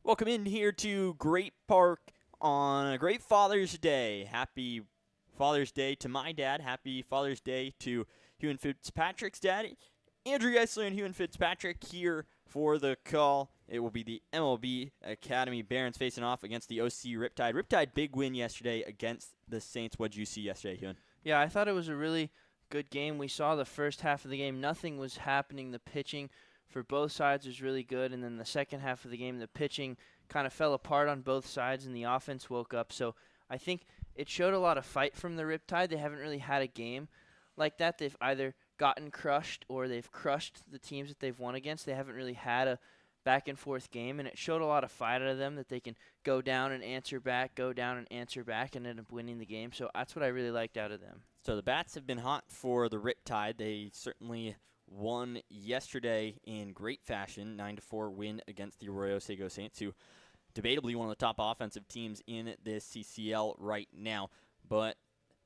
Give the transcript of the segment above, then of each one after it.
Welcome in here to Great Park on a great Father's Day. Happy Father's Day to my dad. Happy Father's Day to Huon Fitzpatrick's dad. Andrew Giesler and Huon Fitzpatrick here for the call. It will be the MLB Academy Barons facing off against the OC Riptide. Riptide, big win yesterday against the Saints. What did you see yesterday, Huon? Yeah, I thought it was a really good game. We saw the first half of the game. Nothing was happening. The pitching for both sides was really good. And then the second half of the game, the pitching kind of fell apart on both sides and the offense woke up. So I think it showed a lot of fight from the Riptide. They haven't really had a game like that. They've either gotten crushed or they've crushed the teams that they've won against. They haven't really had a back and forth game, and it showed a lot of fight out of them, that they can go down and answer back, go down and answer back, and end up winning the game. So that's what I really liked out of them. So the bats have been hot for the Riptide. They certainly won yesterday in great fashion, 9-4 win against the Arroyo Seco Saints, who debatably one of the top offensive teams in this CCL right now. But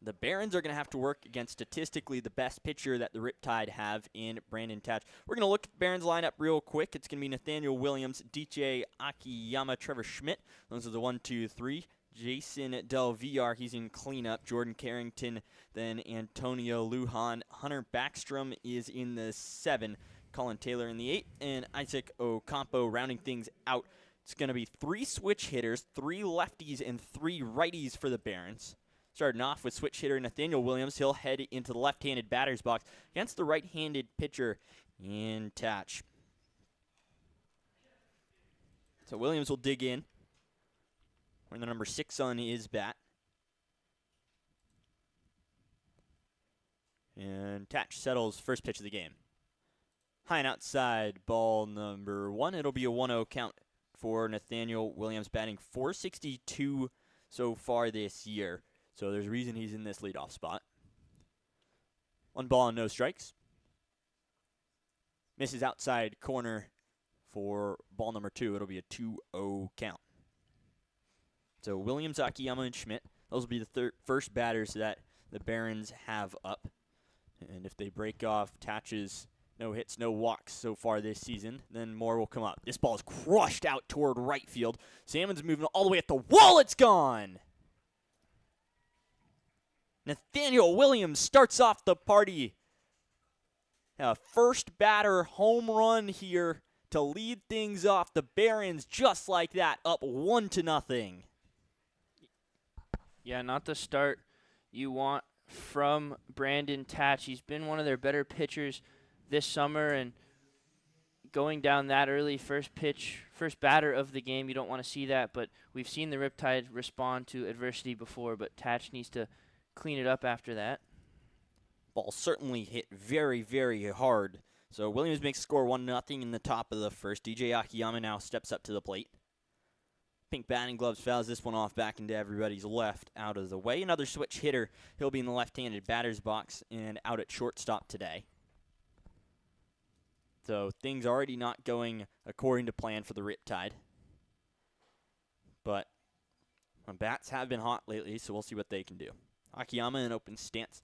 the Barons are going to have to work against statistically the best pitcher that the Riptide have in Brandon Tatch. We're going to look at the Barons lineup real quick. It's going to be Nathaniel Williams, DJ Akiyama, Trevor Schmidt. Those are the 1, 2, 3. Jason Del Villar, he's in cleanup. Jordan Carrington, then Antonio Lujan. Hunter Backstrom is in the 7. Colin Taylor in the 8. And Isaac Ocampo rounding things out. It's going to be 3 switch hitters, 3 lefties, and 3 righties for the Barons. Starting off with switch hitter Nathaniel Williams. He'll head into the left-handed batter's box against the right-handed pitcher in Tatch. So Williams will dig in. Wearing the number 6 on his bat. And Tatch settles first pitch of the game. High and outside, ball number 1. It'll be a 1-0 count for Nathaniel Williams, batting .462 so far this year. So there's a reason he's in this leadoff spot. 1 ball and no strikes. Misses outside corner for ball number 2. It'll be a 2-0 count. So Williams, Akiyama, and Schmidt, those will be the first batters that the Barons have up. And if they break off Tatch's no hits, no walks so far this season, then more will come up. This ball is crushed out toward right field. Salmon's moving all the way at the wall. It's gone! Nathaniel Williams starts off the party. A first batter home run here to lead things off. The Barons just like that, up 1-0. Yeah, not the start you want from Brandon Tatch. He's been one of their better pitchers this summer, and going down that early, first pitch, first batter of the game, you don't want to see that. But we've seen the Riptide respond to adversity before, but Tatch needs to clean it up after that. Ball certainly hit very, very hard. So Williams makes score 1-0 in the top of the first. DJ Akiyama now steps up to the plate. Pink batting gloves fouls this one off back into everybody's left, out of the way. Another switch hitter. He'll be in the left-handed batter's box and out at shortstop today. So things already not going according to plan for the Riptide. But bats have been hot lately, so we'll see what they can do. Akiyama in open stance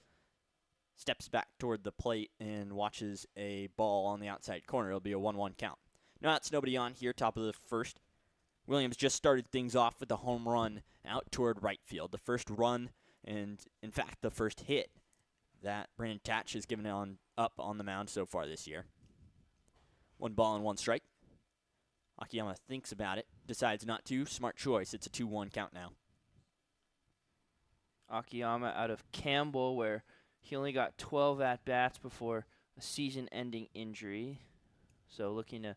steps back toward the plate and watches a ball on the outside corner. It'll be a 1-1 count. No outs, nobody on here, top of the first. Williams just started things off with a home run out toward right field. The first run, and in fact the first hit that Brandon Tatch has given up on the mound so far this year. 1 ball and 1 strike. Akiyama thinks about it, decides not to. Smart choice. It's a 2-1 count now. Akiyama out of Campbell, where he only got 12 at-bats before a season-ending injury. So looking to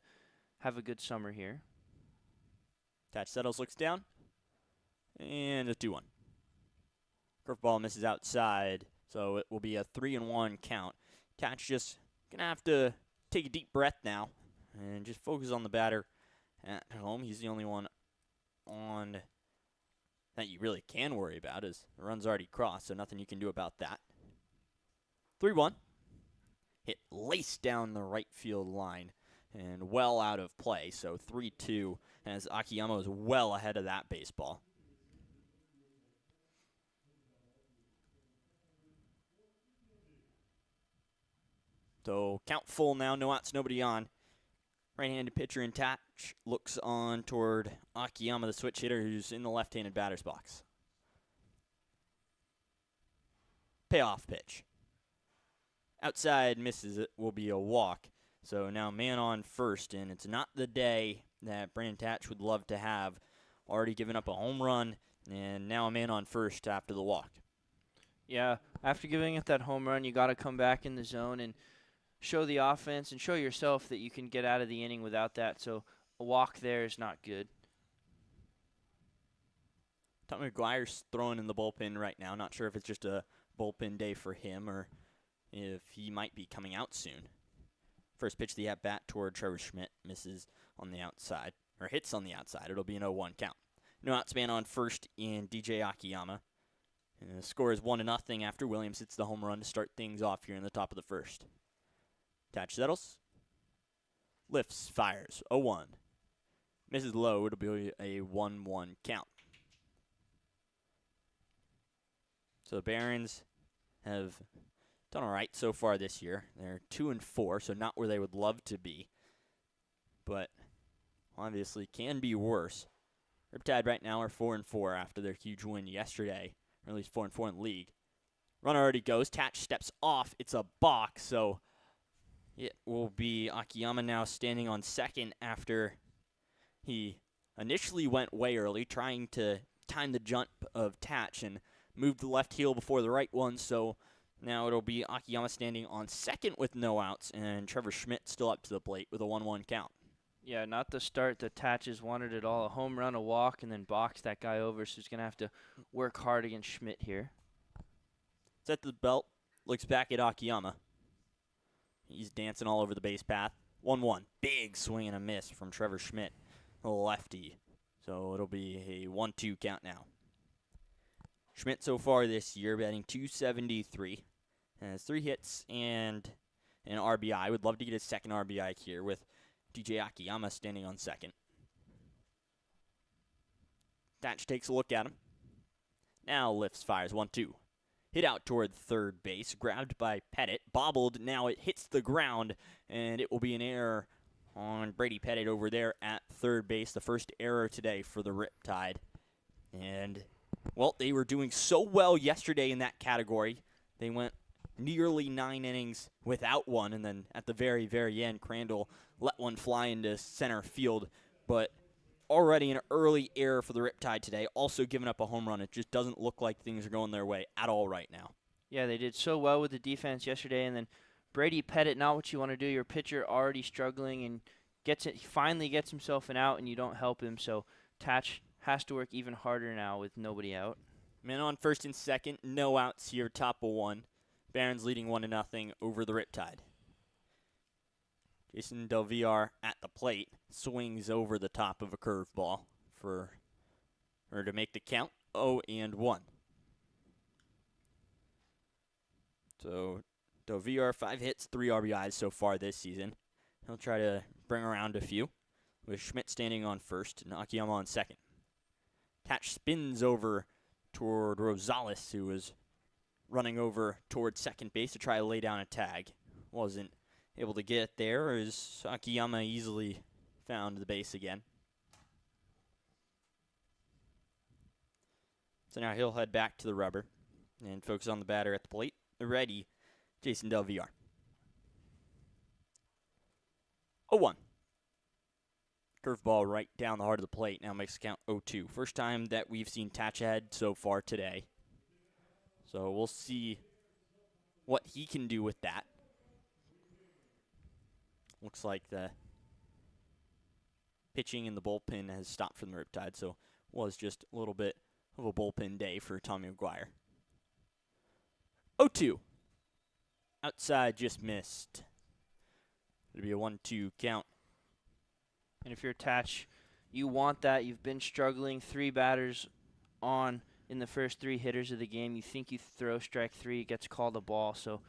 have a good summer here. Tatch settles, looks down, and a 2-1. Curveball misses outside, so it will be a 3-1 count. Tatch just going to have to take a deep breath now and just focus on the batter at home. He's the only one on that you really can worry about, as the run's already crossed, so nothing you can do about that. 3-1. Hit laced down the right field line and well out of play, so 3-2, as Akiyama is well ahead of that baseball. So count full now, no outs, nobody on. Right-handed pitcher in Tatch looks on toward Akiyama, the switch hitter, who's in the left-handed batter's box. Payoff pitch. Outside misses, it will be a walk. So now man on first, and it's not the day that Brandon Tatch would love to have. Already given up a home run, and now a man on first after the walk. Yeah, after giving up that home run, you got to come back in the zone and show the offense and show yourself that you can get out of the inning without that. So a walk there is not good. Tommy McGuire's throwing in the bullpen right now. Not sure if it's just a bullpen day for him or if he might be coming out soon. First pitch, the at-bat toward Trevor Schmidt, misses on the outside, or hits on the outside. It'll be an 0-1 count. No outs, man on first in DJ Akiyama. And the score is 1-0 after Williams hits the home run to start things off here in the top of the first. Tatch settles. Lifts, fires, 0-1. Misses low, it'll be a 1-1 count. So the Barons have done all right so far this year. They're 2-4, so not where they would love to be, but obviously can be worse. Riptide right now are 4-4 after their huge win yesterday, or at least 4-4 in the league. Runner already goes. Tatch steps off. It's a balk, so it will be Akiyama now standing on second after he initially went way early, trying to time the jump of Tatch and moved the left heel before the right one, so now it'll be Akiyama standing on second with no outs, and Trevor Schmidt still up to the plate with a 1-1 count. Yeah, not the start the Tatches wanted at all. A home run, a walk, and then box that guy over, so he's going to have to work hard against Schmidt here. Set the belt, looks back at Akiyama. He's dancing all over the base path. 1-1, big swing and a miss from Trevor Schmidt, the lefty. So it'll be a 1-2 count now. Schmidt so far this year batting .273, has 3 hits and an RBI. Would love to get his second RBI here with DJ Akiyama standing on second. Tatch takes a look at him. Now lifts, fires, 1-2. Hit out toward third base, grabbed by Pettit, bobbled. Now it hits the ground, and it will be an error on Brady Pettit over there at third base. The first error today for the Riptide. And well, they were doing so well yesterday in that category. They went nearly 9 innings without one, and then at the very, very end, Crandall let one fly into center field. But already an early error for the Riptide today, also giving up a home run. It just doesn't look like things are going their way at all right now. Yeah, they did so well with the defense yesterday, and then Brady Pettit, not what you want to do. Your pitcher already struggling and finally gets himself an out, and you don't help him, so Tatch has to work even harder now with nobody out. Man on first and second, no outs here, top of 1. Barons leading 1-0 over the Riptide. Jason Del Villar at the plate swings over the top of a curveball to make the count 0-1. So Del Villar 5 hits, 3 RBIs so far this season. He'll try to bring around a few with Schmidt standing on first and Akiyama on second. Tatch spins over toward Rosales, who was running over toward second base to try to lay down a tag. Wasn't able to get it there as Akiyama easily found the base again. So now he'll head back to the rubber and focus on the batter at the plate. Ready, Jason Del Villar. 0-1. Curveball right down the heart of the plate. Now makes the count 0-2. First time that we've seen Tatch ahead so far today. So we'll see what he can do with that. Looks like the pitching in the bullpen has stopped from the Riptide, so was just a little bit of a bullpen day for Tommy McGuire. 0-2. Outside just missed. It'll be a 1-2 count. And if you're Tatch, you want that. You've been struggling. 3 batters on in the first 3 hitters of the game. You think you throw strike 3, it gets called a ball. So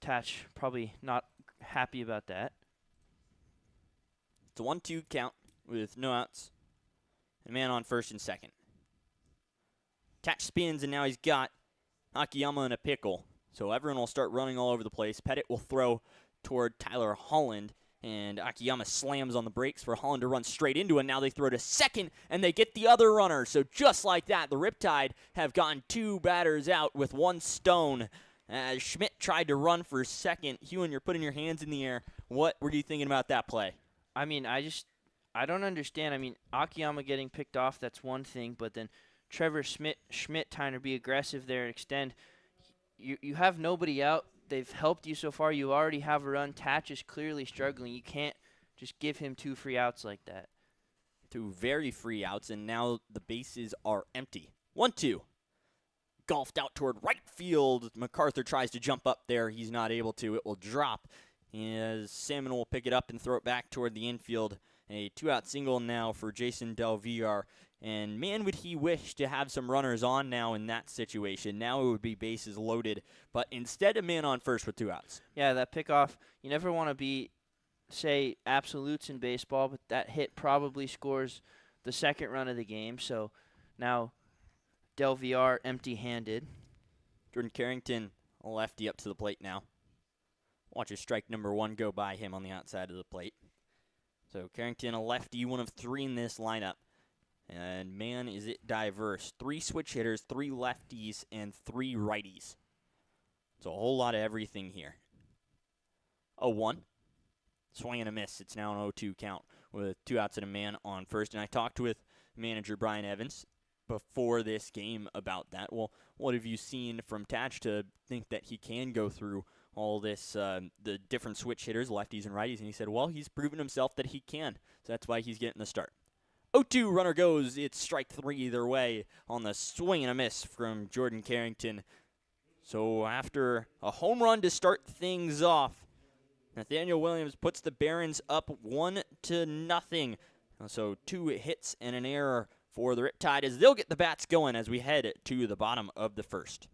Tatch probably not happy about that. It's a 1-2 count with no outs. And man on first and second. Tatch spins, and now he's got Akiyama in a pickle. So everyone will start running all over the place. Pettit will throw toward Tyler Holland, And Akiyama slams on the brakes for Holland to run straight into it. Now they throw to second, and they get the other runner. So just like that, the Riptide have gotten 2 batters out with 1 stone. As Schmidt tried to run for second. Huon, you're putting your hands in the air. What were you thinking about that play? I mean, I don't understand. I mean, Akiyama getting picked off, that's one thing, but then Trevor Schmidt trying to be aggressive there and extend. You have nobody out. They've helped you so far. You already have a run. Tatch is clearly struggling. You can't just give him 2 free outs like that. 2 very free outs, and now the bases are empty. 1-2. Golfed out toward right field. MacArthur tries to jump up there. He's not able to. It will drop. As Salmon will pick it up and throw it back toward the infield. A 2-out single now for Jason Del Villar. And man, would he wish to have some runners on now in that situation. Now it would be bases loaded. But instead, a man on first with 2 outs. Yeah, that pickoff, you never want to be, say, absolutes in baseball, but that hit probably scores the second run of the game. So now Del Villar empty-handed. Jordan Carrington, a lefty, up to the plate now. Watches strike number 1 go by him on the outside of the plate. So Carrington, a lefty, 1 of 3 in this lineup. And man, is it diverse. 3 switch hitters, 3 lefties, and 3 righties. It's a whole lot of everything here. 0-1. Swing and a miss. It's now an 0-2 count with 2 outs and a man on first. And I talked with manager Brian Evans before this game about that. Well, what have you seen from Tatch to think that he can go through all this, the different switch hitters, lefties and righties? And he said, well, he's proven himself that he can. So that's why he's getting the start. 0-2, runner goes. It's strike 3 either way on the swing and a miss from Jordan Carrington. So after a home run to start things off, Nathaniel Williams puts the Barons up 1-0. So 2 hits and an error for the Riptide as they'll get the bats going as we head to the bottom of the first.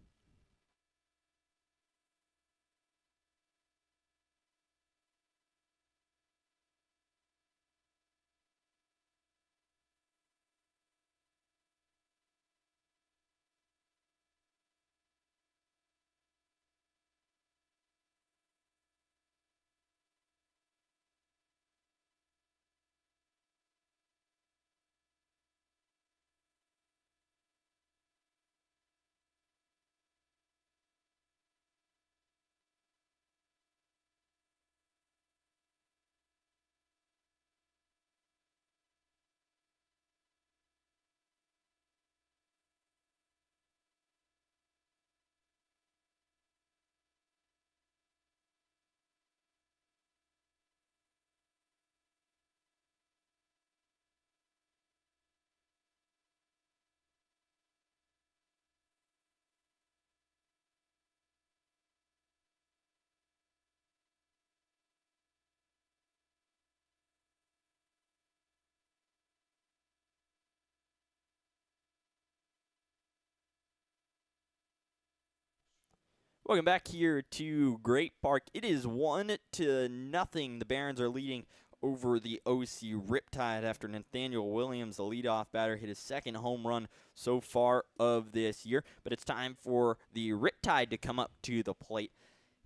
Welcome back here to Great Park. It is 1-0. The Barons are leading over the OC Riptide after Nathaniel Williams, the leadoff batter, hit his 2nd home run so far of this year. But it's time for the Riptide to come up to the plate.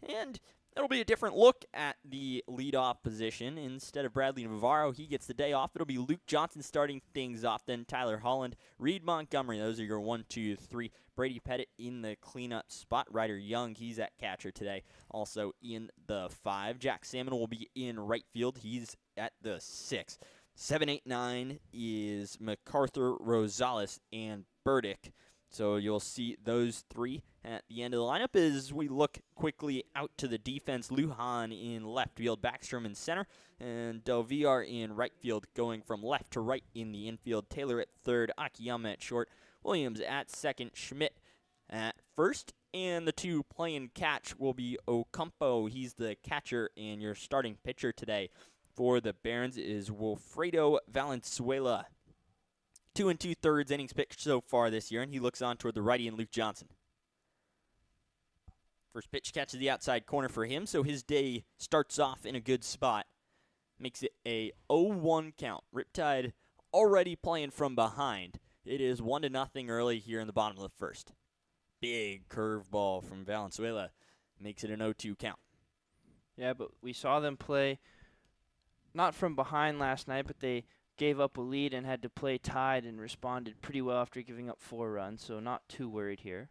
And it'll be a different look at the leadoff position. Instead of Bradley Navarro, he gets the day off. It'll be Luke Johnson starting things off, then Tyler Holland, Reed Montgomery. Those are your 1, 2, 3. Brady Pettit in the cleanup spot. Ryder Young, he's at catcher today, also in the 5. Jack Salmon will be in right field. He's at the 6. 7, 8, 9 is MacArthur, Rosales, and Burdick. So you'll see those 3 at the end of the lineup as we look quickly out to the defense. Lujan in left field, Backstrom in center, and Del Villar in right field, going from left to right in the infield. Taylor at third, Akiyama at short, Williams at second, Schmidt at first, and the 2 playing catch will be Ocampo. He's the catcher, and your starting pitcher today for the Barons is Wilfredo Valenzuela. 2 2/3 innings pitched so far this year, and he looks on toward the righty and Luke Johnson. First pitch catches the outside corner for him, so his day starts off in a good spot. Makes it a 0-1 count. Riptide already playing from behind. It is 1-0 early here in the bottom of the first. Big curveball from Valenzuela makes it an 0-2 count. Yeah, but we saw them play not from behind last night, but they gave up a lead and had to play tied and responded pretty well after giving up 4 runs, so not too worried here.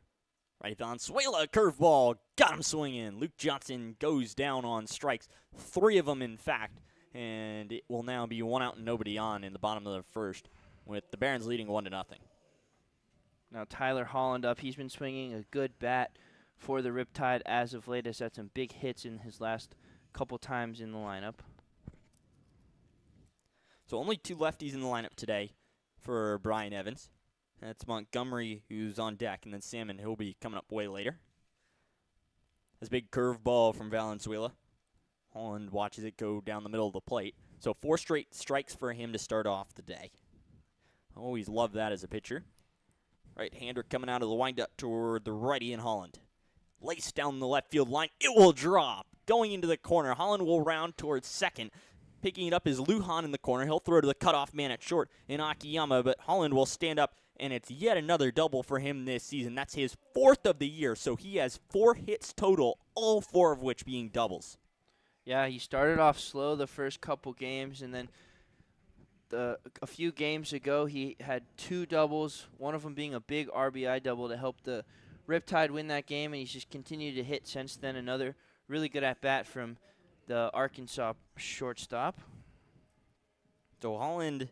Right, Valenzuela, curveball, got him swinging. Luke Johnson goes down on strikes, 3 of them in fact, and it will now be 1 out and nobody on in the bottom of the first, with the Barons leading 1-0. Now Tyler Holland up. He's been swinging a good bat for the Riptide as of late. Has had some big hits in his last couple times in the lineup. So only 2 lefties in the lineup today for Brian Evans. That's Montgomery, who's on deck, and then Salmon, he'll be coming up way later. This big curveball from Valenzuela. Holland watches it go down the middle of the plate. So 4 straight strikes for him to start off the day. Always love that as a pitcher. Right-hander coming out of the windup toward the righty in Holland. Laced down the left field line. It will drop. Going into the corner. Holland will round towards second. Picking it up is Huon in the corner. He'll throw to the cutoff man at short in Akiyama, but Holland will stand up, and it's yet another double for him this season. That's his 4th of the year, so he has 4 hits total, all 4 of which being doubles. Yeah, he started off slow the first couple games, and then a few games ago he had 2 doubles, one of them being a big RBI double to help the Riptide win that game, and he's just continued to hit since then. Another really good at-bat from the Arkansas shortstop. So Holland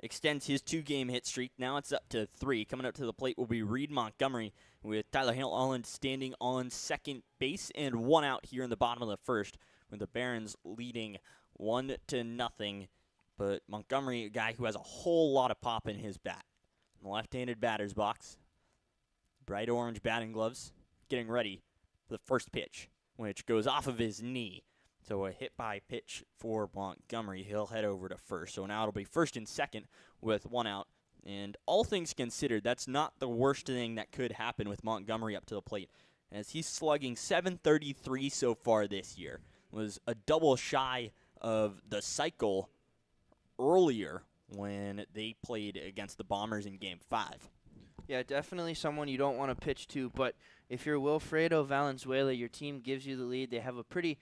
extends his 2-game hit streak. Now it's up to 3. Coming up to the plate will be Reed Montgomery, with Tyler Holland standing on second base and 1 out here in the bottom of the first, with the Barons leading 1-0. But Montgomery, a guy who has a whole lot of pop in his bat. In the left-handed batter's box, bright orange batting gloves, getting ready for the first pitch, which goes off of his knee. So a hit by pitch for Montgomery. He'll head over to first. So now it'll be first and second with 1 out. And all things considered, that's not the worst thing that could happen with Montgomery up to the plate, as he's slugging .733 so far this year. Was a double shy of the cycle earlier when they played against the Bombers in Game 5. Yeah, definitely someone you don't want to pitch to, but if you're Wilfredo Valenzuela, your team gives you the lead. They have a pretty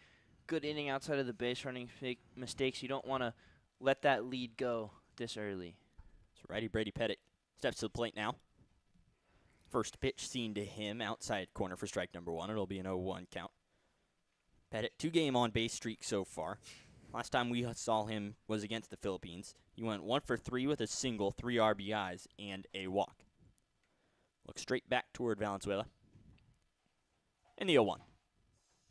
good inning outside of the base running mistakes. You don't want to let that lead go this early. So righty Brady Pettit steps to the plate now. First pitch seen to him outside corner for strike number 1. It'll be an 0-1 count. Pettit, 2-game on-base streak so far. Last time we saw him was against the Philippines. He went 1 for 3 with a single, 3 RBIs, and a walk. Looks straight back toward Valenzuela. And the 0-1.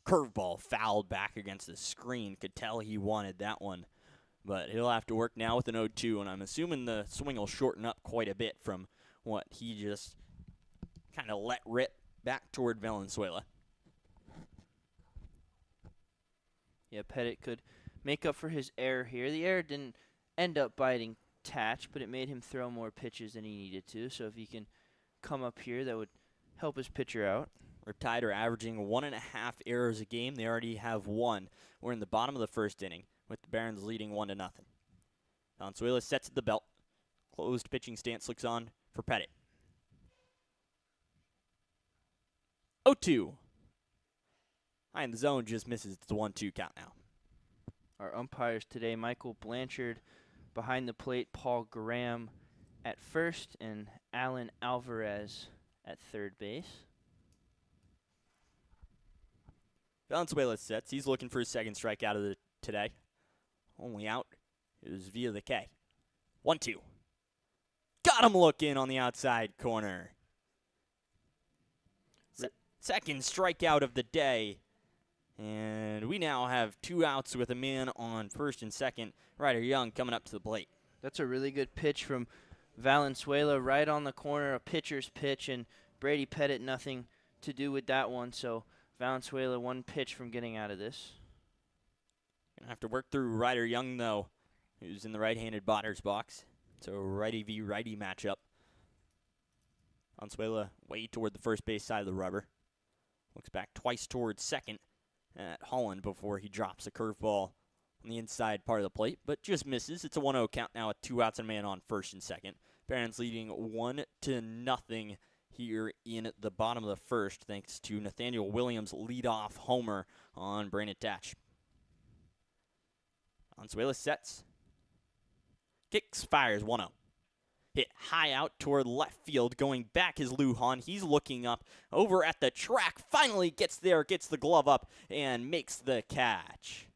Curveball fouled back against the screen. Could tell he wanted that one. But he'll have to work now with an 0-2, and I'm assuming the swing will shorten up quite a bit from what he just kind of let rip back toward Valenzuela. Yeah, Pettit could make up for his error here. The error didn't end up biting Tatch, but it made him throw more pitches than he needed to. So if he can come up here, that would help his pitcher out. Riptide are averaging 1.5 errors a game. They already have 1. We're in the bottom of the first inning, with the Barons leading 1-0. Valenzuela sets at the belt. Closed pitching stance looks on for Pettit. 0-2. High in the zone, just misses. It's a 1-2 count now. Our umpires today, Michael Blanchard behind the plate, Paul Graham at first, and Alan Alvarez at third base. Valenzuela sets. He's looking for his second strikeout of the today. Only out is via the K. 1-2. Got him looking on the outside corner. Second strikeout of the day. And we now have 2 outs with a man on first and second. Ryder Young coming up to the plate. That's a really good pitch from Valenzuela right on the corner, a pitcher's pitch, and Brady Pettit nothing to do with that one. So Valenzuela 1 pitch from getting out of this. Gonna have to work through Ryder Young, though, who's in the right-handed batter's box. So righty v. righty matchup. Valenzuela way toward the first base side of the rubber. Looks back twice towards second at Holland before he drops a curveball on the inside part of the plate, but just misses. It's a 1-0 count now with 2 outs and a man on first and second. Barons leading 1-0 here in the bottom of the first, thanks to Nathaniel Williams' leadoff homer on Brandon Tatch. Consuela sets. Kicks, fires, 1-0. Hit high out toward left field. Going back is Huon. He's looking up over at the track. Finally gets there, gets the glove up, and makes the catch.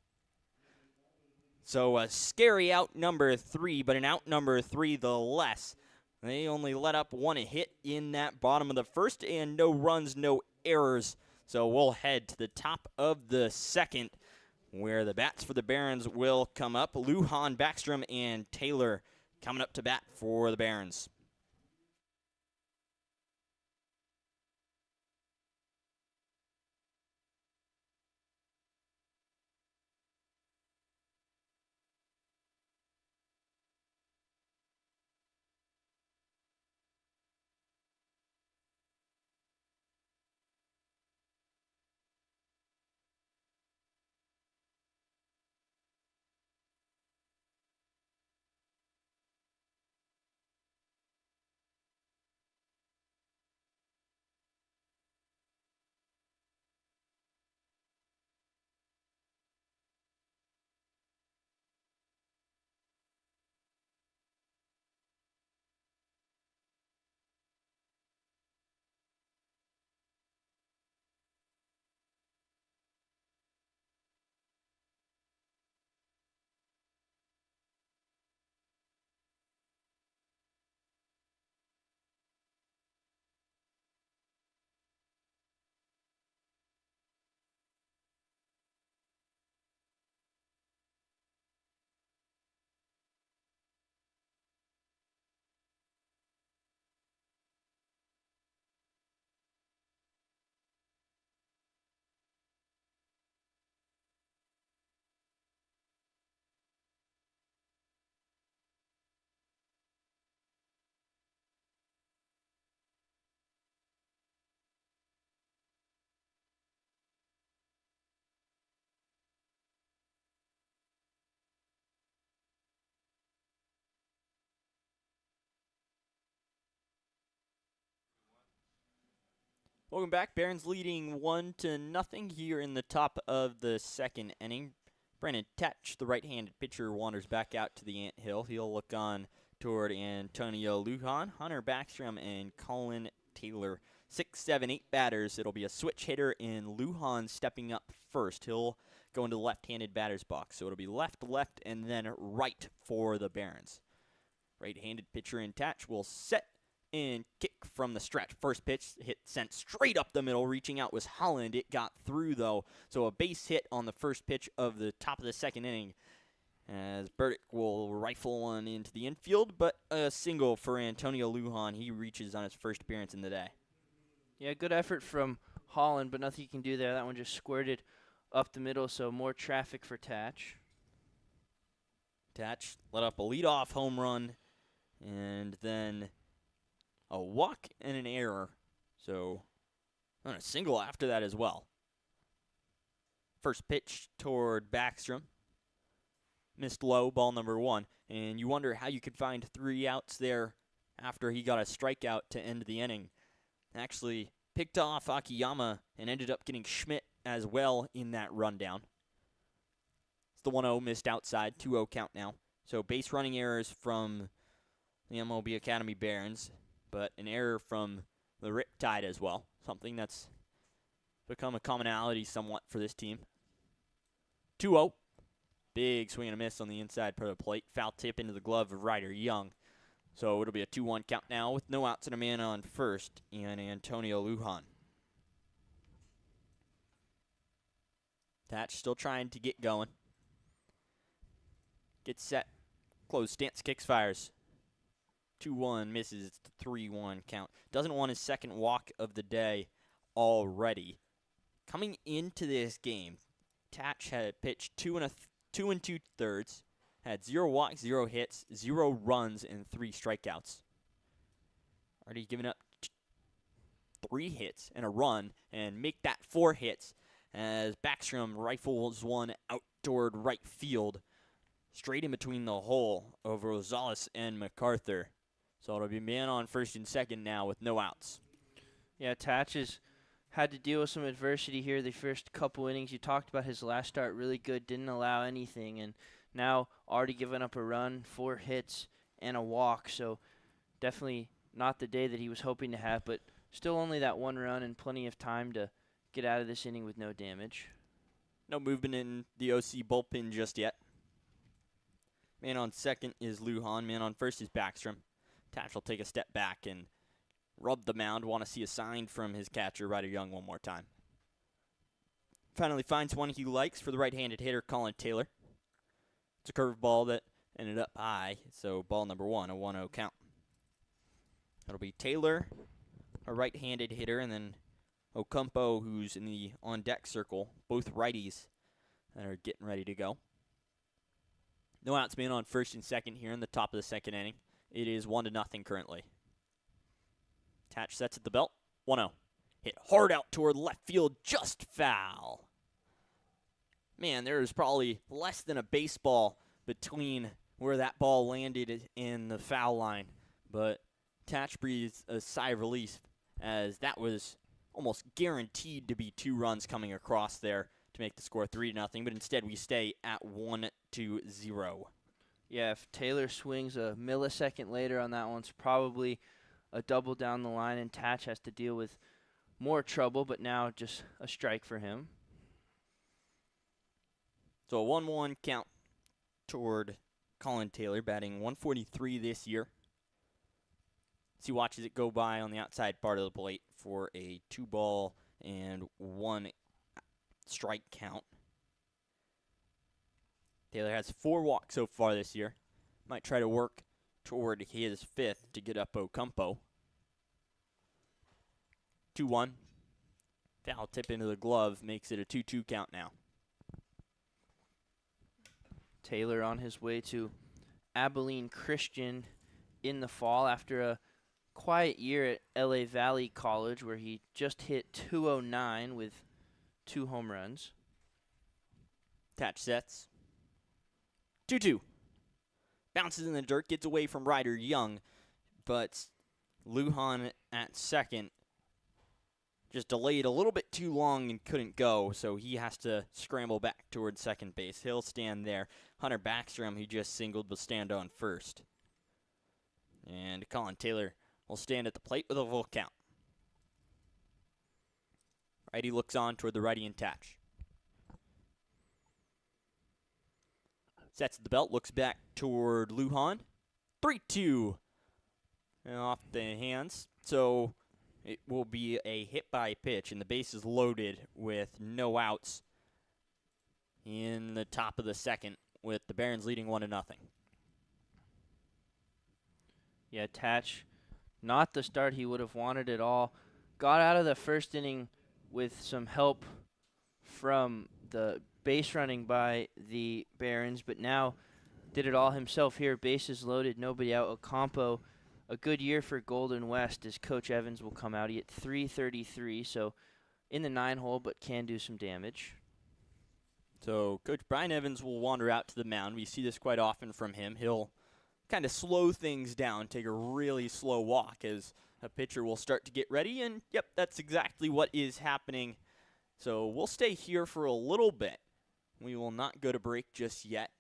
So a scary out number 3, but an out number 3 the less. They only let up 1 hit in that bottom of the first, and no runs, no errors. So we'll head to the top of the second, where the bats for the Barons will come up. Huon, Backstrom, and Taylor coming up to bat for the Barons. Welcome back. Barons leading 1-0 here in the top of the second inning. Brennan Tetch, the right-handed pitcher, wanders back out to the anthill. He'll look on toward Antonio Huon, Hunter Backstrom, and Colin Taylor. 6, 7, 8 batters. It'll be a switch hitter, and Huon stepping up first. He'll go into the left-handed batter's box. So it'll be left, and then right for the Barons. Right-handed pitcher in Tatch will set and kick from the stretch. First pitch hit sent straight up the middle. Reaching out was Holland. It got through, though. So a base hit on the first pitch of the top of the second inning, as Burdick will rifle one into the infield, but a single for Antonio Huon. He reaches on his first appearance in the day. Yeah, good effort from Holland, but nothing you can do there. That one just squirted up the middle, so more traffic for Tatch. Tatch let up a leadoff home run, and then a walk and an error. So, and a single after that as well. First pitch toward Backstrom. Missed low, ball number 1. And you wonder how you could find 3 outs there after he got a strikeout to end the inning. Actually picked off Akiyama and ended up getting Schmidt as well in that rundown. It's the 1-0 missed outside, 2-0 count now. So base running errors from the MLB Academy Barons, but an error from the Riptide as well, something that's become a commonality somewhat for this team. 2-0. Big swing and a miss on the inside part of the plate. Foul tip into the glove of Ryder Young. So it'll be a 2-1 count now with no outs and a man on first and Antonio Huon. Tatch still trying to get going. Gets set. Close stance, kicks, fires. 2-1, misses. It's the 3-1 count. Doesn't want his second walk of the day already. Coming into this game, Tatch had pitched 2 2/3, had 0 walks, 0 hits, 0 runs, and 3 strikeouts. Already given up 3 hits and a run, and make that 4 hits as Backstrom rifles one out toward right field, straight in between the hole of Rosales and MacArthur. So it'll be man on first and second now with no outs. Yeah, Tatch has had to deal with some adversity here the first couple innings. You talked about his last start, really good, didn't allow anything, and now already given up a run, 4 hits, and a walk. So definitely not the day that he was hoping to have, but still only that 1 run and plenty of time to get out of this inning with no damage. No movement in the OC bullpen just yet. Man on second is Huon. Man on first is Backstrom. Tatch will take a step back and rub the mound. Want to see a sign from his catcher, Ryder Young, one more time. Finally finds one he likes for the right-handed hitter, Colin Taylor. It's a curveball that ended up high, so ball number 1, a 1-0 count. It'll be Taylor, a right-handed hitter, and then Ocampo, who's in the on-deck circle, both righties that are getting ready to go. No outs, man on first and second here in the top of the second inning. It is 1-0 currently. Tatch sets at the belt, 1-0. Hit hard out toward left field, just foul. Man, there is probably less than a baseball between where that ball landed in the foul line. But Tatch breathes a sigh of relief as that was almost guaranteed to be 2 runs coming across there to make the score 3-0. But instead we stay at 1-0. Yeah, if Taylor swings a millisecond later on that one, it's probably a double down the line, and Tatch has to deal with more trouble, but now just a strike for him. So a 1-1 count toward Colin Taylor, batting 143 this year. As he watches it go by on the outside part of the plate for a 2-ball and 1 strike count. Taylor has 4 walks so far this year. Might try to work toward his 5th to get up Ocampo. 2-1. Foul tip into the glove makes it a 2-2 count now. Taylor on his way to Abilene Christian in the fall after a quiet year at LA Valley College where he just hit .209 with 2 home runs. Tatch sets. 2-2. Bounces in the dirt, gets away from Ryder Young, but Huon at second just delayed a little bit too long and couldn't go, so he has to scramble back towards second base. He'll stand there. Hunter Backstrom, who just singled, will stand on first. And Colin Taylor will stand at the plate with a full count. Righty looks on toward the righty and Tatch. Sets the belt, looks back toward Huon. 3-2 off the hands. So it will be a hit by pitch, and the base is loaded with no outs in the top of the second, with the Barons leading 1-0. Yeah, Tatch, not the start he would have wanted at all. Got out of the first inning with some help from the base running by the Barons, but now did it all himself here. Bases loaded, nobody out. Ocampo, a good year for Golden West as Coach Evans will come out. He hit .333, so in the 9-hole, but can do some damage. So Coach Brian Evans will wander out to the mound. We see this quite often from him. He'll kind of slow things down, take a really slow walk as a pitcher will start to get ready, and yep, that's exactly what is happening. So we'll stay here for a little bit. We will not go to break just yet,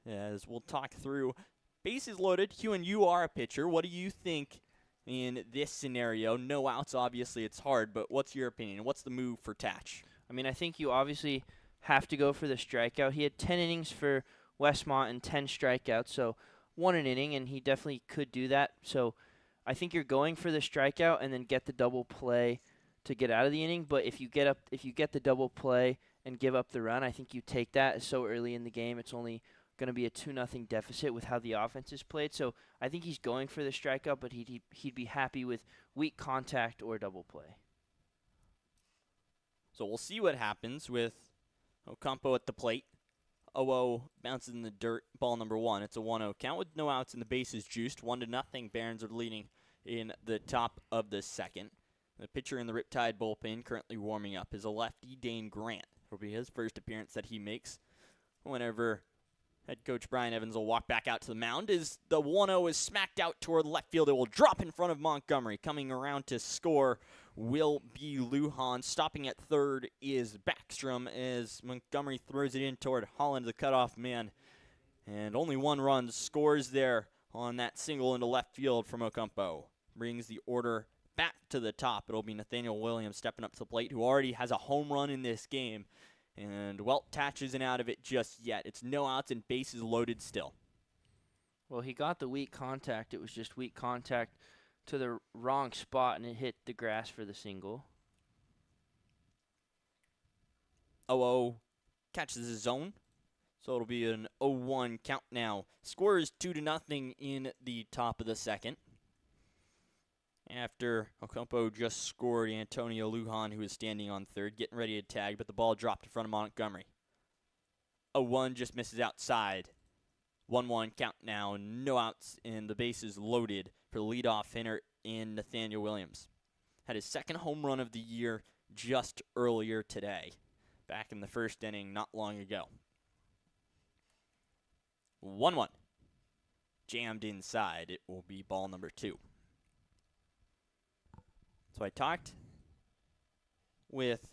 as we'll talk through bases loaded. Huon, you are a pitcher. What do you think in this scenario? No outs, obviously it's hard, but what's your opinion? What's the move for Tatch? I mean, I think you obviously have to go for the strikeout. He had 10 innings for Westmont and 10 strikeouts, so 1 an inning, and he definitely could do that. So I think you're going for the strikeout and then get the double play to get out of the inning. But if you get the double play and give up the run, I think you take that. It's so early in the game. It's only going to be a 2-0 deficit with how the offense is played. So I think he's going for the strikeout, but he'd be happy with weak contact or double play. So we'll see what happens with Ocampo at the plate. 0-0 bounces in the dirt, ball number 1. It's a 1-0 count with no outs and the bases juiced. 1-0. Barons are leading in the top of the second. The pitcher in the Riptide bullpen currently warming up is a lefty, Dane Grant. It'll be his first appearance that he makes whenever head coach Brian Evans will walk back out to the mound as the 1-0 is smacked out toward left field. It will drop in front of Montgomery. Coming around to score will be Huon. Stopping at third is Backstrom as Montgomery throws it in toward Holland, the cutoff man. And only one run scores there on that single into left field from Ocampo. Brings the order back to the top. It'll be Nathaniel Williams stepping up to the plate, who already has a home run in this game. And, well, Tatch isn't out of it just yet. It's no outs and bases loaded still. Well, he got the weak contact. It was just weak contact to the wrong spot, and it hit the grass for the single. 0-0 catches his zone. So it'll be an 0-1 count now. Score is 2-0 in the top of the second. After Ocampo just scored, Antonio Lujan, who is standing on third, getting ready to tag, but the ball dropped in front of Montgomery. 0-1 just misses outside. 1-1 count now. No outs, and the bases loaded for leadoff hitter in Nathaniel Williams. Had his second home run of the year just earlier today, back in the first inning not long ago. 1-1. Jammed inside. It will be ball number 2. So I talked with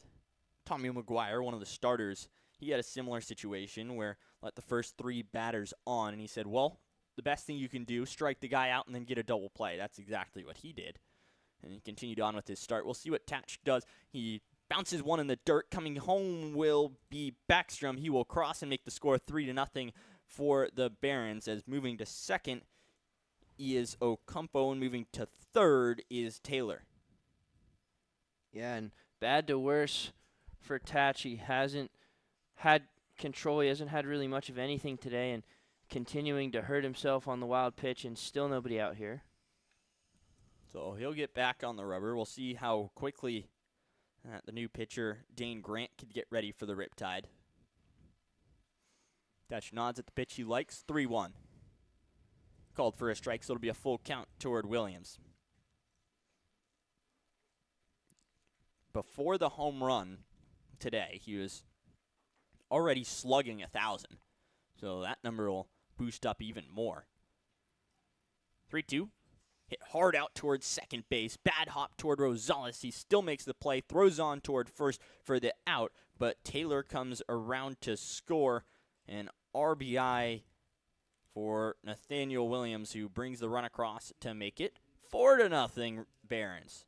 Tommy McGuire, one of the starters. He had a similar situation where let the first 3 batters on, and he said, well, the best thing you can do, strike the guy out and then get a double play. That's exactly what he did. And he continued on with his start. We'll see what Tatch does. He bounces one in the dirt. Coming home will be Backstrom. He will cross and make the score 3-0 for the Barons, as moving to second is Ocampo, and moving to third is Taylor. Yeah, and bad to worse for Tatch. He hasn't had control. He hasn't had really much of anything today, and continuing to hurt himself on the wild pitch, and still nobody out here. So he'll get back on the rubber. We'll see how quickly the new pitcher, Dane Grant, could get ready for the Riptide. Tatch nods at the pitch he likes. 3-1. Called for a strike, so it'll be a full count toward Williams. Before the home run today, he was already slugging 1,000. So that number will boost up even more. 3-2. Hit hard out towards second base. Bad hop toward Rosales. He still makes the play. Throws on toward first for the out. But Taylor comes around to score an RBI for Nathaniel Williams, who brings the run across to make it 4-0 Barons.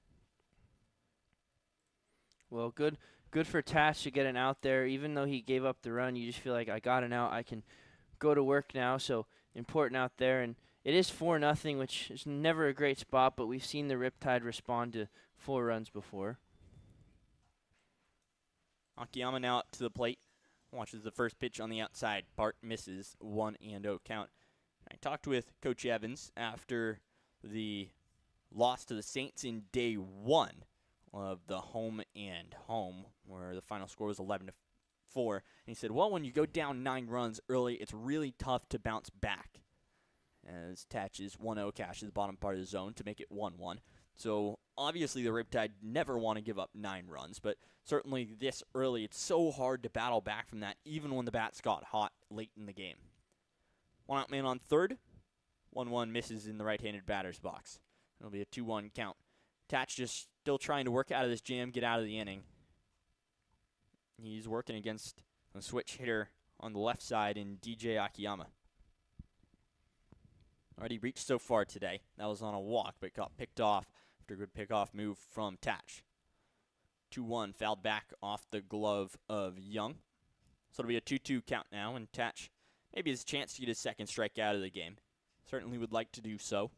Well, good for Tatch to get an out there. Even though he gave up the run, you just feel like, I got an out. I can go to work now. So important out there. And it is 4-0, which is never a great spot, but we've seen the Riptide respond to 4 runs before. Akiyama now up to the plate. Watches the first pitch on the outside. Bart misses. 1-0 count. I talked with Coach Evans after the loss to the Saints in day 1 of the home and home, where the final score was 11-4. And he said, well, when you go down 9 runs early, it's really tough to bounce back. As Tatch's 1-0 cashes the bottom part of the zone to make it 1-1. So obviously the Riptide never want to give up 9 runs, but certainly this early, it's so hard to battle back from that, even when the bats got hot late in the game. 1 out man on third. 1-1 misses in the right-handed batter's box. It'll be a 2-1 count. Tatch just still trying to work out of this jam, get out of the inning. He's working against a switch hitter on the left side in DJ Akiyama. Already reached so far today. That was on a walk, but got picked off after a good pickoff move from Tatch. 2-1, fouled back off the glove of Young. So it'll be a 2-2 count now, and Tatch maybe has a chance to get his second strikeout of the game. Certainly would like to do so.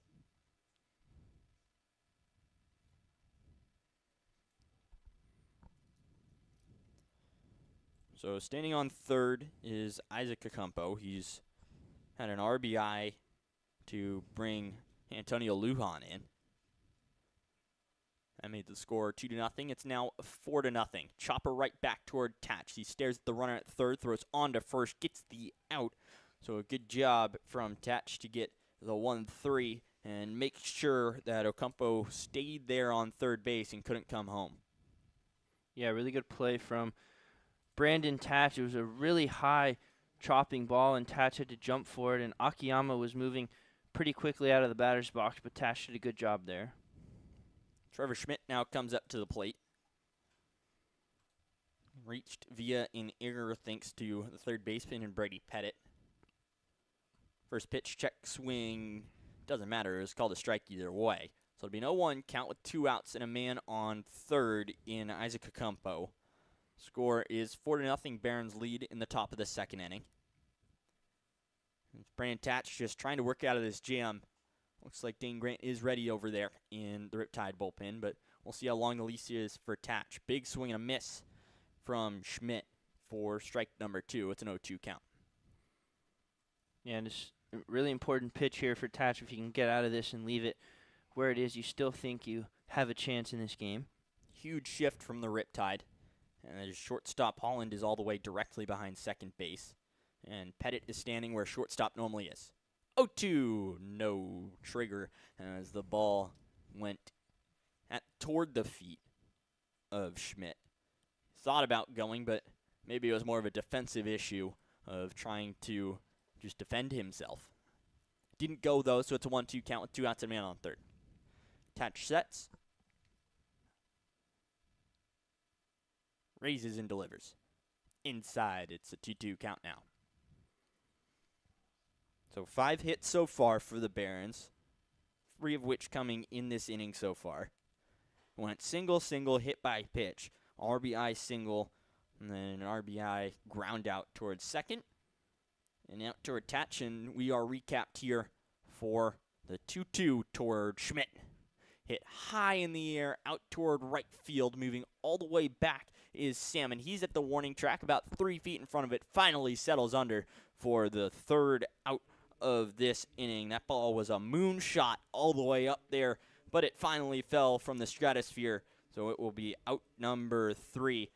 So standing on third is Isaac Ocampo. He's had an RBI to bring Antonio Lujan in. That made the score 2-0. It's now 4-0. Chopper right back toward Tatch. He stares at the runner at third, throws on to first, gets the out. So a good job from Tatch to get the 1-3 and make sure that Ocampo stayed there on third base and couldn't come home. Yeah, really good play from Brandon Tatch. It was a really high chopping ball, and Tatch had to jump for it, and Akiyama was moving pretty quickly out of the batter's box, but Tatch did a good job there. Trevor Schmidt now comes up to the plate. Reached via an error thanks to the third baseman and Brady Pettit. First pitch, check swing, doesn't matter. It's called a strike either way. So it'll be an 0-1 count with 2 outs and a man on third in Isaac Ocampo. Score is 4-0. Barons lead in the top of the second inning. Brandon Tatch just trying to work out of this jam. Looks like Dane Grant is ready over there in the Riptide bullpen, but we'll see how long the leash is for Tatch. Big swing and a miss from Schmidt for strike number 2. It's an 0-2 count. Yeah, and it's a really important pitch here for Tatch. If you can get out of this and leave it where it is, you still think you have a chance in this game. Huge shift from the Riptide. And shortstop Holland is all the way directly behind second base. And Pettit is standing where shortstop normally is. 0-2, no trigger as the ball went toward the feet of Schmidt. Thought about going, but maybe it was more of a defensive issue of trying to just defend himself. Didn't go, though, so it's a 1-2 count with 2 outs and a man on third. Tatch sets. Raises and delivers. Inside, it's a 2-2 count now. So 5 hits so far for the Barons, 3 of which coming in this inning so far. Went single, hit by pitch, RBI single, and then an RBI ground out towards second. And out toward Tatch, and we are recapped here for the 2-2 toward Schmidt. Hit high in the air, out toward right field, moving all the way back is Salmon. He's at the warning track, about 3 feet in front of it, finally settles under for the third out of this inning. That ball was a moonshot all the way up there, but it finally fell from the stratosphere, so it will be out number 3.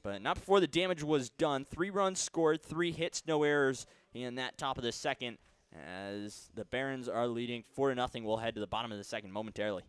But not before the damage was done. 3 runs scored, 3 hits, no errors in that top of the second. As the Barons are leading 4-0, we'll head to the bottom of the second momentarily.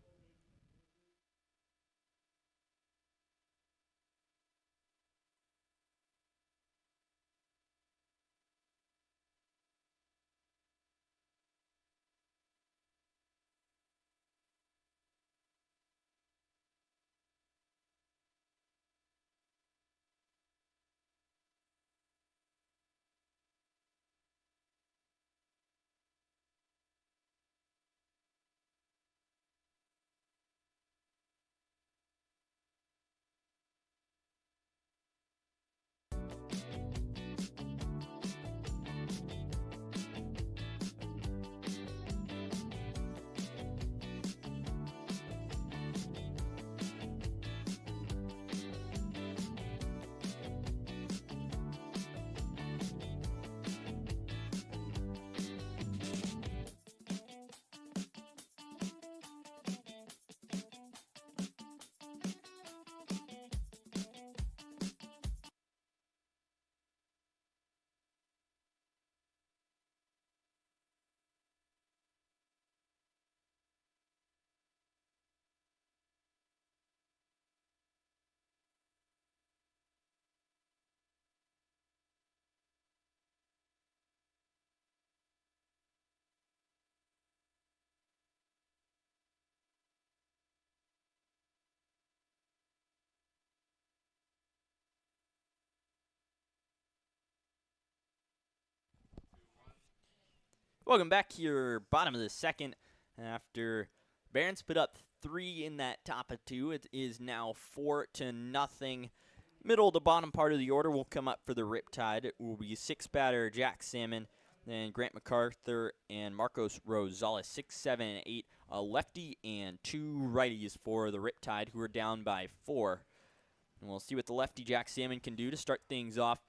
Welcome back here, bottom of the second. After Barons put up 3 in that top of 2, it is now 4-0. Middle to bottom part of the order will come up for the Riptide. It will be 6-batter Jack Salmon, then Grant MacArthur and Marcos Rosales, 6, 7, and 8. A lefty and 2 righties for the Riptide, who are down by 4. And we'll see what the lefty Jack Salmon can do to start things off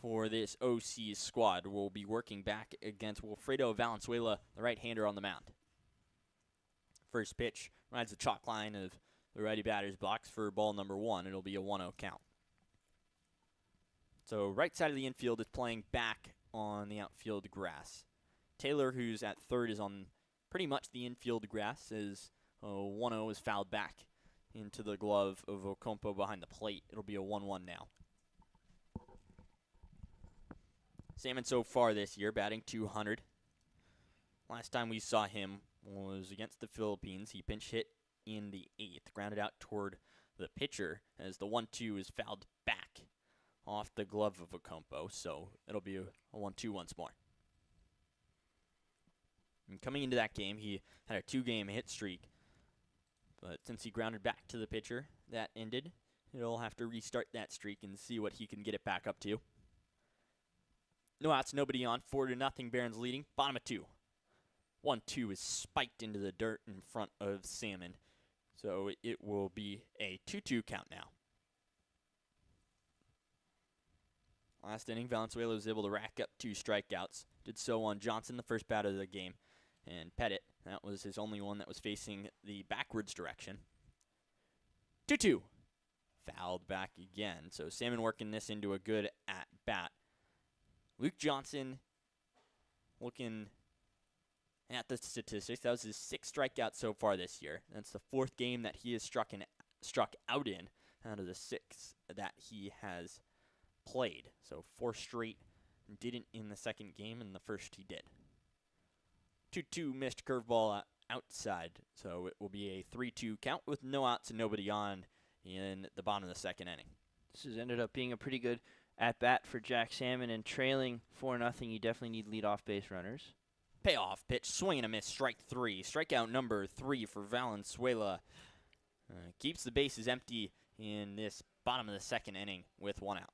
for this OC squad. We'll be working back against Wilfredo Valenzuela, the right-hander on the mound. First pitch rides the chalk line of the righty batter's box for ball number 1. It'll be a 1-0 count. So right side of the infield is playing back on the outfield grass. Taylor, who's at third, is on pretty much the infield grass as 1-0 is fouled back into the glove of Ocampo behind the plate. It'll be a 1-1 now. Salmon so far this year, batting .200. Last time we saw him was against the Philippines. He pinch hit in the 8th, grounded out toward the pitcher as the 1-2 is fouled back off the glove of Ocampo. So it'll be a 1-2 once more. And coming into that game, he had a 2-game hit streak. But since he grounded back to the pitcher, that ended. He'll have to restart that streak and see what he can get it back up to. No outs, nobody on. 4-0, Barons leading. Bottom of 2. 1-2 is spiked into the dirt in front of Salmon. So it will be a 2-2 count now. Last inning, Valenzuela was able to rack up 2 strikeouts. Did so on Johnson, the first batter of the game. And Pettit, that was his only one that was facing the backwards direction. 2-2. Fouled back again. So Salmon working this into a good at-bat. Luke Johnson, looking at the statistics, that was his 6th strikeout so far this year. That's the 4th game that he has struck out in out of the 6 that he has played. So 4 straight, didn't in the second game, and the first he did. 2-2 missed curveball outside, so it will be a 3-2 count with no outs and nobody on in the bottom of the second inning. This has ended up being a pretty good at-bat for Jack Salmon, and trailing 4-0, you definitely need leadoff base runners. Payoff pitch, swing and a miss, strike 3. Strikeout number 3 for Valenzuela. Keeps the bases empty in this bottom of the second inning with 1 out.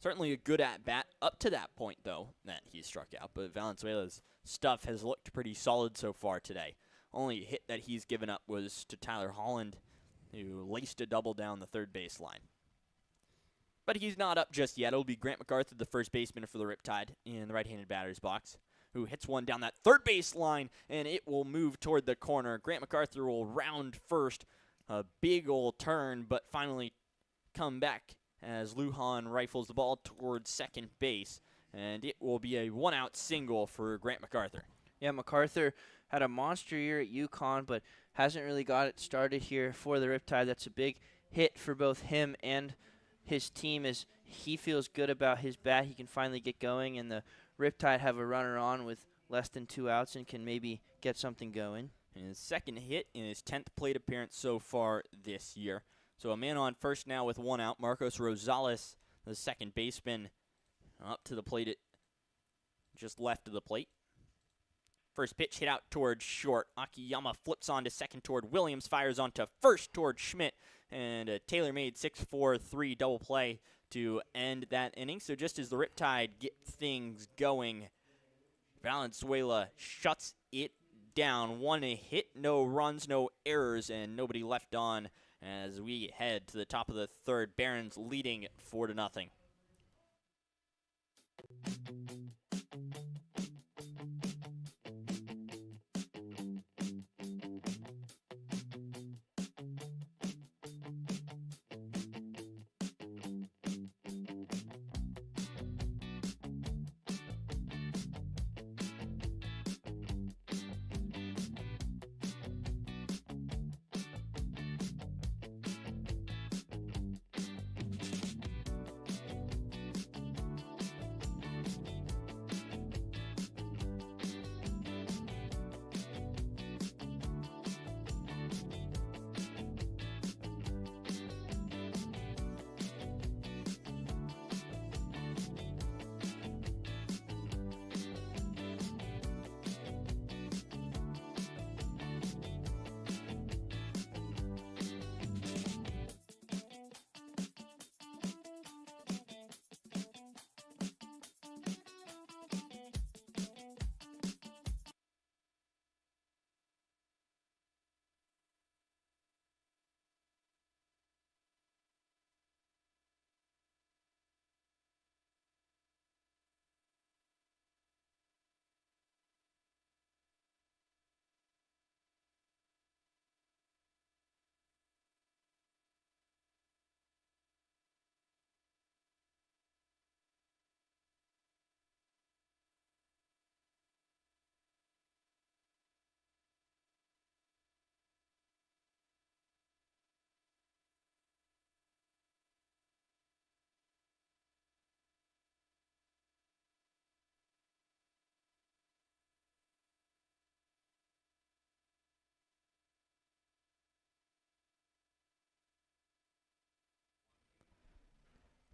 Certainly a good at-bat up to that point, though, that he struck out. But Valenzuela's stuff has looked pretty solid so far today. Only hit that he's given up was to Tyler Holland, who laced a double down the third base line. But he's not up just yet. It'll be Grant MacArthur, the first baseman for the Riptide, in the right-handed batter's box, who hits one down that third base line, and it will move toward the corner. Grant MacArthur will round first. A big old turn, but finally come back as Huon rifles the ball towards second base, and it will be a 1-out single for Grant MacArthur. Yeah, MacArthur had a monster year at UConn, but hasn't really got it started here for the Riptide. That's a big hit for both him and his team, as he feels good about his bat. He can finally get going, and the Riptide have a runner on with less than 2 outs and can maybe get something going. And his second hit in his 10th plate appearance so far this year. So a man on first now with 1 out. Marcos Rosales, the second baseman, up to the plate, just left of the plate. First pitch hit out towards short. Akiyama flips on to second toward Williams, fires on to first toward Schmidt, and a tailor-made 6-4-3 double play to end that inning. So just as the Riptide get things going, Valenzuela shuts it down. 1 hit, no runs, no errors, and nobody left on as we head to the top of the third. Barons leading 4-0.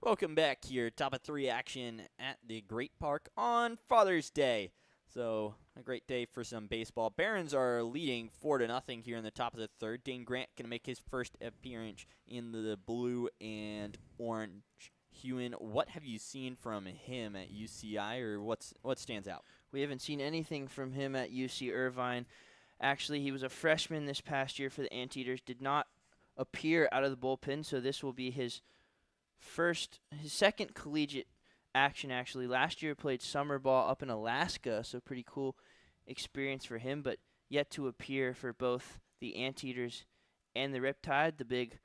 Welcome back here, top of 3 action at the Great Park on Father's Day. So a great day for some baseball. Barons are leading 4-0 here in the top of the third. Dane Grant going to make his first appearance in the blue and orange. Huon, what have you seen from him at UCI, or what stands out? We haven't seen anything from him at UC Irvine. Actually, he was a freshman this past year for the Anteaters, did not appear out of the bullpen, so this will be his second collegiate action, actually. Last year played summer ball up in Alaska, so pretty cool experience for him, but yet to appear for both the Anteaters and the Riptide, the big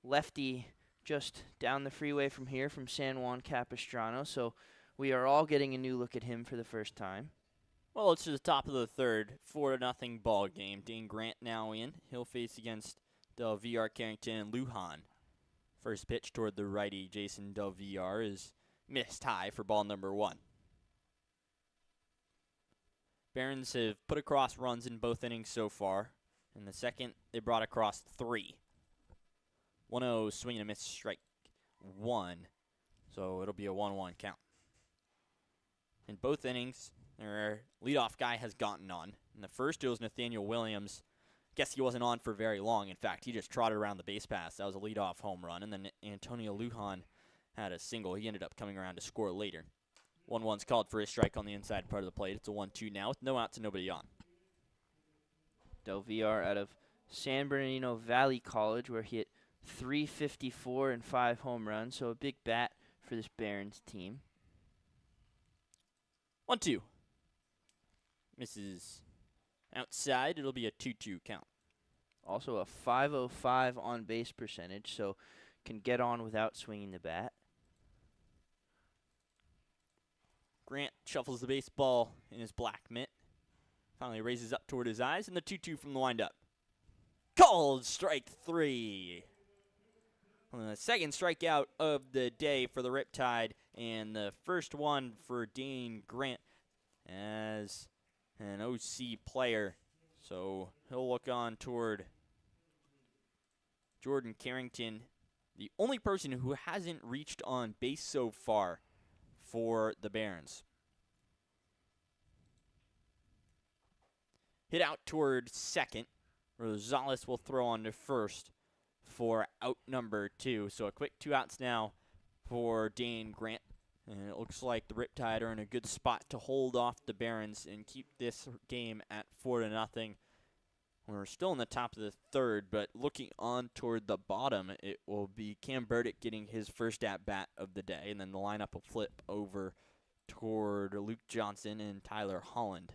lefty just down the freeway from here from San Juan Capistrano, so we are all getting a new look at him for the first time. Well, it's to the top of the third, 4-0 ball game. Dane Grant now in. He'll face against Del Villar, Carrington, and Lujan. First pitch toward the righty, Jason Del Villar, is missed high for ball number 1. Barons have put across runs in both innings so far. In the second, they brought across 3. 1-0 swing and a miss, strike 1. So it'll be a 1-1 count. In both innings, their leadoff guy has gotten on. In the first, it was Nathaniel Williams. Guess he wasn't on for very long. In fact, he just trotted around the base pass. That was a leadoff home run. And then Antonio Lujan had a single. He ended up coming around to score later. 1-1's called for a strike on the inside part of the plate. It's a 1-2 now with no outs and nobody on. Del Villar out of San Bernardino Valley College, where he hit .354 and 5 home runs, so a big bat for this Barons team. 1-2. Misses outside. It'll be a 2-2 count. Also a .505 on base percentage, so can get on without swinging the bat. Grant shuffles the baseball in his black mitt. Finally raises up toward his eyes, and the 2-2 from the windup. Called strike 3. On the second strikeout of the day for the Riptide, and the first one for Dane Grant as an OC player. So he'll look on toward Jordan Carrington, the only person who hasn't reached on base so far for the Barons. Hit out toward second. Rosales will throw on to first for out number 2. So a quick 2 outs now for Dane Grant. And it looks like the Riptide are in a good spot to hold off the Barons and keep this game at 4-0. We're still in the top of the third, but looking on toward the bottom, it will be Cam Burdick getting his first at-bat of the day, and then the lineup will flip over toward Luke Johnson and Tyler Holland.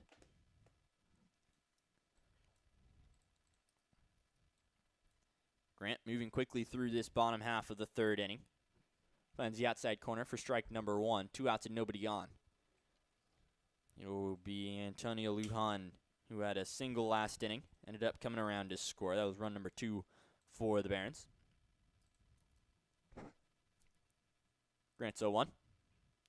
Grant moving quickly through this bottom half of the third inning. Finds the outside corner for strike number 1. 2 outs and nobody on. It will be Antonio Lujan, who had a single last inning. Ended up coming around to score. That was run number 2 for the Barons. Grant's 0-1.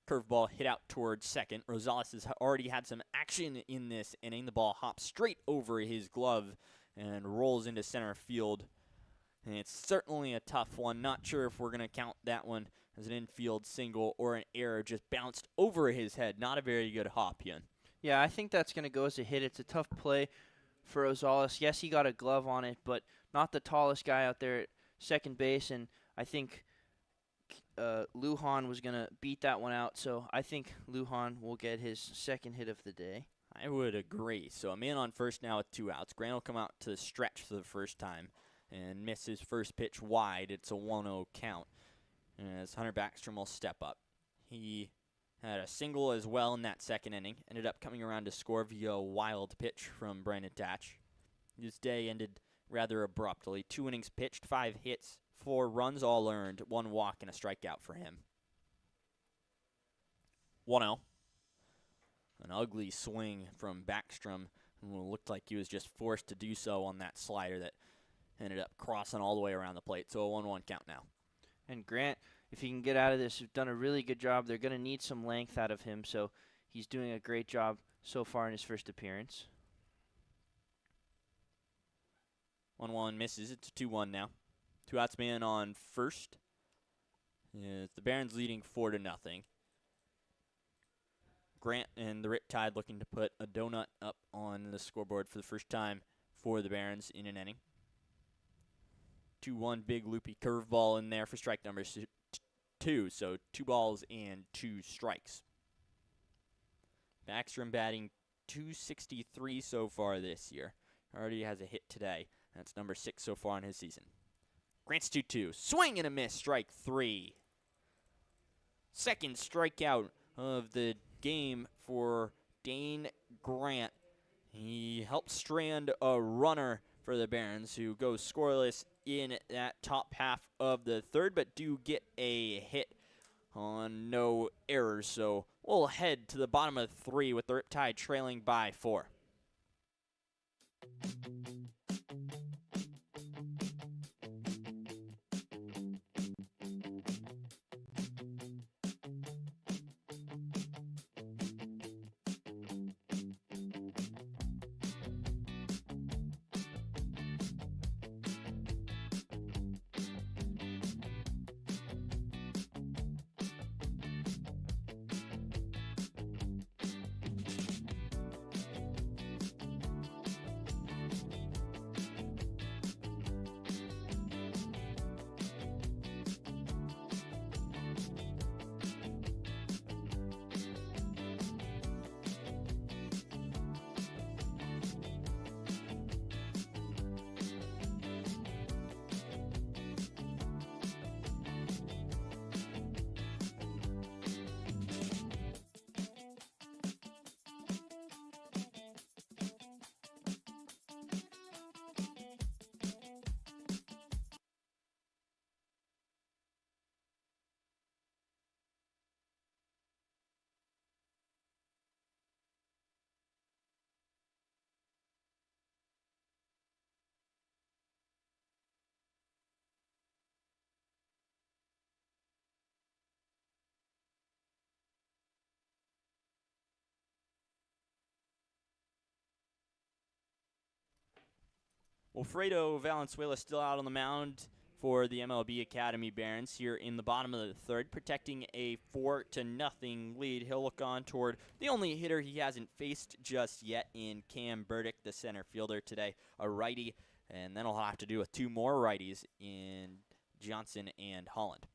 Curveball hit out towards second. Rosales has already had some action in this inning. The ball hops straight over his glove and rolls into center field. And it's certainly a tough one. Not sure if we're going to count that one as an infield single or an error. Just bounced over his head. Not a very good hop, Huon. Yeah, I think that's going to go as a hit. It's a tough play for Rosales. Yes, he got a glove on it, but not the tallest guy out there at second base. And I think Lujan was going to beat that one out. So I think Lujan will get his second hit of the day. I would agree. So a man on first now with 2 outs. Grant will come out to the stretch for the first time and miss his first pitch wide. It's a 1-0 count. As Hunter Backstrom will step up. He had a single as well in that second inning. Ended up coming around to score via a wild pitch from Brandon Tatch. His day ended rather abruptly. 2 innings pitched, 5 hits, 4 runs all earned, 1 walk and a strikeout for him. 1-0. An ugly swing from Backstrom. Looked like he was just forced to do so on that slider that ended up crossing all the way around the plate. So a 1-1 count now. And Grant, if he can get out of this, has done a really good job. They're going to need some length out of him, so he's doing a great job so far in his first appearance. 1-1 misses. It's a 2-1 now. 2 outs man on first. The Barons leading 4-0. Grant and the Riptide looking to put a donut up on the scoreboard for the first time for the Barons in an inning. 2-1 big loopy curveball in there for strike number 2. So 2 balls and 2 strikes. Backstrom batting .263 so far this year. Already has a hit today. That's number 6 so far in his season. Grant's 2-2. Swing and a miss. Strike 3. Second strikeout of the game for Dane Grant. He helped strand a runner for the Barons, who goes scoreless in that top half of the third, but do get a hit on no errors. So we'll head to the bottom of 3 with the Riptide trailing by 4. Wilfredo Valenzuela still out on the mound for the MLB Academy Barons here in the bottom of the third, protecting a 4-0 lead. He'll look on toward the only hitter he hasn't faced just yet in Cam Burdick, the center fielder today, a righty, and then he'll have to do with 2 more righties in Johnson and Holland.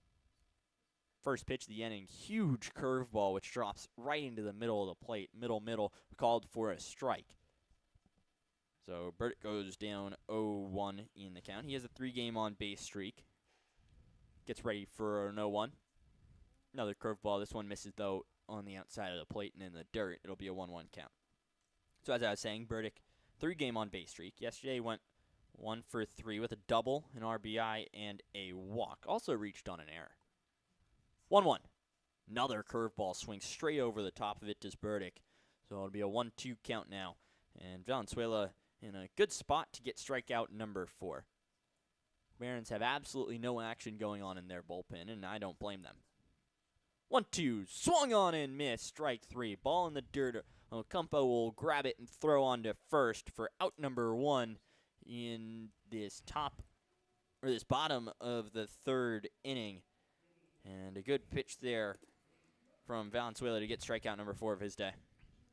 First pitch of the inning, huge curveball which drops right into the middle of the plate, middle, called for a strike. So Burdick goes down 0-1 in the count. He has a 3-game on-base streak. Gets ready for an 0-1. Another curveball. This one misses, though, on the outside of the plate and in the dirt. It'll be a 1-1 count. So as I was saying, Burdick, 3-game on-base streak. Yesterday went 1 for 3 with a double, an RBI, and a walk. Also reached on an error. 1-1. Another curveball swings straight over the top of it to Burdick. So it'll be a 1-2 count now. And Valenzuela in a good spot to get strikeout number 4. Barons have absolutely no action going on in their bullpen, and I don't blame them. 1-2, swung on and missed, strike 3. Ball in the dirt. Ocampo will grab it and throw on to first for out number 1 in this bottom of the third inning. And a good pitch there from Valenzuela to get strikeout number 4 of his day.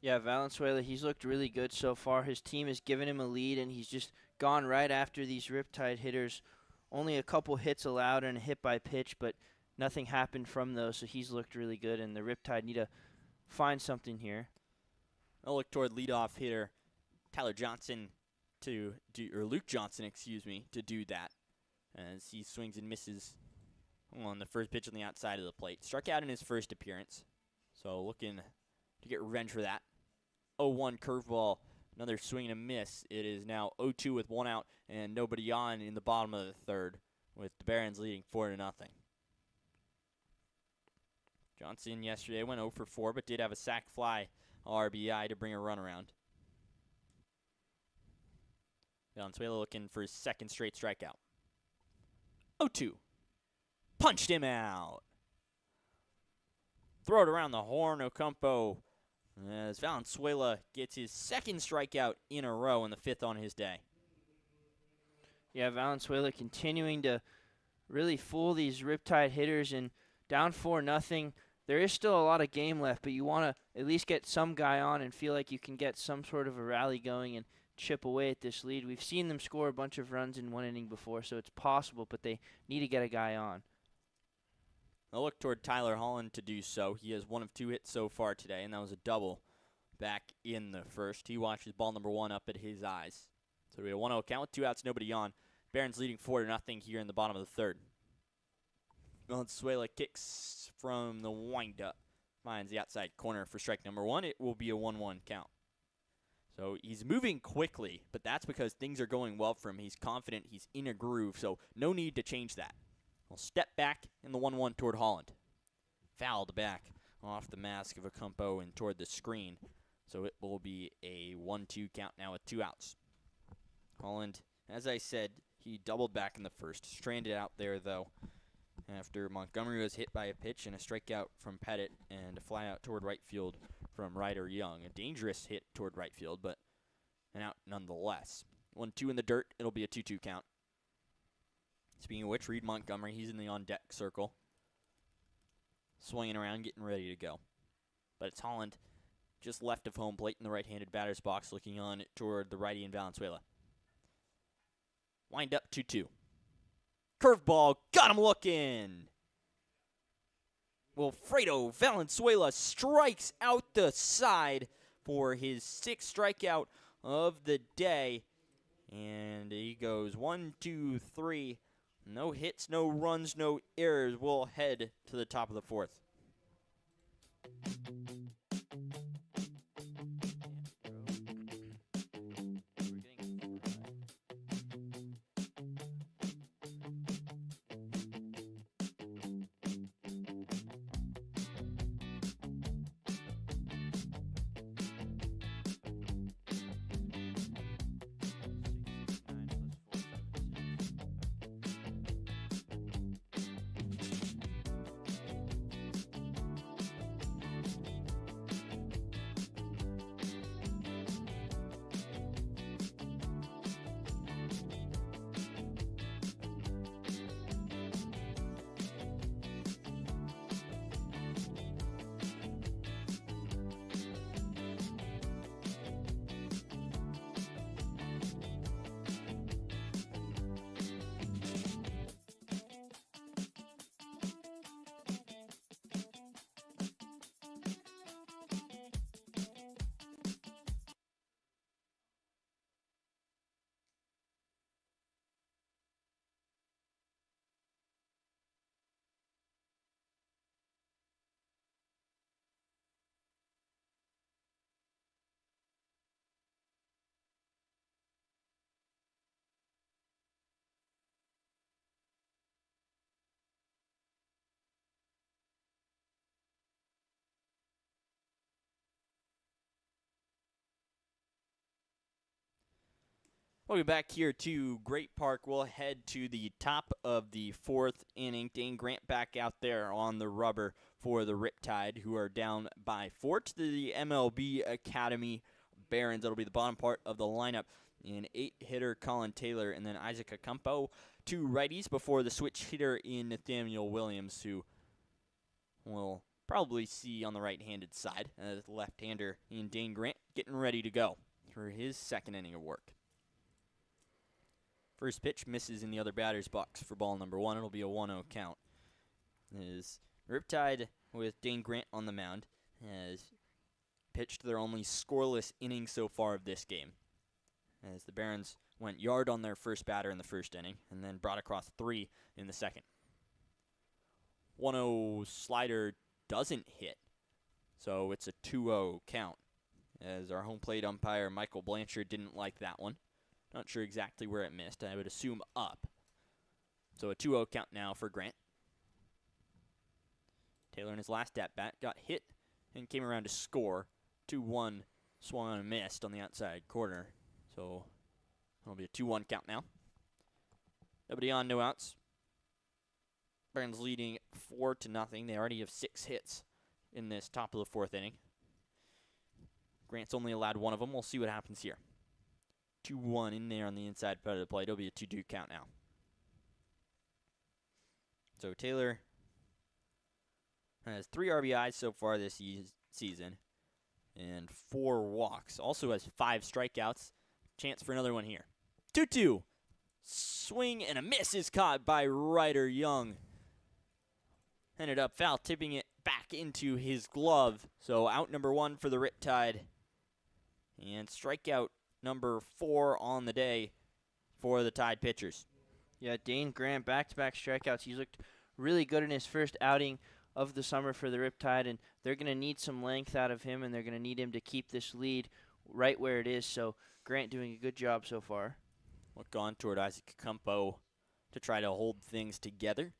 Yeah, Valenzuela, he's looked really good so far. His team has given him a lead, and he's just gone right after these Riptide hitters. Only a couple hits allowed and a hit by pitch, but nothing happened from those, so he's looked really good, and the Riptide need to find something here. I'll look toward leadoff hitter Luke Johnson, to do that, as he swings and misses on the first pitch on the outside of the plate. Struck out in his first appearance, so looking to get revenge for that. 0-1 curveball, another swing and a miss. It is now 0-2 with 1 out and nobody on in the bottom of the third, with the Barons leading 4-0. Johnson yesterday went 0 for 4, but did have a sac fly RBI to bring a run around. Valenzuela looking for his second straight strikeout. 0-2. Punched him out. Throw it around the horn, Ocampo, as Valenzuela gets his second strikeout in a row and the 5th on his day. Yeah, Valenzuela continuing to really fool these Riptide hitters, and down 4-0. there is still a lot of game left, but you want to at least get some guy on and feel like you can get some sort of a rally going and chip away at this lead. We've seen them score a bunch of runs in one inning before, so it's possible, but they need to get a guy on. They'll look toward Tyler Holland to do so. He has 1 of 2 hits so far today, and that was a double back in the first. He watches ball number 1 up at his eyes. So we have 1-0 count with 2 outs, nobody on. Barons leading 4-0 here in the bottom of the third. Valenzuela kicks from the windup. Finds the outside corner for strike number 1. It will be a 1-1 count. So he's moving quickly, but that's because things are going well for him. He's confident. He's in a groove, so no need to change that. We'll step back in the 1-1 toward Holland. Fouled back off the mask of Acampo and toward the screen. So it will be a 1-2 count now with 2 outs. Holland, as I said, he doubled back in the first. Stranded out there, though, after Montgomery was hit by a pitch and a strikeout from Pettit and a fly out toward right field from Ryder Young. A dangerous hit toward right field, but an out nonetheless. 1-2 in the dirt. It'll be a 2-2 count. Speaking of which, Reed Montgomery, he's in the on-deck circle. Swinging around, getting ready to go. But it's Holland just left of home plate in the right-handed batter's box, looking on toward the righty in Valenzuela. Wind up 2-2. Curveball, got him looking. Wilfredo Valenzuela strikes out the side for his 6th strikeout of the day. And he goes 1, 2, 3. No hits, no runs, no errors. We'll head to the top of the 4th. Welcome back here to Great Park. We'll head to the top of the 4th inning. Dane Grant back out there on the rubber for the Riptide, who are down by 4 to the MLB Academy Barons. That'll be the bottom part of the lineup. An 8-hitter Colin Taylor and then Isaac Acampo, 2 righties before the switch hitter in Nathaniel Williams, who we'll probably see on the right-handed side. The left-hander in Dane Grant getting ready to go for his 2nd inning of work. First pitch misses in the other batter's box for ball number 1. It'll be a 1-0 count. As Riptide, with Dane Grant on the mound, has pitched their only scoreless inning so far of this game. As the Barons went yard on their first batter in the first inning and then brought across 3 in the second. 1-0 slider doesn't hit, so it's a 2-0 count. As our home plate umpire, Michael Blanchard, didn't like that one. Not sure exactly where it missed. I would assume up. So a 2-0 count now for Grant. Taylor in his last at-bat got hit and came around to score. 2-1, swung on and missed on the outside corner. So it'll be a 2-1 count now. Nobody on, no outs. Barons leading 4-0. They already have 6 hits in this top of the 4th inning. Grant's only allowed 1 of them. We'll see what happens here. 2-1 in there on the inside part of the plate. It'll be a 2-2 count now. So Taylor Has 3 RBIs so far this season and 4 walks. Also has 5 strikeouts. Chance for another one here. 2-2. Swing and a miss is caught by Ryder Young. Ended up foul, tipping it back into his glove. So out number 1 for the Riptide. And strikeout number 4 on the day for the Tide pitchers. Yeah, Dane Grant, back-to-back strikeouts. He looked really good in his first outing of the summer for the Riptide, and they're going to need some length out of him, and they're going to need him to keep this lead right where it is. So Grant doing a good job so far. Look on toward Isaac Campo to try to hold things together.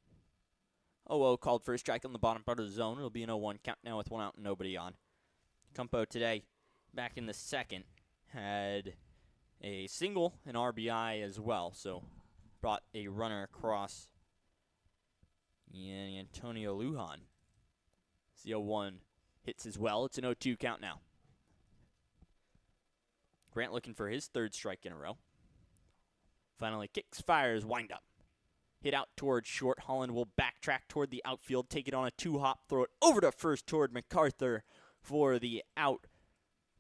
0-0 called for a strike on the bottom part of the zone. It'll be an 0-1 count now with 1 out and nobody on. Campo today, back in the second, had a single, an RBI as well, so brought a runner across. And Antonio Lujan. The 0-1 hits as well. It's an 0-2 count now. Grant looking for his 3rd strike in a row. Finally kicks, fires, wind up. Hit out towards short. Holland will backtrack toward the outfield, take it on a 2-hop, throw it over to first toward MacArthur for the out.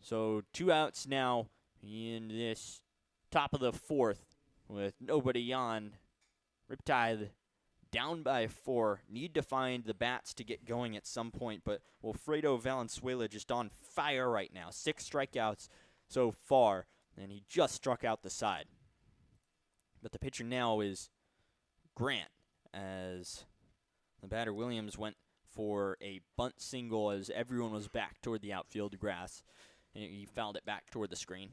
So 2 outs now in this top of the 4th with nobody on. Riptide down by 4. Need to find the bats to get going at some point, but Wilfredo Valenzuela just on fire right now. 6 strikeouts so far, and he just struck out the side. But the pitcher now is Grant, as the batter Williams went for a bunt single as everyone was back toward the outfield grass, and he fouled it back toward the screen.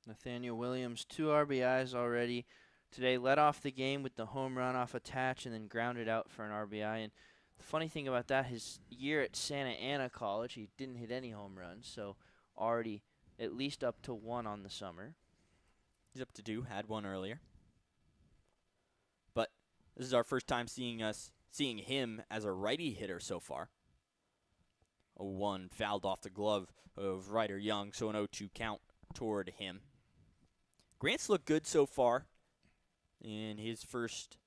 Nathaniel Williams, 2 RBIs already today. Led off the game with the home run off a catch and then grounded out for an RBI. And the funny thing about that, his year at Santa Ana College, he didn't hit any home runs, so already at least up to 1 on the summer. He's up to 2, had 1 earlier. But this is our first time seeing him as a righty hitter so far. 0-1 fouled off the glove of Ryder Young, so an 0-2 count toward him. Grant's looked good so far in his first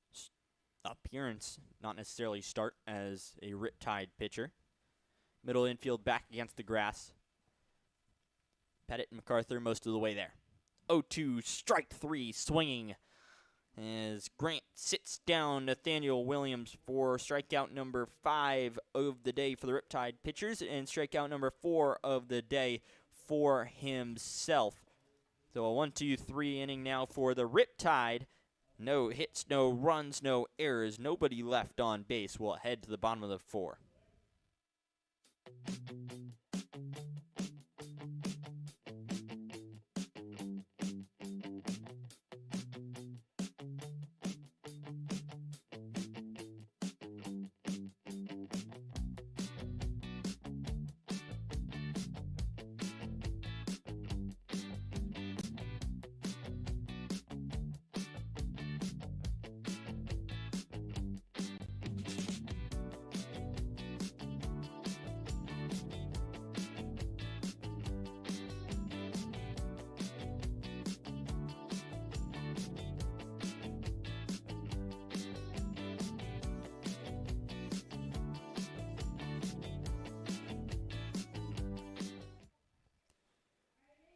appearance, not necessarily start as a Riptide pitcher. Middle infield back against the grass. Pettit and MacArthur most of the way there. 0-2, strike 3, swinging as Grant sits down Nathaniel Williams for strikeout number 5 of the day for the Riptide pitchers and strikeout number 4 of the day for himself. So a 1-2-3 inning now for the Riptide. No hits, no runs, no errors, nobody left on base. We'll head to the bottom of the 4.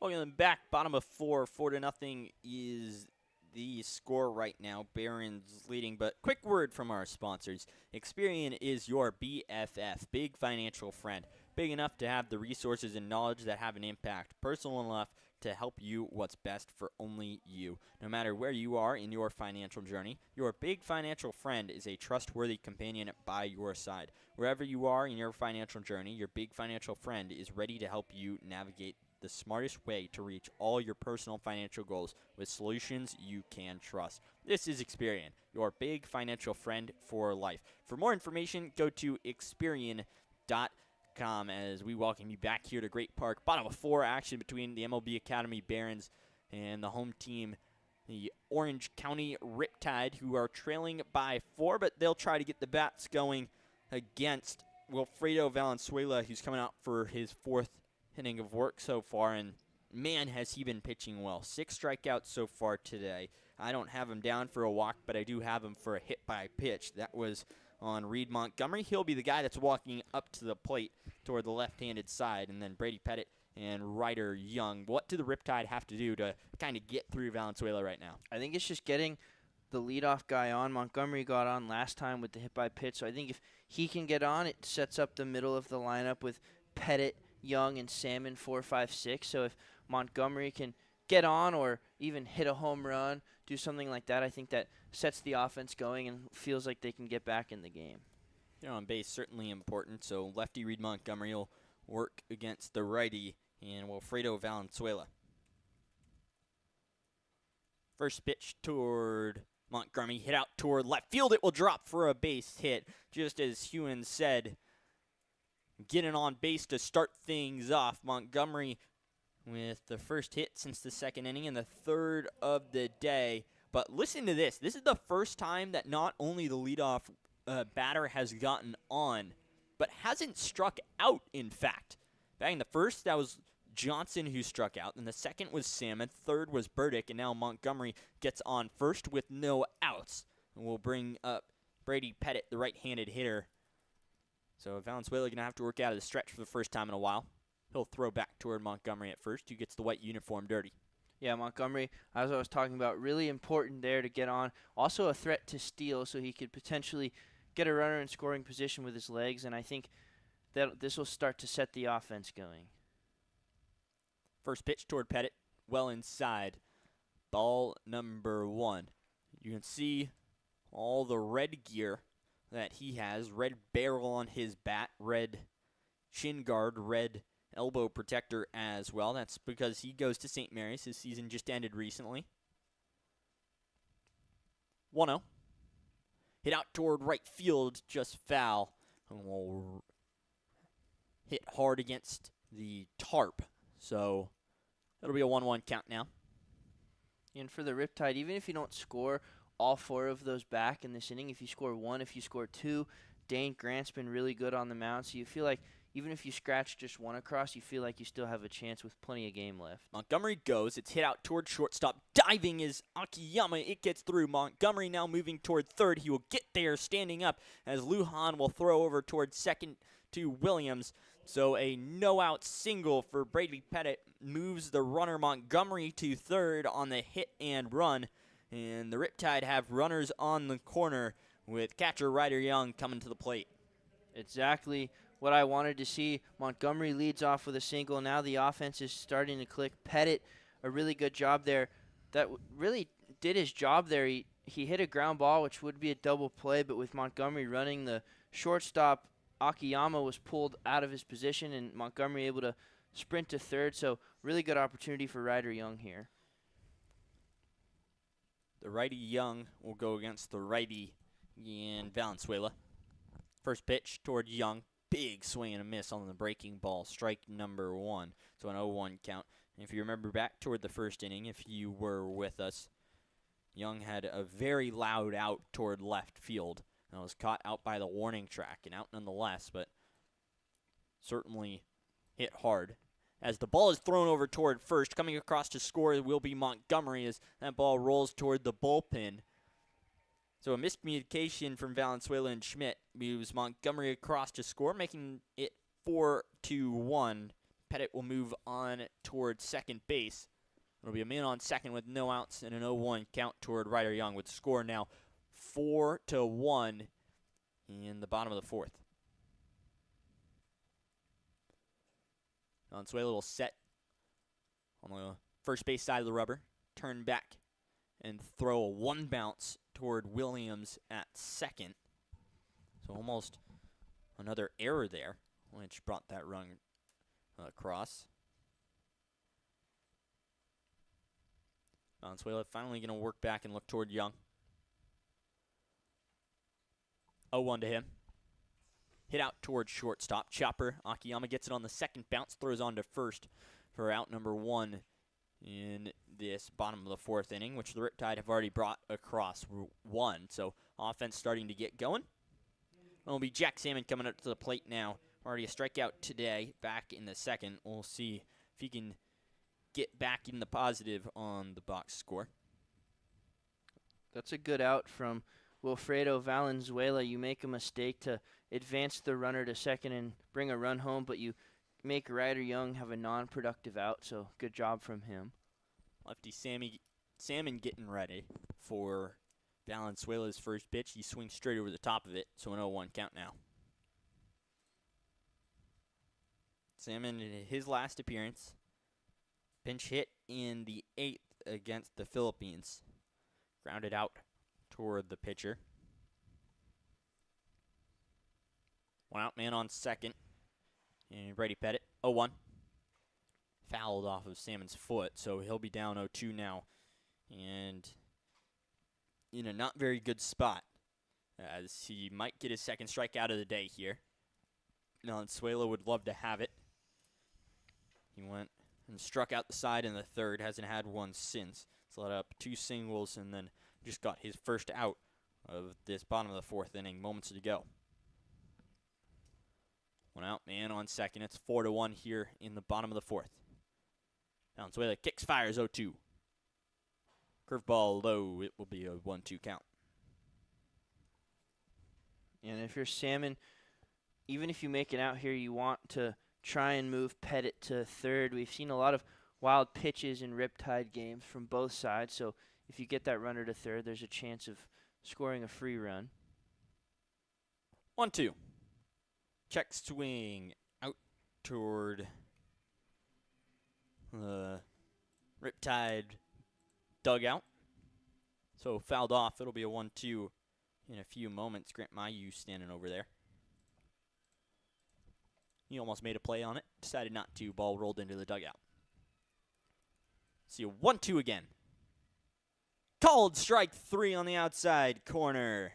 Welcome back, bottom of 4, 4-0 is the score right now. Barons leading, but quick word from our sponsors. Experian is your BFF, big financial friend. Big enough to have the resources and knowledge that have an impact. Personal enough to help you what's best for only you. No matter where you are in your financial journey, your big financial friend is a trustworthy companion by your side. Wherever you are in your financial journey, your big financial friend is ready to help you navigate the smartest way to reach all your personal financial goals with solutions you can trust. This is Experian, your big financial friend for life. For more information, go to Experian.com as we welcome you back here to Great Park. Bottom of 4 action between the MLB Academy Barons and the home team, the Orange County Riptide, who are trailing by 4, but they'll try to get the bats going against Wilfredo Valenzuela, who's coming out for his 4th inning of work so far, and man, has he been pitching well. 6 strikeouts so far today. I don't have him down for a walk, but I do have him for a hit by pitch. That was on Reed Montgomery. He'll be the guy that's walking up to the plate toward the left-handed side, and then Brady Pettit and Ryder Young. What do the Riptide have to do to kind of get through Valenzuela right now? I think it's just getting the leadoff guy on. Montgomery got on last time with the hit by pitch, so I think if he can get on, it sets up the middle of the lineup with Pettit, Young, and Salmon 4, 5, 6. So if Montgomery can get on or even hit a home run, do something like that, I think that sets the offense going and feels like they can get back in the game. On base, certainly important. So lefty Reed Montgomery will work against the righty and Wilfredo Valenzuela. First pitch toward Montgomery, hit out toward left field. It will drop for a base hit, just as Huon said. Getting on base to start things off. Montgomery with the first hit since the second inning and the third of the day. But listen to this. This is the first time that not only the leadoff batter has gotten on, but hasn't struck out, in fact. Back in the first, that was Johnson who struck out. Then the second was Salmon. Third was Burdick. And now Montgomery gets on first with no outs. And we'll bring up Brady Pettit, the right-handed hitter. So Valenzuela going to have to work out of the stretch for the first time in a while. He'll throw back toward Montgomery at first, who gets the white uniform dirty. Yeah, Montgomery, as I was talking about, really important there to get on. Also a threat to steal, so he could potentially get a runner in scoring position with his legs, and I think that this will start to set the offense going. First pitch toward Pettit, well inside. Ball number 1. You can see all the red gear that he has. Red barrel on his bat, red shin guard, red elbow protector as well. That's because he goes to St. Mary's. His season just ended recently. 1-0. Hit out toward right field, just foul. And we'll hit hard against the tarp. So it'll be a 1-1 count now. And for the Riptide, even if you don't score all 4 of those back in this inning, if you score 1, if you score 2, Dane Grant's been really good on the mound. So you feel like even if you scratch just 1 across, you feel like you still have a chance with plenty of game left. Montgomery goes. It's hit out toward shortstop. Diving is Akiyama. It gets through. Montgomery now moving toward third. He will get there standing up as Huon will throw over toward second to Williams. So a no-out single for Brady Pettit moves the runner Montgomery to third on the hit and run. And the Riptide have runners on the corner with catcher Ryder Young coming to the plate. Exactly what I wanted to see. Montgomery leads off with a single. Now the offense is starting to click. Pettit, a really good job there. That really did his job there. He hit a ground ball, which would be a double play, but with Montgomery running, the shortstop, Akiyama, was pulled out of his position, and Montgomery able to sprint to third. So really good opportunity for Ryder Young here. The righty Young will go against the righty in Valenzuela. First pitch toward Young. Big swing and a miss on the breaking ball. Strike number 1. So an 0-1 count. And if you remember back toward the first inning, if you were with us, Young had a very loud out toward left field. And was caught out by the warning track and out nonetheless, but certainly hit hard. As the ball is thrown over toward first, coming across to score will be Montgomery as that ball rolls toward the bullpen. So a miscommunication from Valenzuela and Schmidt moves Montgomery across to score, making it 4-1. Pettit will move on toward second base. It'll be a man on second with no outs and an 0-1 count toward Ryder Young, with the score now 4-1 in the bottom of the 4th. Valenzuela will set on the first base side of the rubber, turn back, and throw a 1 bounce toward Williams at second. So almost another error there, which brought that run across. Valenzuela finally going to work back and look toward Young. 0-1 to him. Hit out towards shortstop. Chopper. Akiyama gets it on the second bounce, throws on to first for out number 1 in this bottom of the 4th inning, which the Riptide have already brought across 1. So offense starting to get going. It'll be Jack Salmon coming up to the plate now. Already a strikeout today, back in the 2nd. We'll see if he can get back in the positive on the box score. That's a good out from Wilfredo Valenzuela, you make a mistake to advance the runner to second and bring a run home, but you make Ryder Young have a non-productive out, so good job from him. Lefty Salmon getting ready for Valenzuela's first pitch. He swings straight over the top of it, so an 0-1 count now. Salmon, in his last appearance, pinch hit in the 8th against the Philippines. Grounded out toward the pitcher. One out, man on second. And Brady Pettit, 0-1. Fouled off of Salmon's foot, so he'll be down 0-2 now. And in a not very good spot, as he might get his second strikeout of the day here. Valenzuela would love to have it. He went and struck out the side in the 3rd, hasn't had one since. He's let up 2 singles and then just got his first out of this bottom of the 4th inning moments to go. One out, man on second. It's 4-1 here in the bottom of the 4th. Valenzuela kicks, fires, 0-2. Curveball low, it will be a 1-2 count. And if you're Salmon, even if you make it out here, you want to try and move Pettit to 3rd. We've seen a lot of wild pitches in Riptide games from both sides, so if you get that runner to 3rd, there's a chance of scoring a free run. 1-2. Check swing out toward the Riptide dugout. So fouled off. It'll be a 1-2 in a few moments. Grant Mayu standing over there. He almost made a play on it. Decided not to. Ball rolled into the dugout. See a 1-2 again. Called strike 3 on the outside corner.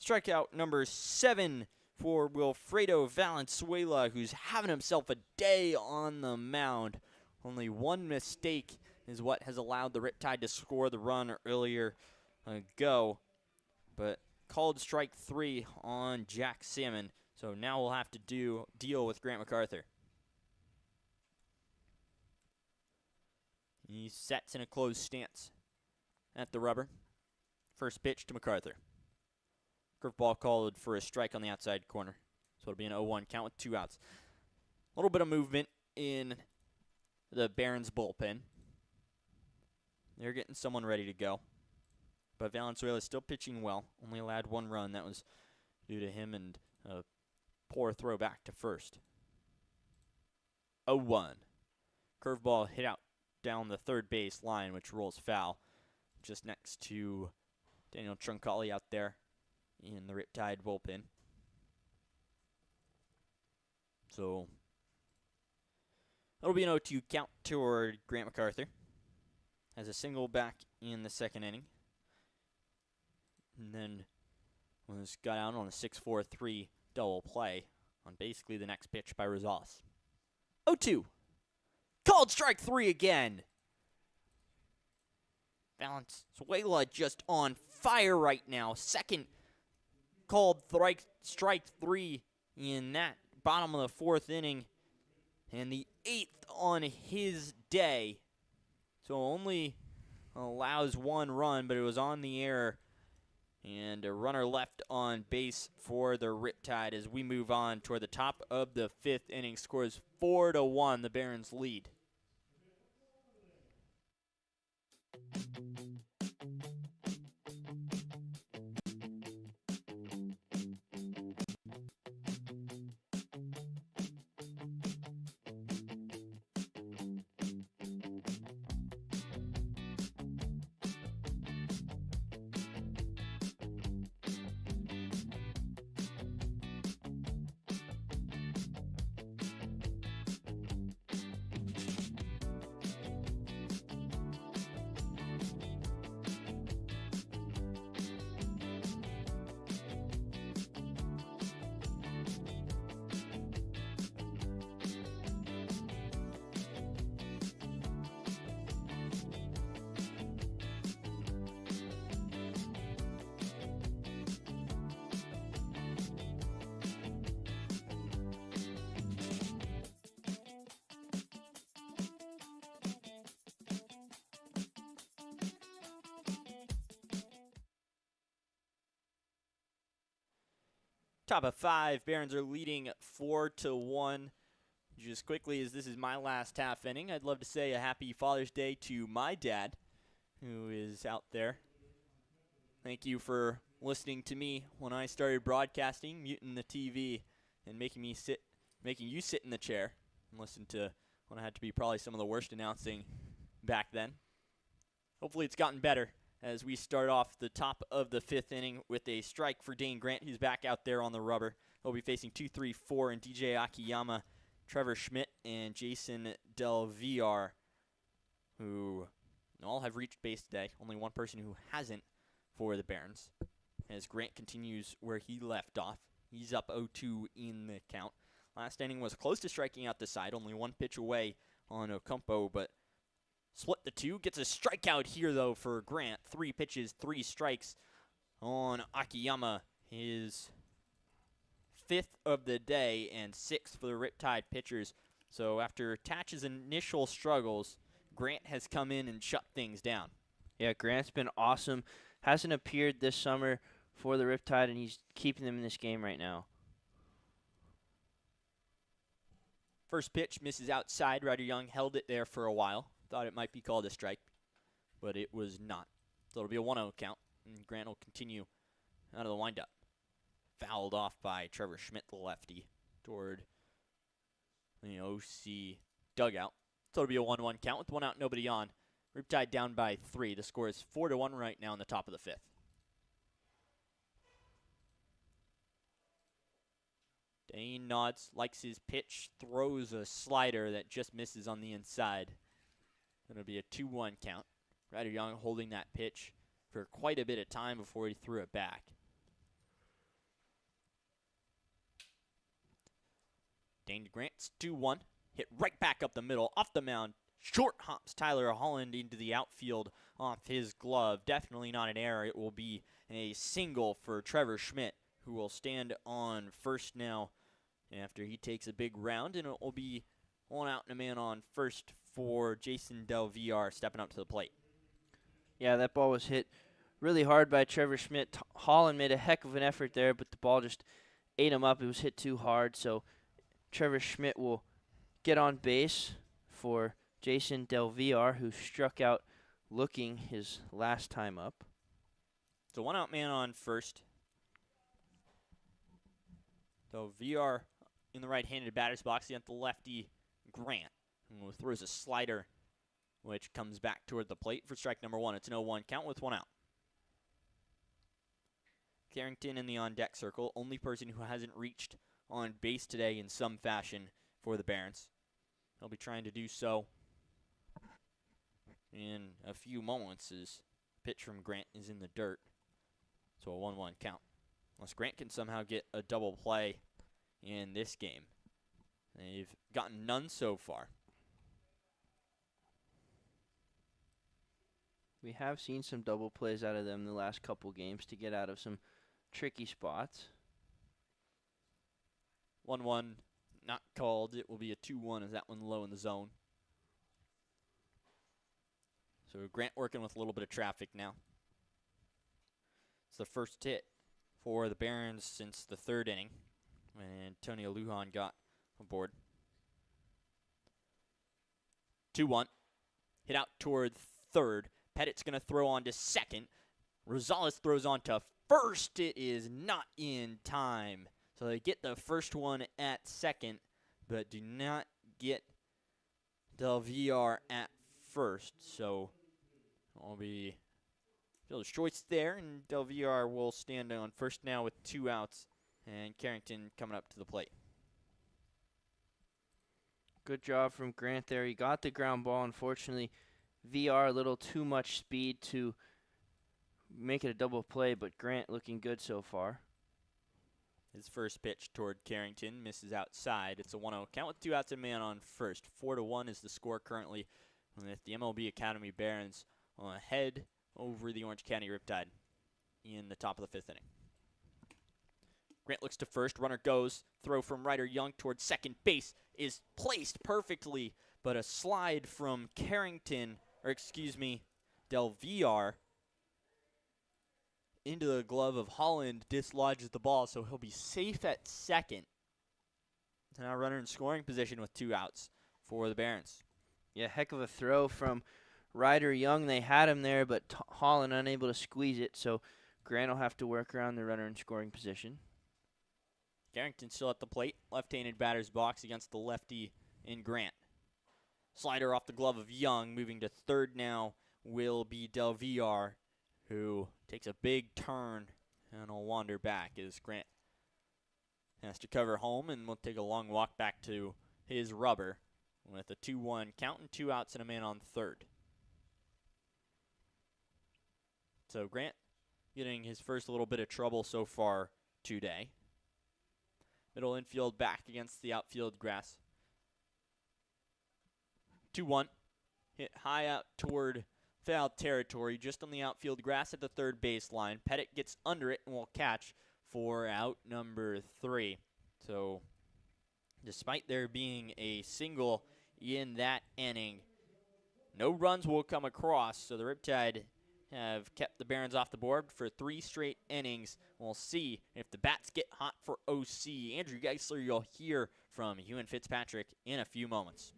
Strikeout number 7 for Wilfredo Valenzuela, who's having himself a day on the mound. Only one mistake is what has allowed the Riptide to score the run earlier ago. But called strike 3 on Jack Salmon. So now we'll have to deal with Grant MacArthur. He sets in a closed stance at the rubber. First pitch to MacArthur. Curveball called for a strike on the outside corner. So it'll be an 0-1 count with 2 outs. A little bit of movement in the Barons bullpen. They're getting someone ready to go. But Valenzuela is still pitching well. Only allowed 1 run. That was due to him and a poor throw back to first. 0-1. Curveball hit out down the 3rd base line, which rolls foul. Just next to Daniel Troncalli out there in the Riptide bullpen. So it'll be an 0-2 count toward Grant MacArthur. Has a single back in the 2nd inning. And then was got out on a 6-4-3 double play on basically the next pitch by Rosales. 0-2. Called strike 3 again. Valenzuela just on fire right now. Second called strike 3 in that bottom of the 4th inning. And the 8th on his day. So only allows 1 run, but it was on the air. And a runner left on base for the Riptide as we move on toward the top of the 5th inning. Scores 4-1, the Barons lead. Top of 5, Barons are leading 4-1. Just quickly, as this is my last half inning, I'd love to say a happy Father's Day to my dad, who is out there. Thank you for listening to me when I started broadcasting, muting the TV, and making you sit in the chair and listen to when I had to be probably some of the worst announcing back then. Hopefully it's gotten better as we start off the top of the 5th inning with a strike for Dane Grant, who's back out there on the rubber. He'll be facing 2-3-4 and DJ Akiyama, Trevor Schmidt, and Jason Del Villar, who all have reached base today. Only one person who hasn't for the Barons, as Grant continues where he left off. He's up 0-2 in the count. Last inning was close to striking out the side, only one pitch away on Ocampo, but split the 2. Gets a strikeout here, though, for Grant. 3 pitches, 3 strikes on Akiyama. His 5th of the day and 6th for the Riptide pitchers. So after Tatch's initial struggles, Grant has come in and shut things down. Yeah, Grant's been awesome. Hasn't appeared this summer for the Riptide, and he's keeping them in this game right now. First pitch misses outside. Ryder Young held it there for a while. Thought it might be called a strike, but it was not. So it'll be a 1-0 count, and Grant will continue out of the windup. Fouled off by Trevor Schmidt, the lefty, toward the OC dugout. So it'll be a 1-1 count with 1 out, nobody on. Riptide down by 3. The score is 4-1 right now in the top of the 5th. Dane nods, likes his pitch, throws a slider that just misses on the inside. It'll be a 2-1 count. Ryder Young holding that pitch for quite a bit of time before he threw it back. Dane Grant's 2-1. Hit right back up the middle, off the mound. Short hops Tyler Holland into the outfield off his glove. Definitely not an error. It will be a single for Trevor Schmidt, who will stand on first now after he takes a big round, and it will be 1 out and a man on first for Jason Del Villar stepping up to the plate. Yeah, that ball was hit really hard by Trevor Schmidt. Holland made a heck of an effort there, but the ball just ate him up. It was hit too hard, so Trevor Schmidt will get on base for Jason Del Villar, who struck out looking his last time up. So 1 out man on first. Del Villar in the right-handed batter's box against the lefty Grant, who throws a slider, which comes back toward the plate for strike number 1. It's an 0-1 count with 1 out. Carrington in the on-deck circle, only person who hasn't reached on base today in some fashion for the Barons. He'll be trying to do so in a few moments as pitch from Grant is in the dirt. So a 1-1 count. Unless Grant can somehow get a double play in this game. They've gotten none so far. We have seen some double plays out of them the last couple games to get out of some tricky spots. 1-1 not called. It will be a 2-1 as that one low in the zone. So Grant working with a little bit of traffic now. It's the first hit for the Barons since the 3rd inning when Antonio Lujan got aboard. 2-1. Hit out toward 3rd. Pettit's going to throw on to 2nd. Rosales throws on to 1st. It is not in time. So they get the first one at 2nd, but do not get Del Villar at 1st. So it'll be fielder's choice there, and Del Villar will stand on first now with 2 outs, and Carrington coming up to the plate. Good job from Grant there. He got the ground ball. Unfortunately, VR a little too much speed to make it a double play, but Grant looking good so far. His first pitch toward Carrington misses outside. It's a 1-0 count with 2 outs and a man on first. 4-1 is the score currently with the MLB Academy Barons ahead over the Orange County Riptide in the top of the 5th inning. Grant looks to first. Runner goes. Throw from Ryder Young towards second base is placed perfectly, but a slide from Del Villar into the glove of Holland, dislodges the ball, so he'll be safe at second. So now runner in scoring position with 2 outs for the Barons. Yeah, heck of a throw from Ryder Young. They had him there, but Holland unable to squeeze it, so Grant will have to work around the runner in scoring position. Carrington still at the plate. Left-handed batter's box against the lefty in Grant. Slider off the glove of Young. Moving to third now will be Del Villar, who takes a big turn and will wander back as Grant has to cover home and will take a long walk back to his rubber with a 2-1 count and 2 outs and a man on third. So Grant getting his first little bit of trouble so far today. Middle infield back against the outfield grass. 2-1. Hit high out toward foul territory, just on the outfield grass at the third baseline. Pettit gets under it and will catch for out number 3. So, despite there being a single in that inning, no runs will come across. So the Riptide have kept the Barons off the board for 3 straight innings. We'll see if the bats get hot for OC. Andrew Giesler, you'll hear from Huon Fitzpatrick in a few moments.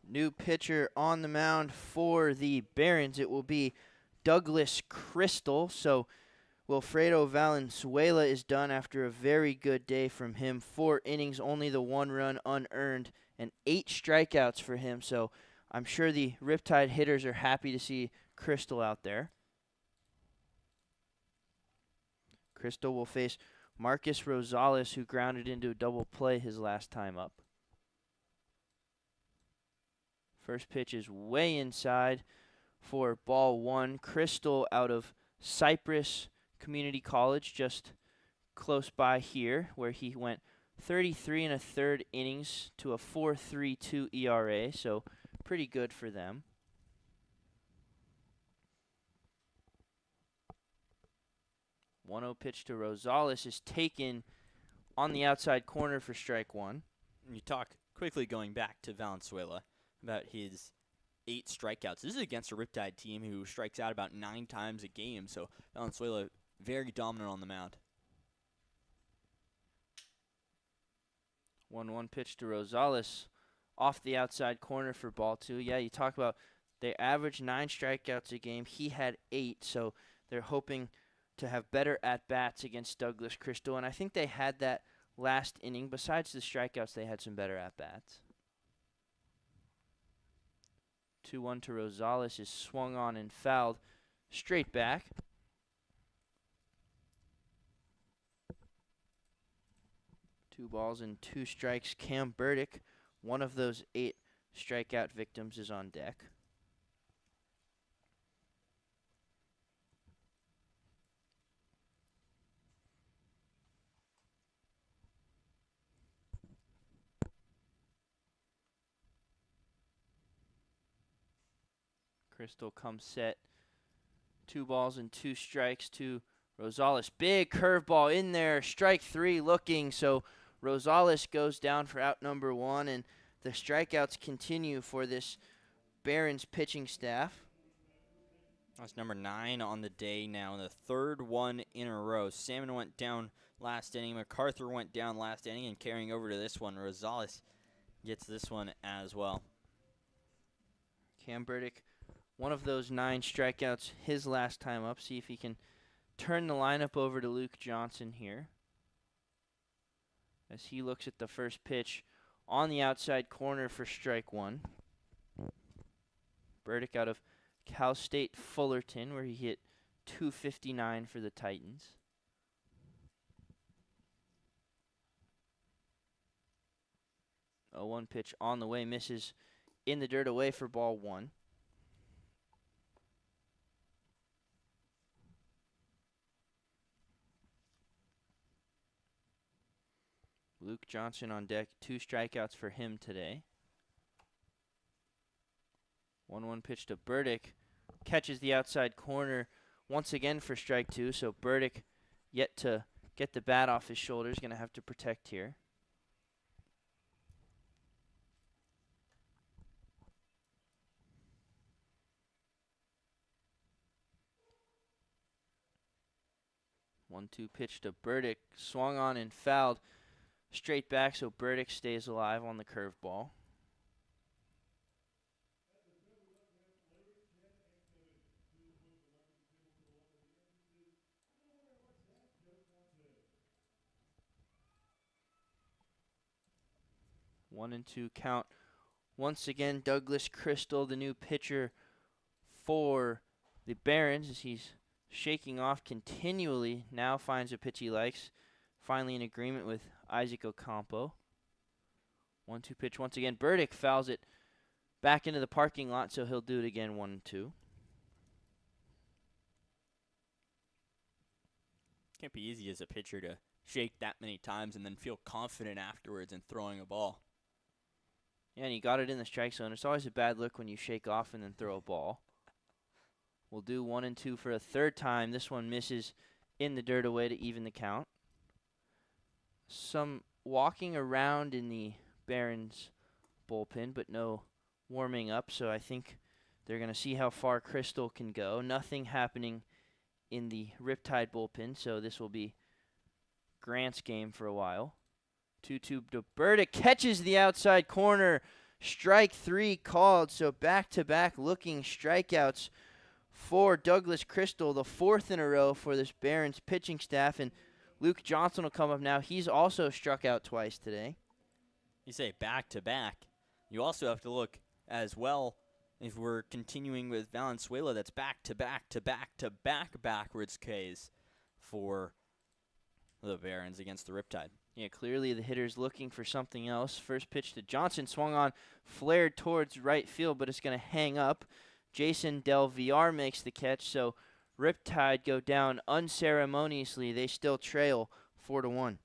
New pitcher on the mound for the Barons. It will be Douglas Crystal. So Wilfredo Valenzuela is done after a very good day from him. 4 innings, only the 1 run unearned, and 8 strikeouts for him. So I'm sure the Riptide hitters are happy to see Crystal out there. Crystal will face Marcus Rosales, who grounded into a double play his last time up. First pitch is way inside for ball 1. Crystal out of Cypress Community College, just close by here, where he went 33 1/3 innings to a 4.32 ERA, so pretty good for them. 1-0 pitch to Rosales is taken on the outside corner for strike 1. You talk quickly going back to Valenzuela about his 8 strikeouts. This is against a Riptide team who strikes out about 9 times a game, so Valenzuela very dominant on the mound. 1-1 pitch to Rosales off the outside corner for ball 2. Yeah, you talk about they average 9 strikeouts a game. He had 8, so they're hoping to have better at-bats against Douglas Crystal, and I think they had that last inning. Besides the strikeouts, they had some better at-bats. 2-1 to Rosales is swung on and fouled straight back. Two balls and 2 strikes. Cam Burdick, one of those 8 strikeout victims is on deck. Crystal comes set. 2 balls and 2 strikes to Rosales. Big curveball in there. Strike 3 looking. So Rosales goes down for out number 1, and the strikeouts continue for this Barons pitching staff. That's number 9 on the day now, the third one in a row. Salmon went down last inning. MacArthur went down last inning, and carrying over to this one, Rosales gets this one as well. Cam Burdick, one of those 9 strikeouts his last time up. See if he can turn the lineup over to Luke Johnson here, as he looks at the first pitch on the outside corner for strike 1. Burdick out of Cal State Fullerton, where he hit .259 for the Titans. A 1 pitch on the way, misses in the dirt, away for ball 1. Luke Johnson on deck, 2 strikeouts for him today. 1-1 pitch to Burdick, catches the outside corner once again for strike 2. So Burdick, yet to get the bat off his shoulders, going to have to protect here. One-two pitch to Burdick, swung on and fouled straight back, so Burdick stays alive on the curveball. One and two count. Once again, Douglas Crystal, the new pitcher for the Barons, as he's shaking off continually, now finds a pitch he likes. Finally in agreement with Isaac Ocampo. 1-2 pitch once again. Burdick fouls it back into the parking lot, so he'll do it again 1-2. Can't be easy as a pitcher to shake that many times and then feel confident afterwards in throwing a ball. Yeah, and he got it in the strike zone. It's always a bad look when you shake off and then throw a ball. We'll do 1-2 for a third time. This one misses in the dirt, away to even the count. Some walking around in the Barons bullpen, but no warming up, so I think they're going to see how far Crystal can go. Nothing happening in the Riptide bullpen, so this will be Grant's game for a while. 2-2 to Burdick, catches the outside corner. Strike 3 called, so back-to-back looking strikeouts for Douglas Crystal, the 4th in a row for this Barons pitching staff, and Luke Johnson will come up now. He's also struck out twice today. You say back-to-back. You also have to look as well, if we're continuing with Valenzuela, that's back-to-back-to-back-to-back backwards Ks for the Barons against the Riptide. Yeah, clearly the hitter's looking for something else. First pitch to Johnson, swung on, flared towards right field, but it's going to hang up. Jason Del Villar makes the catch, so Riptide go down unceremoniously. They still trail 4-1.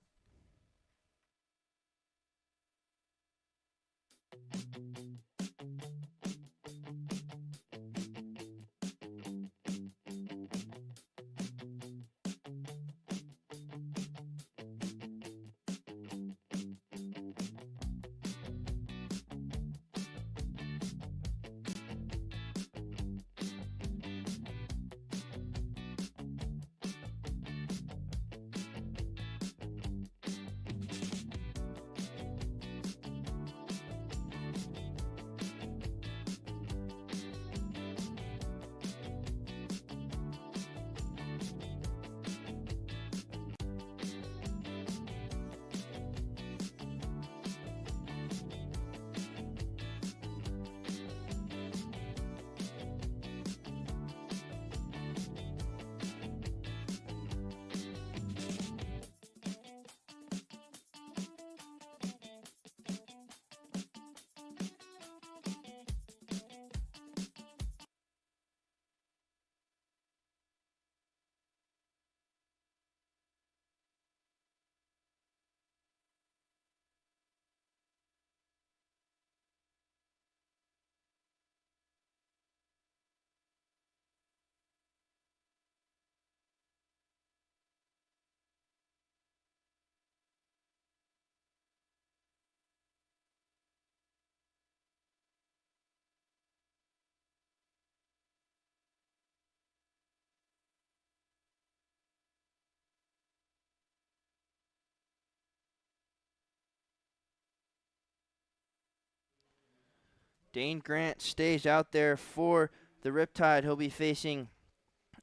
Dane Grant stays out there for the Riptide. He'll be facing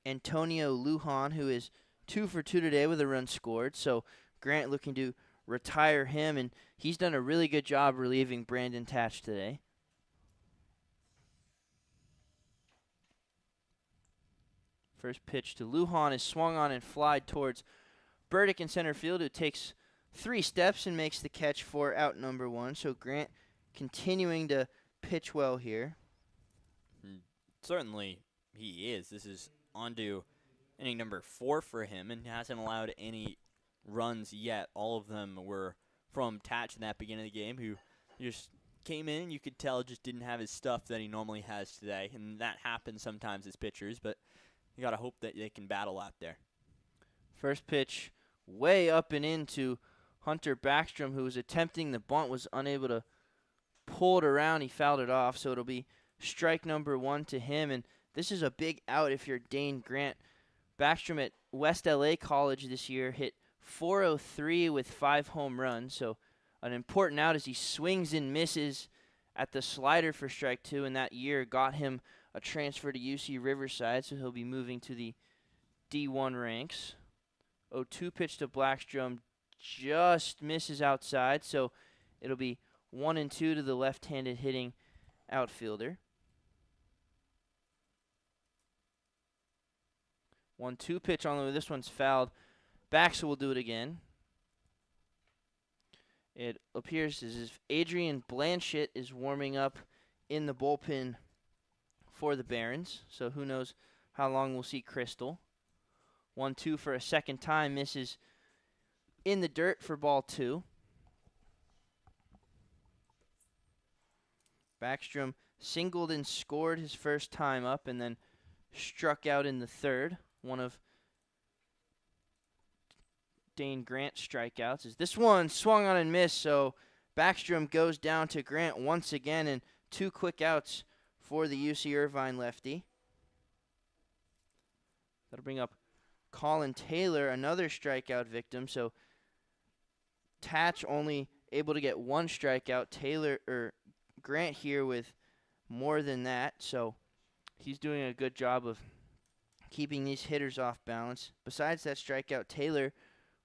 Antonio Lujan, who is 2 for 2 today with a run scored. So Grant looking to retire him, and he's done a really good job relieving Brandon Tatch today. First pitch to Lujan is swung on and flied towards Burdick in center field, who takes 3 steps and makes the catch for out number 1. So Grant continuing to pitch well here. Certainly he is. This is on to inning number 4 for him, and hasn't allowed any runs yet. All of them were from Tatch in that beginning of the game, who just came in. You could tell just didn't have his stuff that he normally has today, and that happens sometimes as pitchers, but you got to hope that they can battle out there. First pitch way up and into Hunter Backstrom, who was attempting the bunt, was unable to pull it around. He fouled it off, so it'll be strike number 1 to him, and this is a big out if you're Dane Grant. Backstrom at West LA College this year hit .403 with 5 home runs, so an important out as he swings and misses at the slider for strike 2, and that year got him a transfer to UC Riverside, so he'll be moving to the D1 ranks. 0-2 pitch to Blackstrom just misses outside, so it'll be 1-2 to the left-handed hitting outfielder. 1-2 pitch on the way. This one's fouled. Bax will do it again. It appears as if Adrian Blanchett is warming up in the bullpen for the Barons, so who knows how long we'll see Crystal. 1-2 for a second time, misses in the dirt for ball 2. Backstrom singled and scored his first time up and then struck out in the third. One of Dane Grant's strikeouts is this one swung on and missed, so Backstrom goes down to Grant once again, and 2 quick outs for the UC Irvine lefty. That'll bring up Colin Taylor, another strikeout victim, so Tatch only able to get 1 strikeout. Grant here with more than that, so he's doing a good job of keeping these hitters off balance. Besides that strikeout, Taylor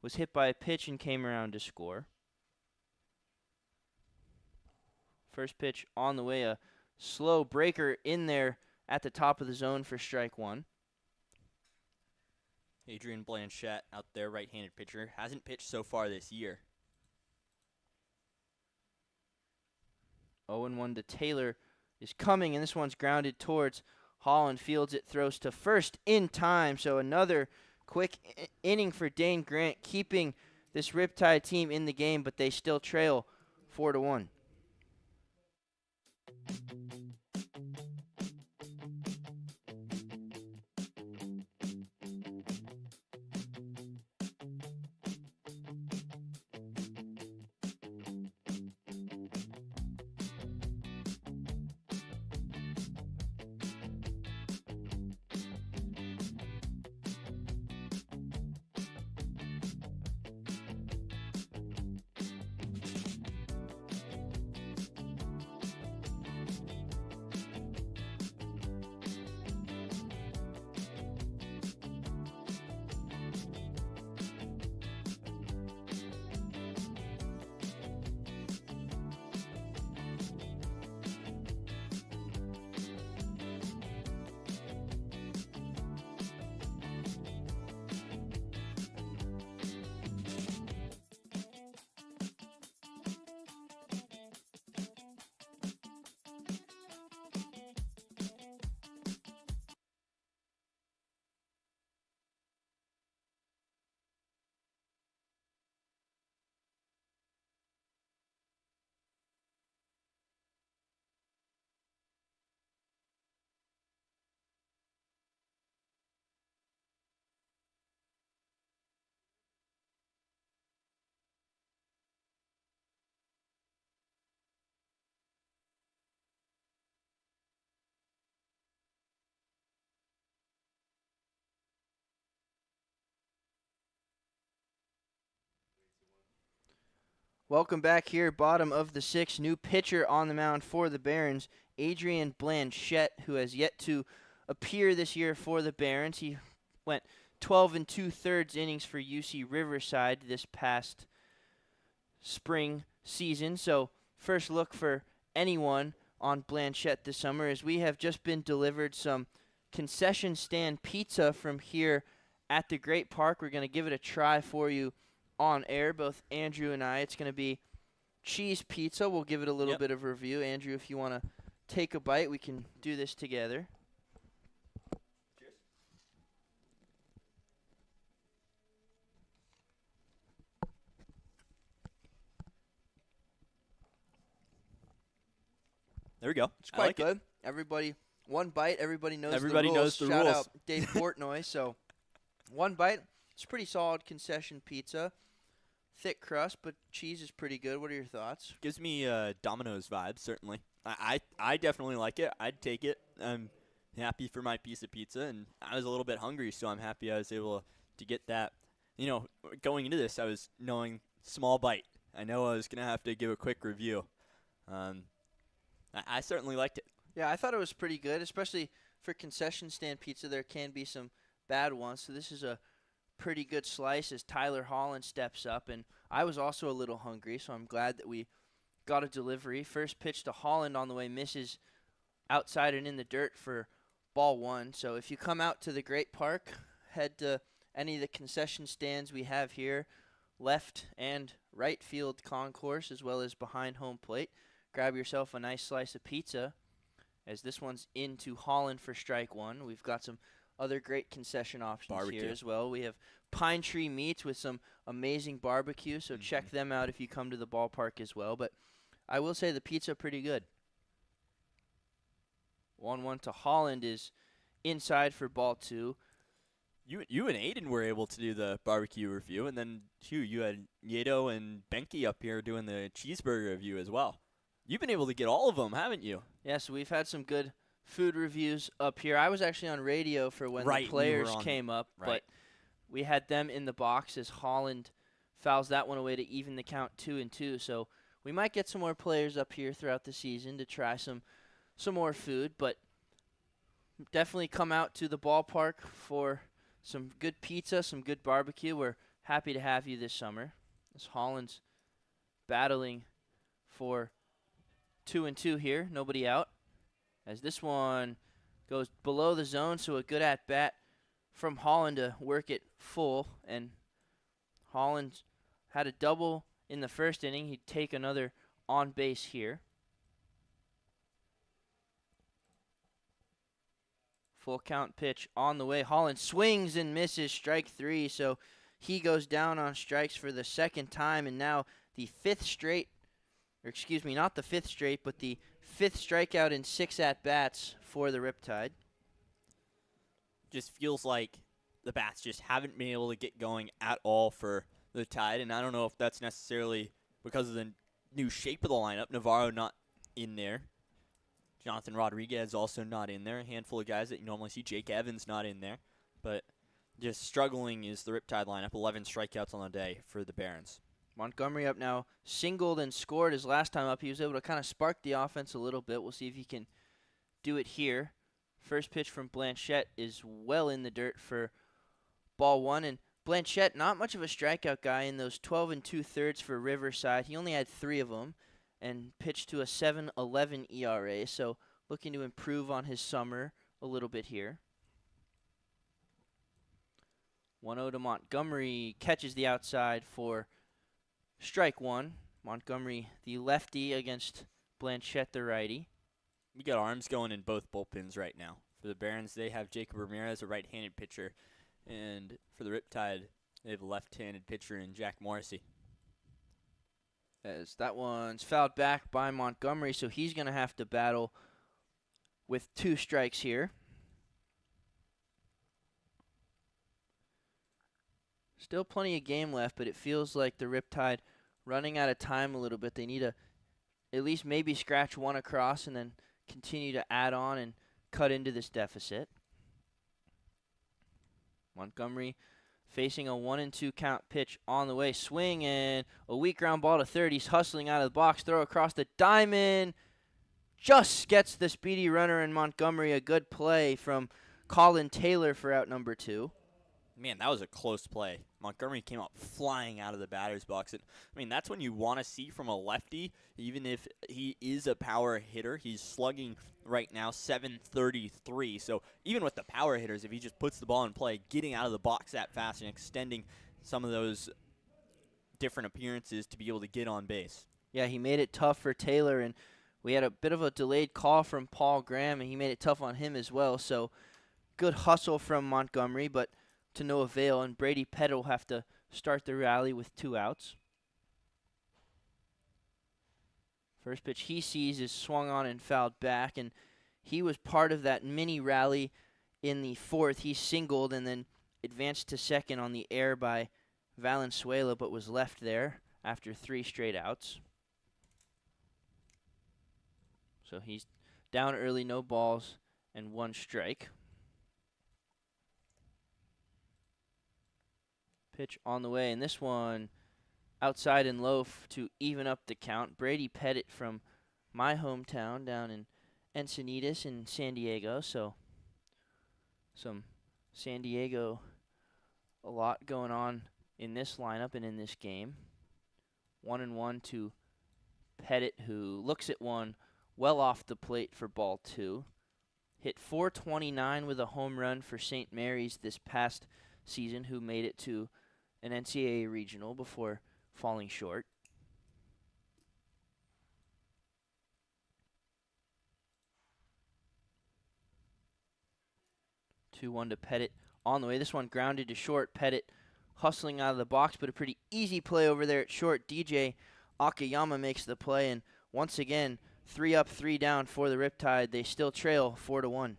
was hit by a pitch and came around to score. First pitch on the way, a slow breaker in there at the top of the zone for strike 1. Adrian Blanchett out there, right-handed pitcher, hasn't pitched so far this year. 0-1 to Taylor is coming, and this one's grounded towards Holland. Fields it, throws to first in time, so another quick inning for Dane Grant, keeping this Riptide team in the game, but they still trail 4-1. Welcome back here, bottom of the 6th. New pitcher on the mound for the Barons, Adrian Blanchette, who has yet to appear this year for the Barons. He went 12 2/3 innings for UC Riverside this past spring season. So first look for anyone on Blanchette this summer is we have just been delivered some concession stand pizza from here at the Great Park. We're going to give it a try for you on air, both Andrew and I. It's going to be cheese pizza. We'll give it a little bit of review. Andrew, if you want to take a bite, we can do this together. Cheers. There we go. It's quite good. Everybody, one bite. Everybody knows the rules. Everybody knows the Shout rules. out Dave Portnoy. So one bite. It's pretty solid concession pizza. Thick crust, but cheese is pretty good. What are your thoughts? Gives me Domino's vibes, certainly. I definitely like it. I'd take it. I'm happy for my piece of pizza, and I was a little bit hungry, so I'm happy I was able to get that. You know, going into this, I was knowing small bite. I know I was going to have to give a quick review. I certainly liked it. Yeah, I thought it was pretty good, especially for concession stand pizza. There can be some bad ones, so this is a pretty good slice as Tyler Holland steps up. And I was also a little hungry, so I'm glad that we got a delivery. First pitch to Holland on the way, misses outside and in the dirt for ball one. So if you come out to the Great Park, head to any of the concession stands we have here, left and right field concourse, as well as behind home plate. Grab yourself a nice slice of pizza, as this one's into Holland for strike one. We've got some other great concession options Barbecue here as well. We have Pine Tree Meats with some amazing barbecue, so check them out if you come to the ballpark as well. But I will say the pizza pretty good. 1-1 to Holland is inside for ball two. You and Aiden were able to do the barbecue review, and then you had Yedo and Benke up here doing the cheeseburger review as well. You've been able to get all of them, haven't you? Yes, we've had some good food reviews up here. I was actually on radio for when the players came up, but we had them in the box as Holland fouls that one away to even the count 2-2. So we might get some more players up here throughout the season to try some more food, but definitely come out to the ballpark for some good pizza, some good barbecue. We're happy to have you this summer. As Holland's battling for 2-2 here, nobody out. As this one goes below the zone, so a good at-bat from Holland to work it full. And Holland had a double in the first inning. He'd take another on base here. Full count pitch on the way. Holland swings and misses, strike three. So he goes down on strikes for the second time, and now the fifth straight, or excuse me, not the fifth straight, but the fifth strikeout in 6 at-bats for the Riptide. Just feels like the bats just haven't been able to get going at all for the Tide, and I don't know if that's necessarily because of the new shape of the lineup. Navarro not in there. Jonathan Rodriguez also not in there. A handful of guys that you normally see. Jake Evans not in there. But just struggling is the Riptide lineup. 11 strikeouts on the day for the Barons. Montgomery up now, singled and scored his last time up. He was able to kind of spark the offense a little bit. We'll see if he can do it here. First pitch from Blanchette is well in the dirt for ball one. And Blanchette, not much of a strikeout guy in those 12 2/3 for Riverside. He only had 3 of them and pitched to a 7.11 ERA. So looking to improve on his summer a little bit here. 1-0 to Montgomery, catches the outside for strike one. Montgomery, the lefty, against Blanchette, the righty. We got arms going in both bullpens right now. For the Barons, they have Jacob Ramirez, a right-handed pitcher. And for the Riptide, they have a left-handed pitcher in Jack Morrissey. As that one's fouled back by Montgomery, so he's going to have to battle with 2 strikes here. Still plenty of game left, but it feels like the Riptide running out of time a little bit. They need to at least maybe scratch one across and then continue to add on and cut into this deficit. Montgomery facing a 1-2 count pitch on the way. Swing and a weak ground ball to third. He's hustling out of the box. Throw across the diamond. just gets the speedy runner in Montgomery. A good play from Colin Taylor for out number 2. Man, that was a close play. Montgomery came out flying out of the batter's box. And, I mean, that's when you want to see from a lefty, even if he is a power hitter. He's slugging right now 733. So even with the power hitters, if he just puts the ball in play, getting out of the box that fast and extending some of those different appearances to be able to get on base. Yeah, he made it tough for Taylor, and we had a bit of a delayed call from Paul Graham, and he made it tough on him as well. So good hustle from Montgomery, but to no avail, and Brady Pettit will have to start the rally with 2 outs. First pitch he sees is swung on and fouled back, and he was part of that mini rally in the 4th. He singled and then advanced to second on the air by Valenzuela, but was left there after 3 straight outs. So he's down early, no balls, and 1 strike. Pitch on the way, and this one outside and low to even up the count. Brady Pettit from my hometown down in Encinitas in San Diego. So some San Diego, a lot going on in this lineup and in this game. 1-1 to Pettit, who looks at one well off the plate for ball 2. Hit .429 with a home run for St. Mary's this past season, who made it to an NCAA regional before falling short. 2-1 to Pettit on the way. This one grounded to short. Pettit hustling out of the box, but a pretty easy play over there at short. DJ Akiyama makes the play, and once again, 3 up, 3 down for the Riptide. They still trail 4-1.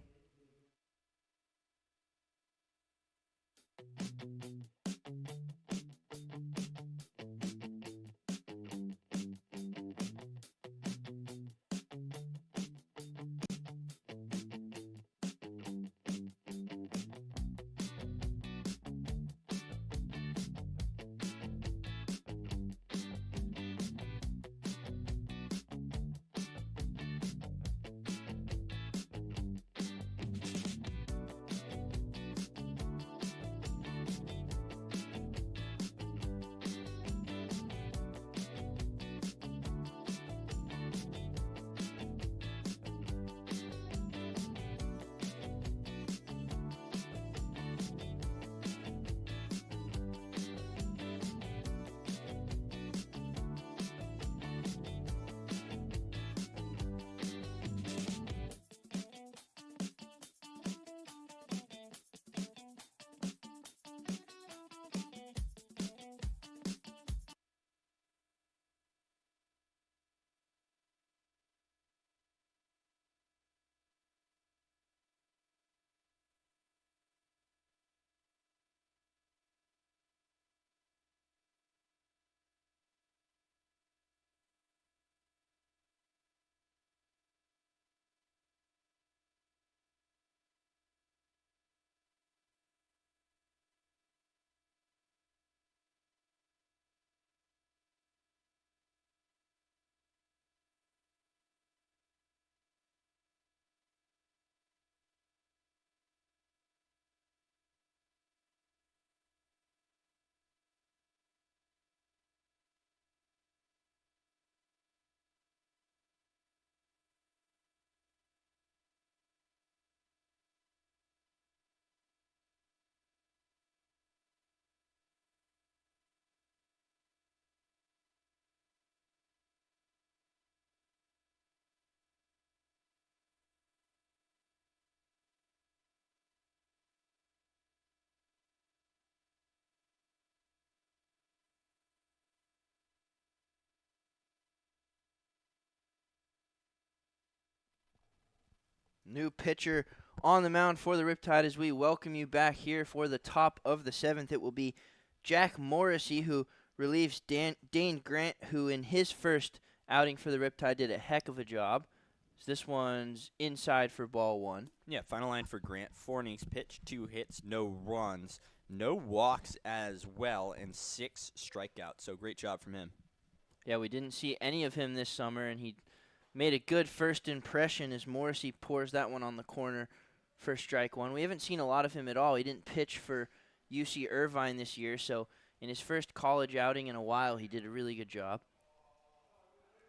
New pitcher on the mound for the Riptide as we welcome you back here for the top of the 7th. It will be Jack Morrissey, who relieves Dane Grant, who in his first outing for the Riptide did a heck of a job. So this one's inside for ball 1. Yeah, final line for Grant. 4 innings pitched, 2 hits, no runs, no walks as well, and 6 strikeouts. So great job from him. Yeah, we didn't see any of him this summer, and he made a good first impression as Morrissey pours that one on the corner for strike one. We haven't seen a lot of him at all. He didn't pitch for UC Irvine this year, so in his first college outing in a while, he did a really good job.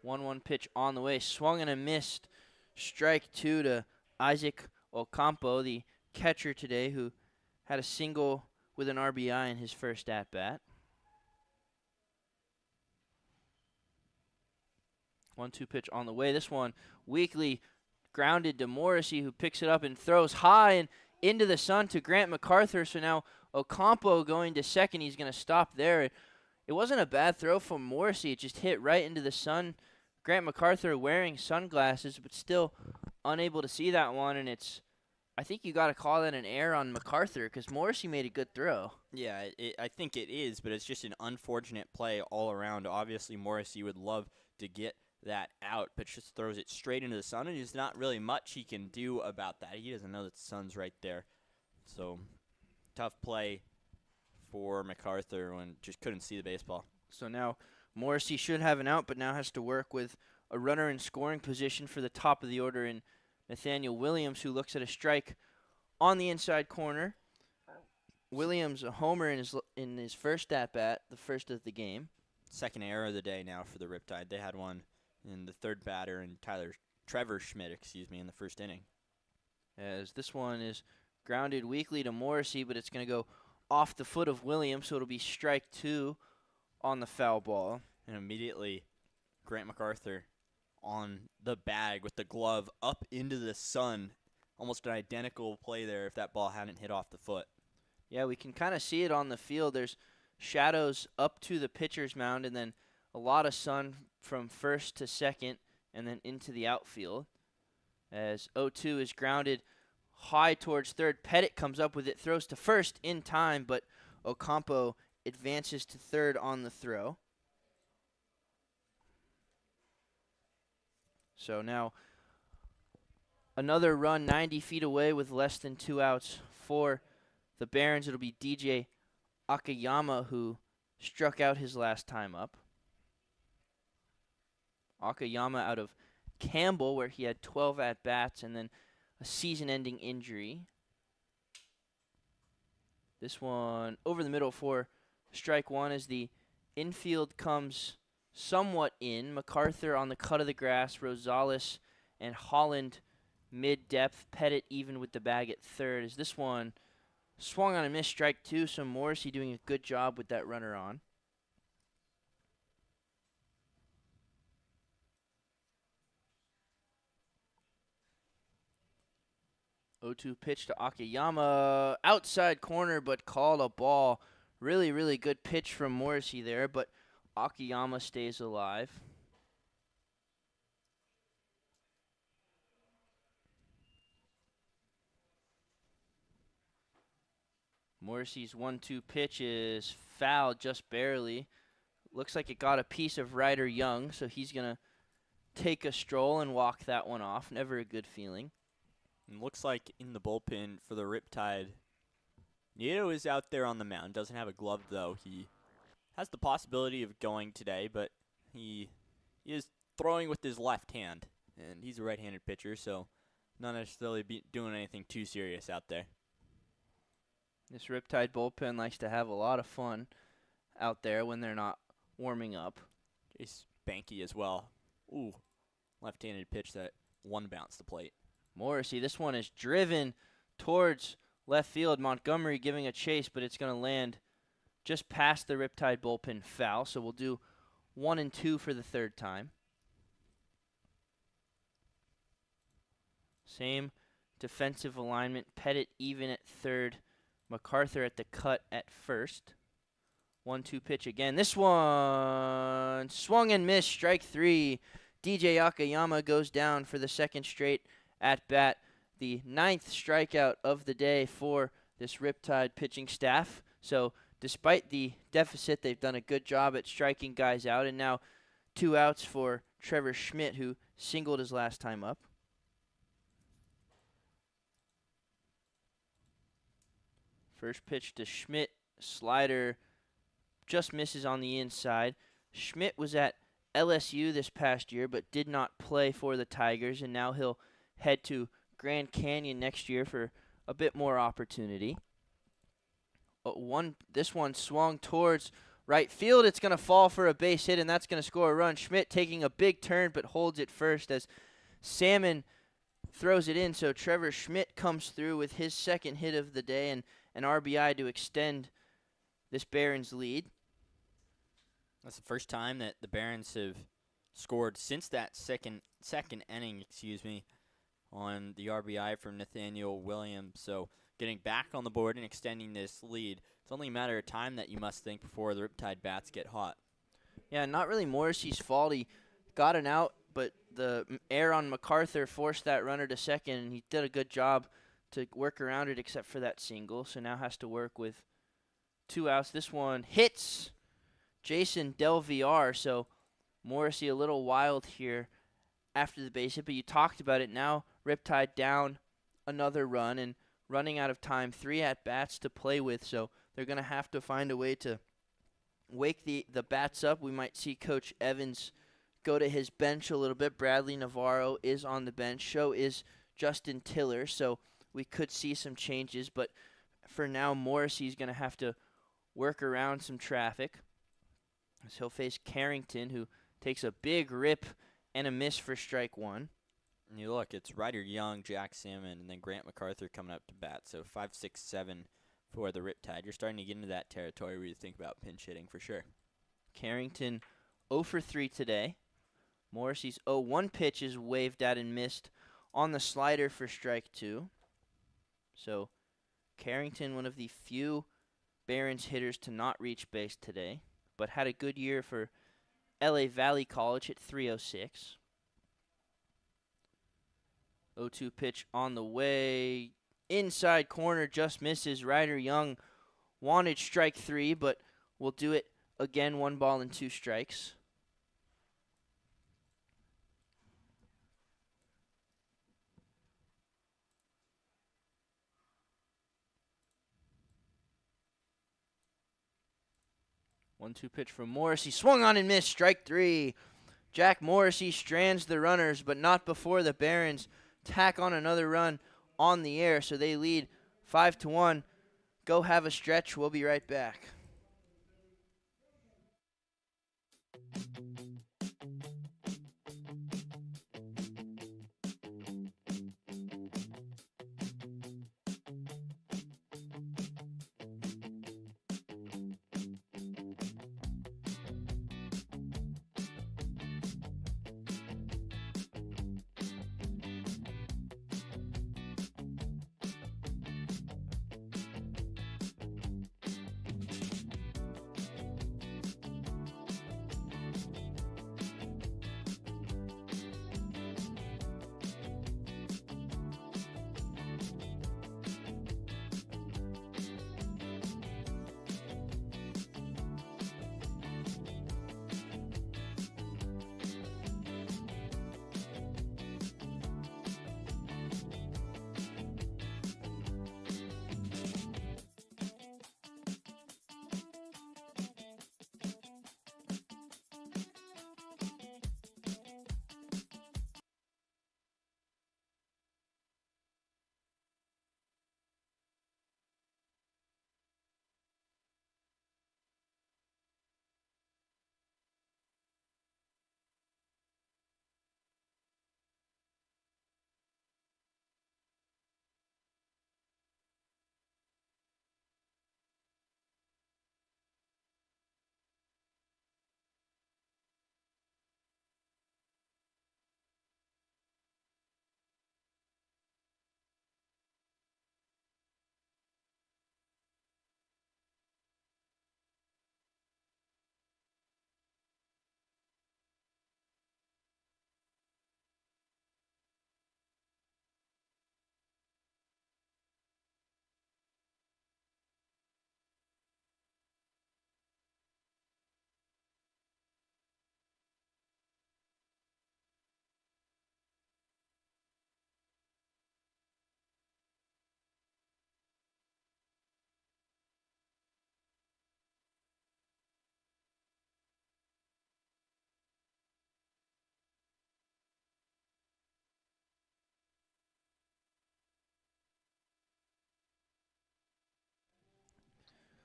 1-1 pitch on the way, swung and a missed. Strike two to Isaac Ocampo, the catcher today, who had a single with an RBI in his first at-bat. 1-2 pitch on the way. This one weakly grounded to Morrissey, who picks it up and throws high and into the sun to Grant MacArthur. So now Ocampo going to second. He's going to stop there. It wasn't a bad throw from Morrissey. It just hit right into the sun. Grant MacArthur wearing sunglasses, but still unable to see that one. And I think you got to call that an error on MacArthur because Morrissey made a good throw. Yeah, I think it is, but it's just an unfortunate play all around. Obviously, Morrissey would love to get that out, but just throws it straight into the sun, and there's not really much he can do about that. He doesn't know that the sun's right there. So, tough play for MacArthur when just couldn't see the baseball. So now Morrissey should have an out, but now has to work with a runner in scoring position for the top of the order in Nathaniel Williams, who looks at a strike on the inside corner. Williams, a homer in his first at-bat, the first of the game. Second error of the day now for the Riptide. They had one in the third batter, and Trevor Schmidt, in the first inning. As this one is grounded weakly to Morrissey, but it's going to go off the foot of Williams, so it'll be strike two on the foul ball. And immediately, Grant MacArthur on the bag with the glove up into the sun. Almost an identical play there if that ball hadn't hit off the foot. Yeah, we can kind of see it on the field. There's shadows up to the pitcher's mound, and then a lot of sun from first to second, and then into the outfield. As 0-2 is grounded high towards third. Pettit comes up with it, throws to first in time, but Ocampo advances to third on the throw. So now another run 90 feet away with less than 2 outs for the Barons. It'll be DJ Akiyama who struck out his last time up. Akiyama out of Campbell, where he had 12 at-bats and then a season-ending injury. This one over the middle for strike one as the infield comes somewhat in. MacArthur on the cut of the grass. Rosales and Holland mid-depth. Pettit even with the bag at third. As this one swung on a missed, strike two. So Morrissey doing a good job with that runner on. O2 pitch to Akiyama. Outside corner, but called a ball. Really, really good pitch from Morrissey there, but Akiyama stays alive. Morrissey's 1-2 pitch is fouled just barely. Looks like it got a piece of Ryder Young, so he's going to take a stroll and walk that one off. Never a good feeling. And looks like in the bullpen for the Riptide, Nieto is out there on the mound. Doesn't have a glove, though. He has the possibility of going today, but he is throwing with his left hand. And he's a right-handed pitcher, so not necessarily doing anything too serious out there. This Riptide bullpen likes to have a lot of fun out there when they're not warming up. Chase Banky as well. Ooh, left-handed pitch that one bounce the plate. Morrissey, this one is driven towards left field. Montgomery giving a chase, but it's going to land just past the Riptide bullpen foul. So we'll do 1 and 2 for the third time. Same defensive alignment. Pettit even at third. MacArthur at the cut at first. 1-2 pitch again. This one swung and missed. Strike three. DJ Akiyama goes down for the second straight at bat. The 9th strikeout of the day for this Riptide pitching staff. So despite the deficit, they've done a good job at striking guys out. And now 2 outs for Trevor Schmidt, who singled his last time up. First pitch to Schmidt. Slider just misses on the inside. Schmidt was at LSU this past year, but did not play for the Tigers, and now he'll head to Grand Canyon next year for a bit more opportunity. This one swung towards right field. It's going to fall for a base hit, and that's going to score a run. Schmidt taking a big turn, but holds it first as Salmon throws it in. So Trevor Schmidt comes through with his second hit of the day and an RBI to extend this Barons lead. That's the first time that the Barons have scored since that second inning, on the RBI from Nathaniel Williams. So getting back on the board and extending this lead. It's only a matter of time that you must think before the Riptide bats get hot. Yeah, not really Morrissey's fault. He got an out, but the error on MacArthur forced that runner to second, and he did a good job to work around it except for that single. So now has to work with 2 outs. This one hits Jason Del VR, so Morrissey a little wild here after the base hit, but you talked about it. Now Riptide down another run and running out of time, 3 at-bats to play with, so they're going to have to find a way to wake the bats up. We might see Coach Evans go to his bench a little bit. Bradley Navarro is on the bench. So is Justin Tiller, so we could see some changes, but for now Morrissey's going to have to work around some traffic as he'll face Carrington, who takes a big rip and a miss for strike 1. And you look, it's Ryder Young, Jack Salmon, and then Grant MacArthur coming up to bat. So 5, 6, 7 for the Riptide. You're starting to get into that territory where you think about pinch hitting for sure. Carrington 0 for 3 today. Morrissey's 0-1 pitch is waved at and missed on the slider for strike 2. So Carrington, one of the few Barons hitters to not reach base today, but had a good year for LA Valley College at 306. 0-2 pitch on the way. Inside corner, just misses. Ryder Young wanted strike 3, but will do it again. 1 ball and 2 strikes. One-two pitch from Morrissey. Swung on and missed. Strike 3. Jack Morrissey strands the runners, but not before the Barons tack on another run on the air, so they lead 5-1. Go have a stretch. We'll be right back.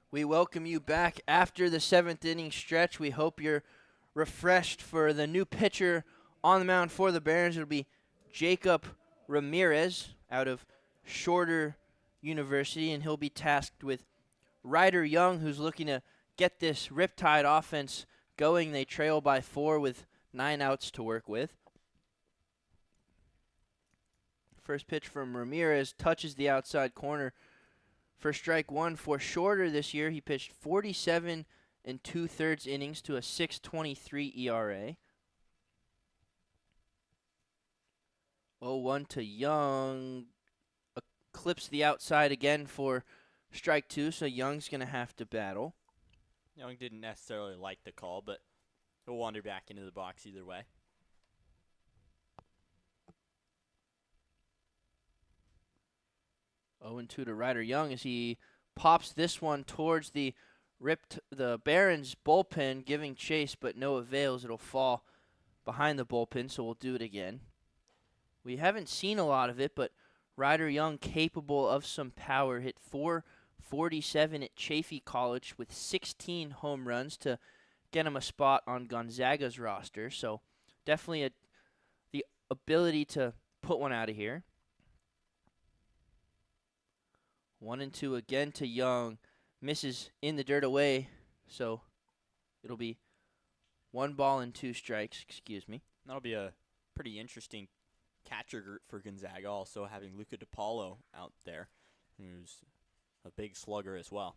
We welcome you back after the 7th inning stretch. We hope you're refreshed for the new pitcher on the mound for the Barons. It'll be Jacob Ramirez out of Shorter University, and he'll be tasked with Ryder Young, who's looking to get this Riptide offense going. They trail by 4 with 9 outs to work with. First pitch from Ramirez touches the outside corner for strike 1. For Shorter this year, he pitched 47 2/3 innings to a 6.23 ERA. 0-1 to Young. Clips the outside again for strike 2, so Young's going to have to battle. Young didn't necessarily like the call, but he'll wander back into the box either way. Oh, 0-2 to Ryder Young as he pops this one towards the Barons bullpen, giving chase, but no avails. It'll fall behind the bullpen, so we'll do it again. We haven't seen a lot of it, but Ryder Young capable of some power. Hit .447 at Chaffey College with 16 home runs to get him a spot on Gonzaga's roster. So definitely the ability to put one out of here. 1-2 again to Young. Misses in the dirt away, so it'll be 1 ball and 2 strikes. Excuse me. That'll be a pretty interesting catcher group for Gonzaga, also having Luca DiPaolo out there, who's a big slugger as well.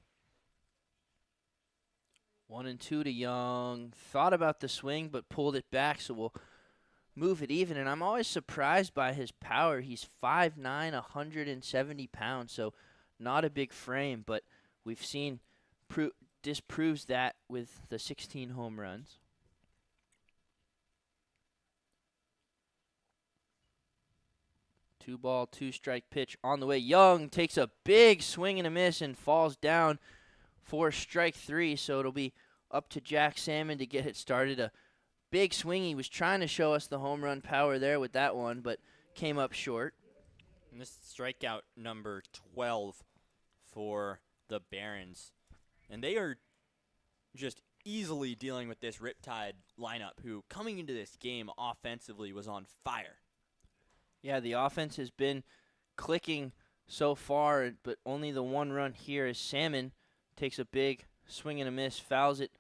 1-2 to Young. Thought about the swing, but pulled it back, so we'll move it even. And I'm always surprised by his power. He's 5'9", 170 pounds, so not a big frame, but we've seen disproves that with the 16 home runs. Two ball, 2 strike pitch on the way. Young takes a big swing and a miss and falls down for strike 3. So it'll be up to Jack Salmon to get it started. A big swing. He was trying to show us the home run power there with that one, but came up short. And this is strikeout number 12 for the Barons. And they are just easily dealing with this Riptide lineup, who coming into this game offensively was on fire. Yeah, the offense has been clicking so far, but only the 1 run here as Salmon takes a big swing and a miss, fouls it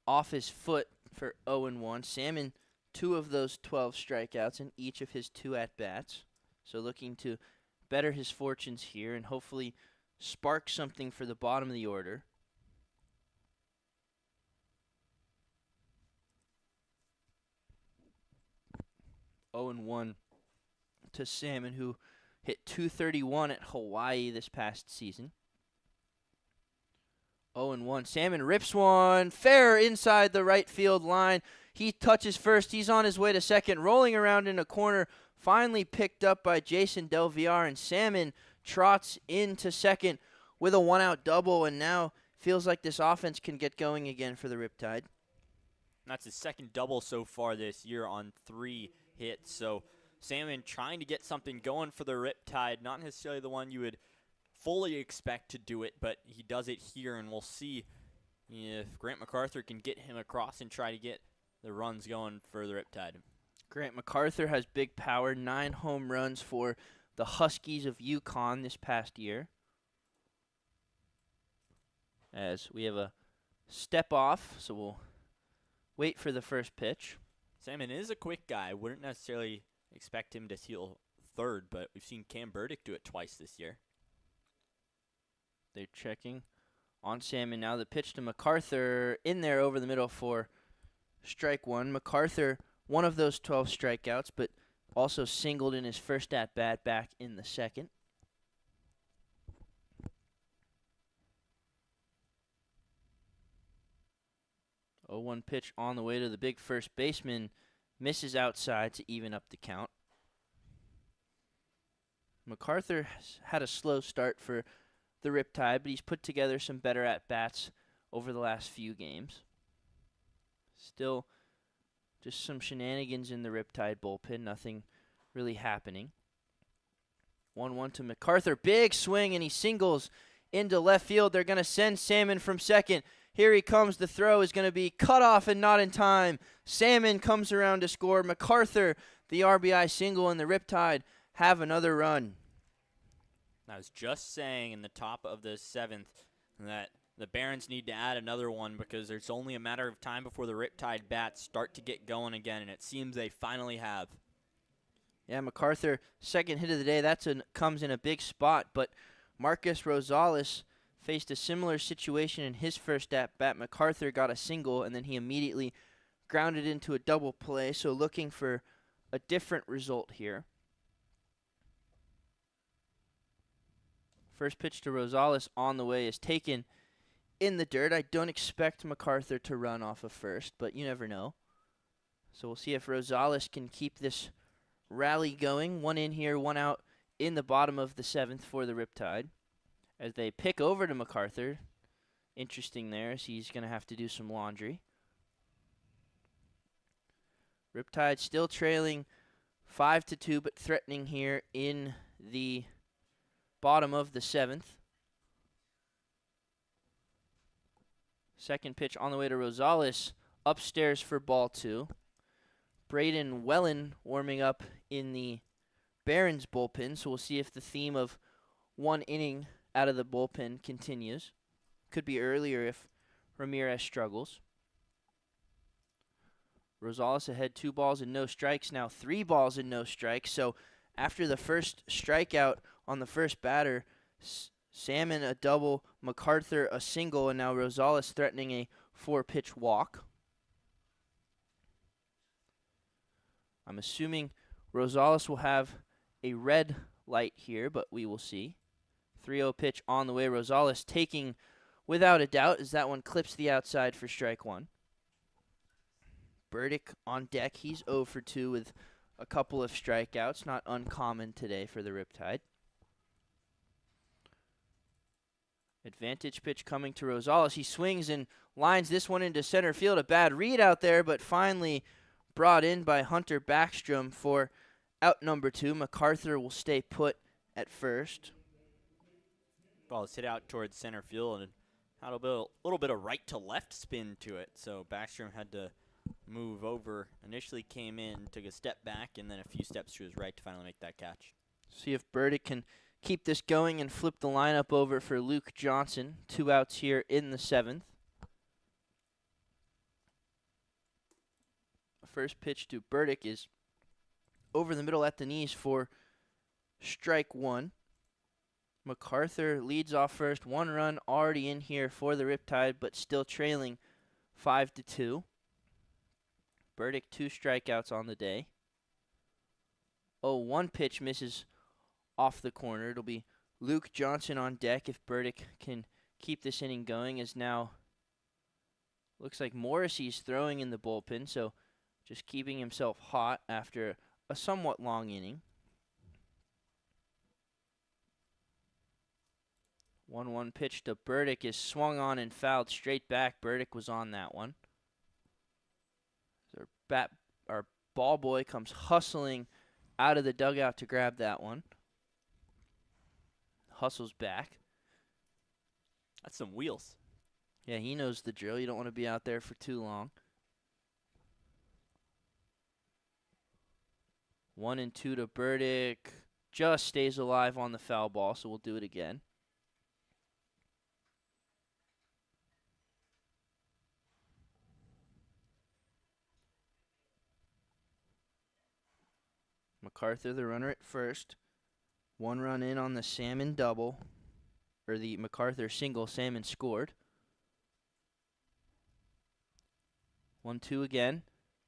off his foot for 0-1. Salmon, 2 of those 12 strikeouts in each of his 2 at-bats. So looking to better his fortunes here and hopefully spark something for the bottom of the order. Oh and 1 to Salmon, who hit .231 at Hawaii this past season. 0-1. Salmon rips one fair inside the right field line. He touches first. He's on his way to second, rolling around in a corner. Finally picked up by Jason Del Villar, and Salmon trots into second with a 1-out double, and now feels like this offense can get going again for the Riptide. That's his second double so far this year on 3 hits. So Salmon trying to get something going for the Riptide, not necessarily the one you would fully expect to do it, but he does it here, and we'll see if Grant MacArthur can get him across and try to get the runs going for the Riptide. Grant MacArthur has big power, 9 home runs for the Huskies of Huon this past year. As we have a step off, so we'll wait for the first pitch. Salmon is a quick guy. Wouldn't necessarily expect him to steal third, but we've seen Cam Burdick do it twice this year. They're checking on Salmon now. The pitch to MacArthur in there over the middle for strike 1. MacArthur, one of those 12 strikeouts, but also singled in his first at-bat back in the second. Oh, 1 pitch on the way to the big first baseman. Misses outside to even up the count. MacArthur has had a slow start for the Riptide, but he's put together some better at-bats over the last few games. Still just some shenanigans in the Riptide bullpen, nothing really happening. 1-1 to MacArthur, big swing, and he singles into left field. They're going to send Salmon from second. Here he comes. The throw is going to be cut off and not in time. Salmon comes around to score. MacArthur, the RBI single, and the Riptide have another run. I was just saying in the top of the 7th that the Barons need to add another one because there's only a matter of time before the Riptide bats start to get going again, and it seems they finally have. Yeah, MacArthur, second hit of the day. That comes in a big spot, but Marcus Rosales faced a similar situation in his first at-bat. MacArthur got a single, and then he immediately grounded into a double play, so looking for a different result here. First pitch to Rosales on the way is taken in the dirt. I don't expect MacArthur to run off of first, but you never know. So we'll see if Rosales can keep this rally going. One in here, one out in the bottom of the 7th for the Riptide. As they pick over to MacArthur. Interesting there, as he's going to have to do some laundry. Riptide still trailing 5-2, but threatening here in the bottom of the 7th. Second pitch on the way to Rosales, upstairs for ball 2. Braden Wellen warming up in the Barons bullpen, so we'll see if the theme of one inning out of the bullpen continues. Could be earlier if Ramirez struggles. Rosales ahead 2 balls and no strikes, now 3 balls and no strikes. So after the first strikeout on the first batter, Salmon a double, MacArthur a single, and now Rosales threatening a 4-pitch walk. I'm assuming Rosales will have a red light here, but we will see. 3-0 pitch on the way. Rosales taking without a doubt as that one clips the outside for strike 1. Burdick on deck. He's 0 for 2 with a couple of strikeouts. Not uncommon today for the Riptide. Advantage pitch coming to Rosales. He swings and lines this one into center field. A bad read out there, but finally brought in by Hunter Backstrom for out number 2. MacArthur will stay put at first. Ball is hit out towards center field and had a little bit of right to left spin to it. So Backstrom had to move over. Initially came in, took a step back, and then a few steps to his right to finally make that catch. See if Burdick can keep this going and flip the lineup over for Luke Johnson. 2 outs here in the 7th. First pitch to Burdick is over the middle at the knees for strike 1. MacArthur leads off first. 1 run already in here for the Riptide, but still trailing 5-2. Burdick 2 strikeouts on the day. 0-1 pitch misses off the corner. It'll be Luke Johnson on deck if Burdick can keep this inning going, as now looks like Morrissey's throwing in the bullpen, so just keeping himself hot after a somewhat long inning. 1-1 pitch to Burdick is swung on and fouled straight back. Burdick was on that one. Our ball boy comes hustling out of the dugout to grab that one. Hustles back. That's some wheels. Yeah, he knows the drill. You don't want to be out there for too long. 1-2 to Burdick. Just stays alive on the foul ball, so we'll do it again. MacArthur, the runner at first. 1 run in on the Salmon double, or the MacArthur single. Salmon scored. 1-2 again.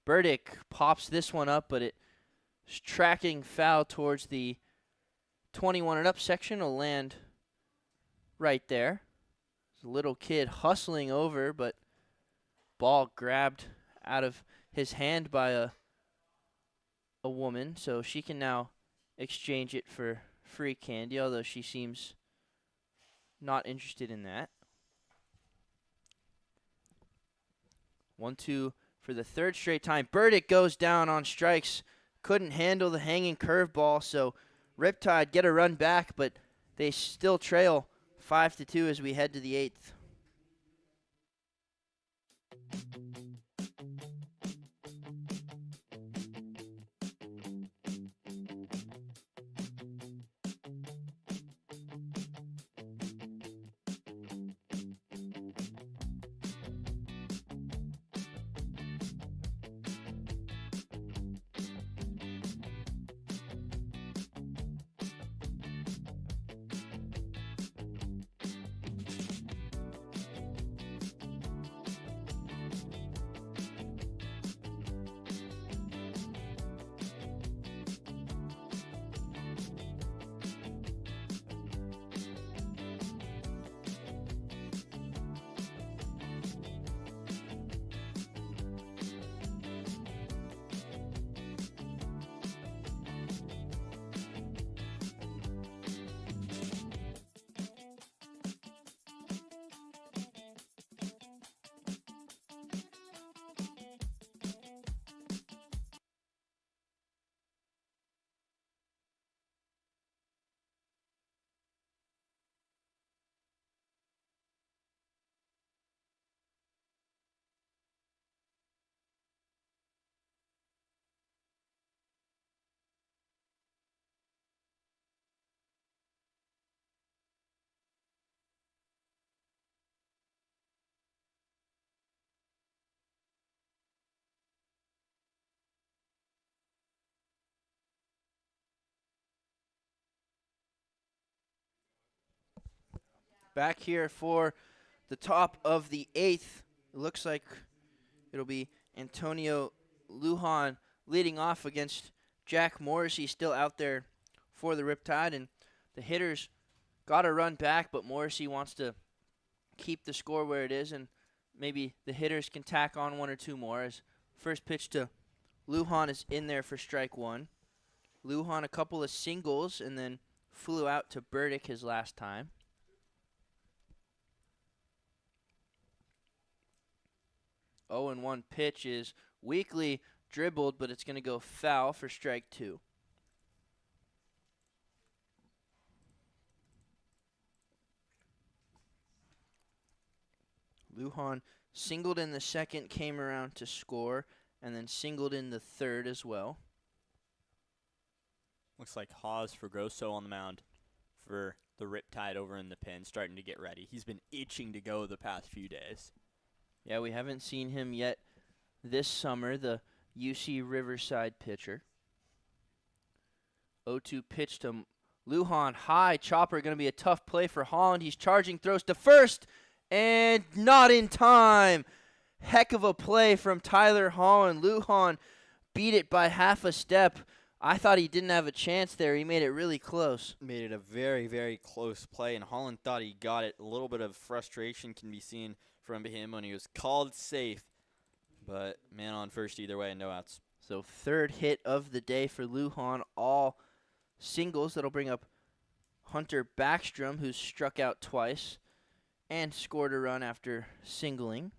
Burdick pops this one up, but it's tracking foul towards the 21 and up section. Will land right there. There's a little kid hustling over, but ball grabbed out of his hand by a woman, so she can now exchange it for free candy, although she seems not interested in that. 1-2 for the 3rd straight time. Burdick goes down on strikes. Couldn't handle the hanging curveball, so Riptide get a run back, but they still trail 5-2 as we head to the 8th. Back here for the top of the 8th. It looks like it'll be Antonio Lujan leading off against Jack Morrissey still out there for the Riptide. And the hitters got to run back, but Morrissey wants to keep the score where it is, and maybe the hitters can tack on one or two more. As first pitch to Lujan is in there for strike one. Lujan a couple of singles and then flew out to Burdick his last time. 0-1 pitch is weakly dribbled, but it's going to go foul for strike two. Lujan singled in the second, came around to score, and then singled in the third as well. Looks like Haas Fregoso on the mound for the Riptide over in the pen, starting to get ready. He's been itching to go the past few days. Yeah, we haven't seen him yet this summer, the UC Riverside pitcher. 0-2 pitch to Lujan. High chopper, going to be a tough play for Holland. He's charging, throws to first, and not in time. Heck of a play from Tyler Holland. Lujan beat it by half a step. I thought he didn't have a chance there. He made it really close. Made it a very, very close play, and Holland thought he got it. A little bit of frustration can be seen from him when he was called safe. But man on first either way, no outs. So third hit of the day for Lujan, all singles. That'll bring up Hunter Backstrom, who's struck out twice and scored a run after singling.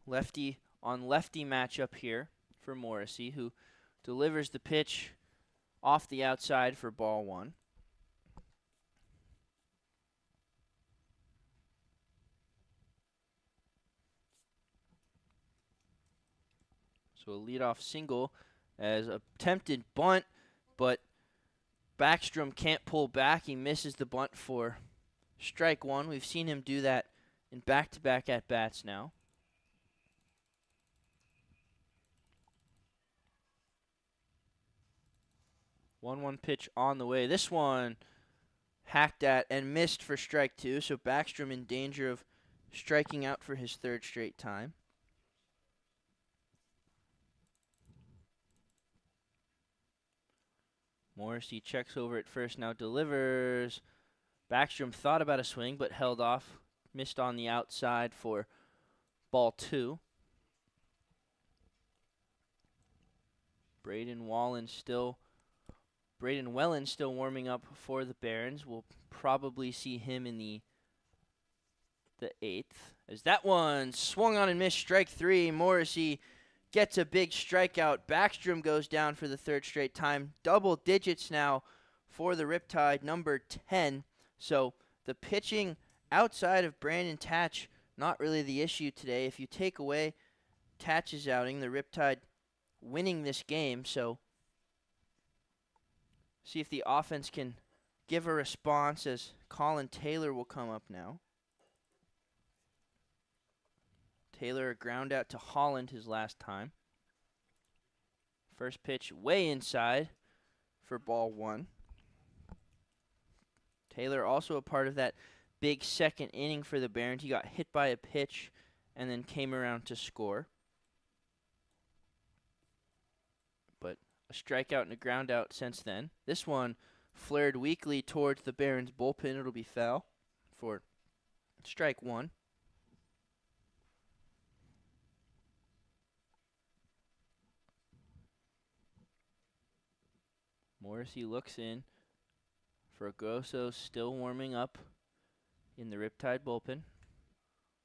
Lefty on lefty matchup here for Morrissey, who delivers the pitch off the outside for ball one. So a leadoff single as attempted bunt, but Backstrom can't pull back. He misses the bunt for strike one. We've seen him do that in back-to-back at-bats now. 1-1 pitch on the way. This one hacked at and missed for strike two, so Backstrom in danger of striking out for his third straight time. Morrissey checks over at first, now delivers. Backstrom thought about a swing, but held off. Missed on the outside for ball two. Braden Wellen still warming up for the Barons. We'll probably see him in the 8th. As that one swung on and missed, strike three. Morrissey gets a big strikeout. Backstrom goes down for the third straight time. Double digits now for the Riptide, number 10. So the pitching outside of Brandon Tatch, not really the issue today. If you take away Tatch's outing, the Riptide winning this game. So see if the offense can give a response as Colin Taylor will come up now. Taylor a ground out to Holland his last time. First pitch way inside for ball 1. Taylor also a part of that big second inning for the Barons. He got hit by a pitch and then came around to score. But a strikeout and a ground out since then. This one flared weakly towards the Barons bullpen. It'll be foul for strike 1. Morrissey looks in. Fragoso still warming up in the Riptide bullpen.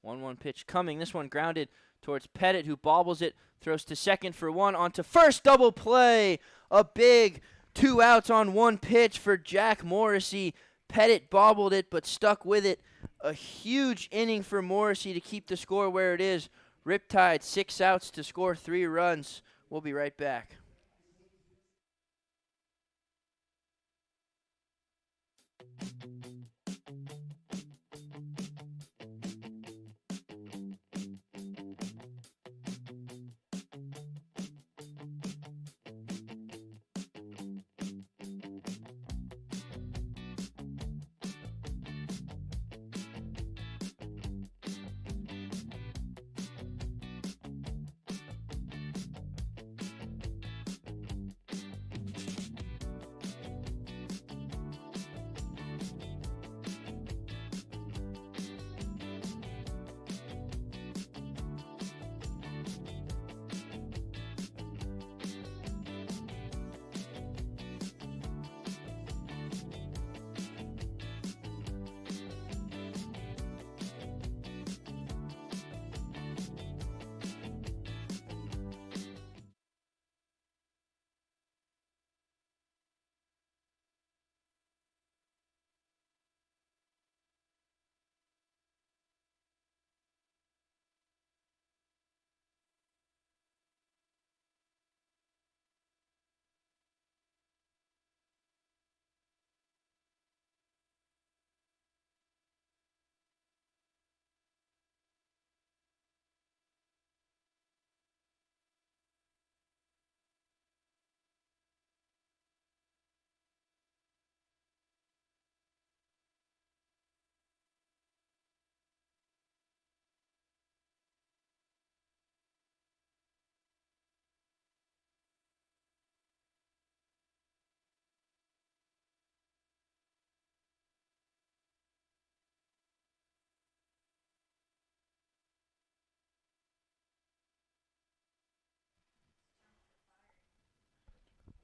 1-1 pitch coming. This one grounded towards Pettit, who bobbles it, throws to second for 1, onto first, double play. A big 2 outs on 1 pitch for Jack Morrissey. Pettit bobbled it, but stuck with it. A huge inning for Morrissey to keep the score where it is. Riptide 6 outs to score 3 runs. We'll be right back.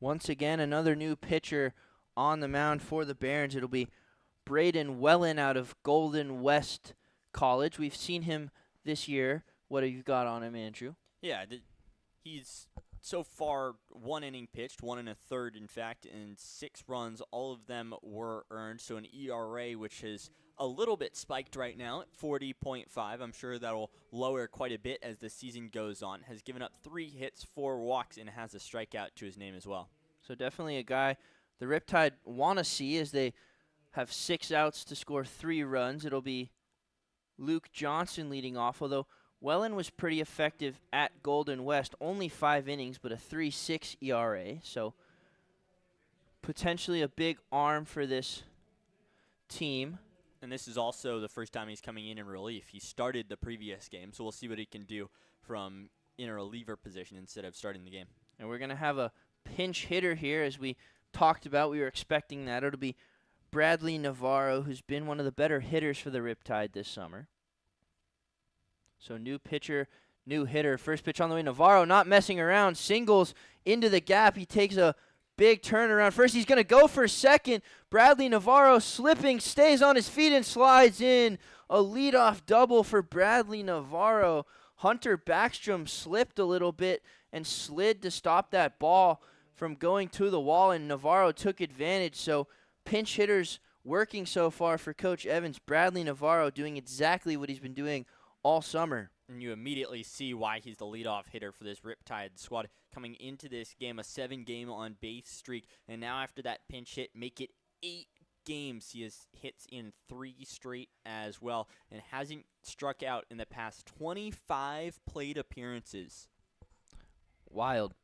Once again, another new pitcher on the mound for the Barons. It'll be Braden Wellen out of Golden West College. We've seen him this year. What have you got on him, Andrew? Yeah, he's so far 1 inning pitched, 1 1/3, in fact, and 6 runs. All of them were earned, so an ERA which is a little bit spiked right now at 40.5. I'm sure that'll lower quite a bit as the season goes on. Has given up 3 hits, 4 walks, and has a strikeout to his name as well. So definitely a guy the Riptide want to see as they have 6 outs to score 3 runs. It'll be Luke Johnson leading off, although Wellen was pretty effective at Golden West. Only 5 innings, but a 3.6 ERA. So potentially a big arm for this team. And this is also the first time he's coming in relief. He started the previous game, so we'll see what he can do from in a reliever position instead of starting the game. And we're going to have a pinch hitter here, as we talked about. We were expecting that. It'll be Bradley Navarro, who's been one of the better hitters for the Riptide this summer. So new pitcher, new hitter. First pitch on the way. Navarro not messing around. Singles into the gap. He takes a big turnaround. First, he's going to go for second. Bradley Navarro slipping, stays on his feet and slides in. A leadoff double for Bradley Navarro. Hunter Backstrom slipped a little bit and slid to stop that ball. from going to the wall, and Navarro took advantage. So pinch hitters working so far for Coach Evans. Bradley Navarro doing exactly what he's been doing all summer. And you immediately see why he's the leadoff hitter for this Riptide squad. Coming into this game, a 7-game on base streak, and now after that pinch hit, make it 8 games. He has hits in 3 straight as well, and hasn't struck out in the past 25 plate appearances. Wild.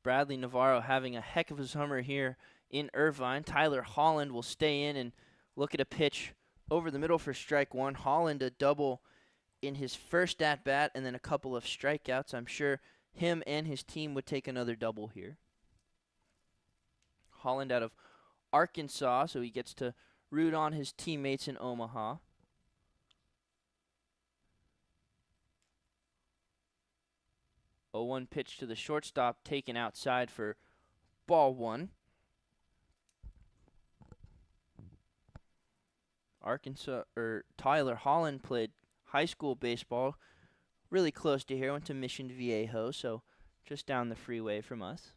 Bradley Navarro having a heck of a summer here in Irvine. Tyler Holland will stay in and look at a pitch over the middle for strike one. Holland a double in his first at-bat and then a couple of strikeouts. I'm sure him and his team would take another double here. Holland out of Arkansas, so he gets to root on his teammates in Omaha. A 1 pitch to the shortstop, taken outside for ball 1. Tyler Holland played high school baseball really close to here. Went to Mission Viejo, so just down the freeway from us.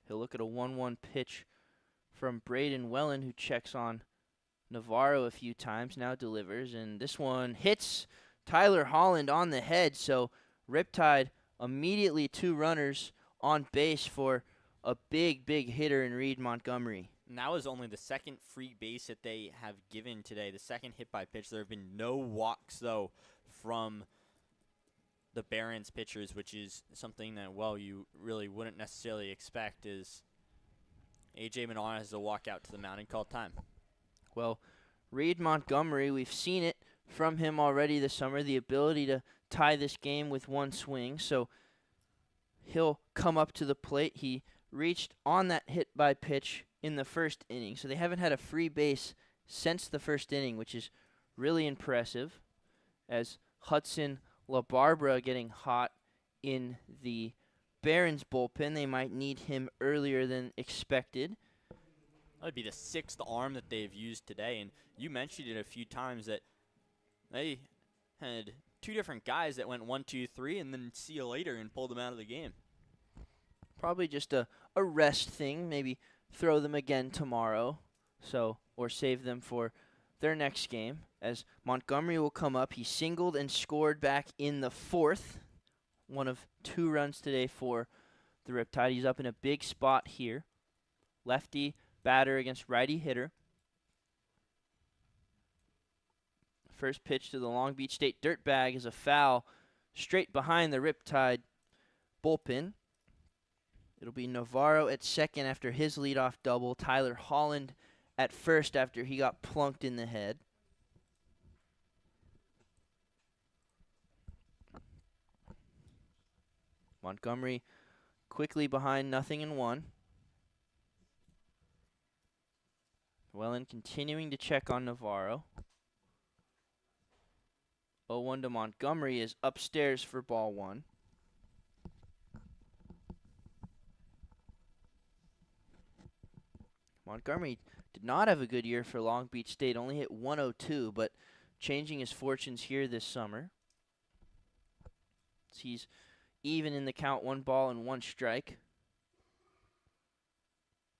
He'll look at a 1-1 pitch from Braden Wellen, who checks on Navarro a few times, now delivers, and this one hits Tyler Holland on the head, so Riptide immediately 2 runners on base for a big, big hitter in Reed Montgomery. And that was only the second free base that they have given today, the second hit by pitch. There have been no walks, though, from the Barons pitchers, which is something that, well, you really wouldn't necessarily expect, is A.J. Manana has to walk out to the mound and call time. Well, Reed Montgomery, we've seen it from him already this summer, the ability to tie this game with 1 swing, so he'll come up to the plate. He reached on that hit by pitch in the first inning, so they haven't had a free base since the first inning, which is really impressive, as Hudson LaBarbera getting hot in the Barons bullpen. They might need him earlier than expected. That would be the 6th arm that they've used today, and you mentioned it a few times that they had 2 different guys that went 1, 2, 3, and then see you later and pulled them out of the game. Probably just a rest thing, maybe throw them again tomorrow, or save them for their next game, as Montgomery will come up. He singled and scored back in the 4th, 1 of 2 runs today for the Riptide. He's up in a big spot here. Lefty batter against righty hitter. First pitch to the Long Beach State Dirtbag is a foul straight behind the Riptide bullpen. It'll be Navarro at second after his leadoff double. Tyler Holland at first after he got plunked in the head. Montgomery quickly behind 0-1. Wellen continuing to check on Navarro. 0-1 to Montgomery is upstairs for ball 1. Montgomery did not have a good year for Long Beach State, only hit 102, but changing his fortunes here this summer. He's even in the count, 1 ball and 1 strike.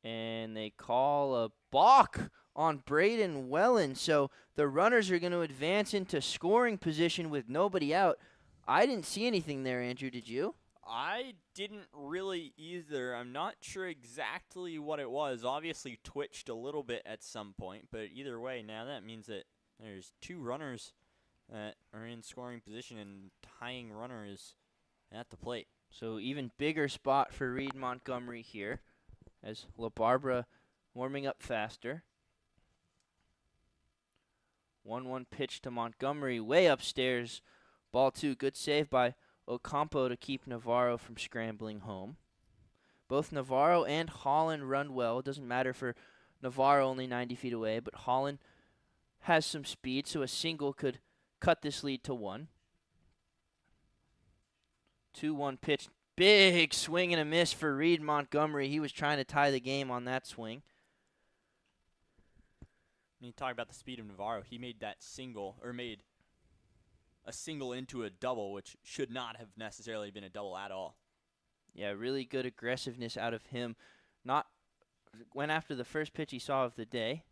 And they call a balk on Braden Wellen, so the runners are going to advance into scoring position with nobody out. I didn't see anything there, Andrew, did you? I didn't really either. I'm not sure exactly what it was. Obviously twitched a little bit at some point, but either way, now that means that there's 2 runners that are in scoring position and tying runners at the plate. So even bigger spot for Reed Montgomery here, as LaBarbera warming up faster. 1-1 pitch to Montgomery, way upstairs. Ball 2, good save by Ocampo to keep Navarro from scrambling home. Both Navarro and Holland run well. It doesn't matter for Navarro, only 90 feet away, but Holland has some speed, so a single could cut this lead to 1. 2-1 pitch. Big swing and a miss for Reed Montgomery. He was trying to tie the game on that swing. When you talk about the speed of Navarro, he made that single, or made a single into a double, which should not have necessarily been a double at all. Yeah, really good aggressiveness out of him. Went after the first pitch he saw of the day.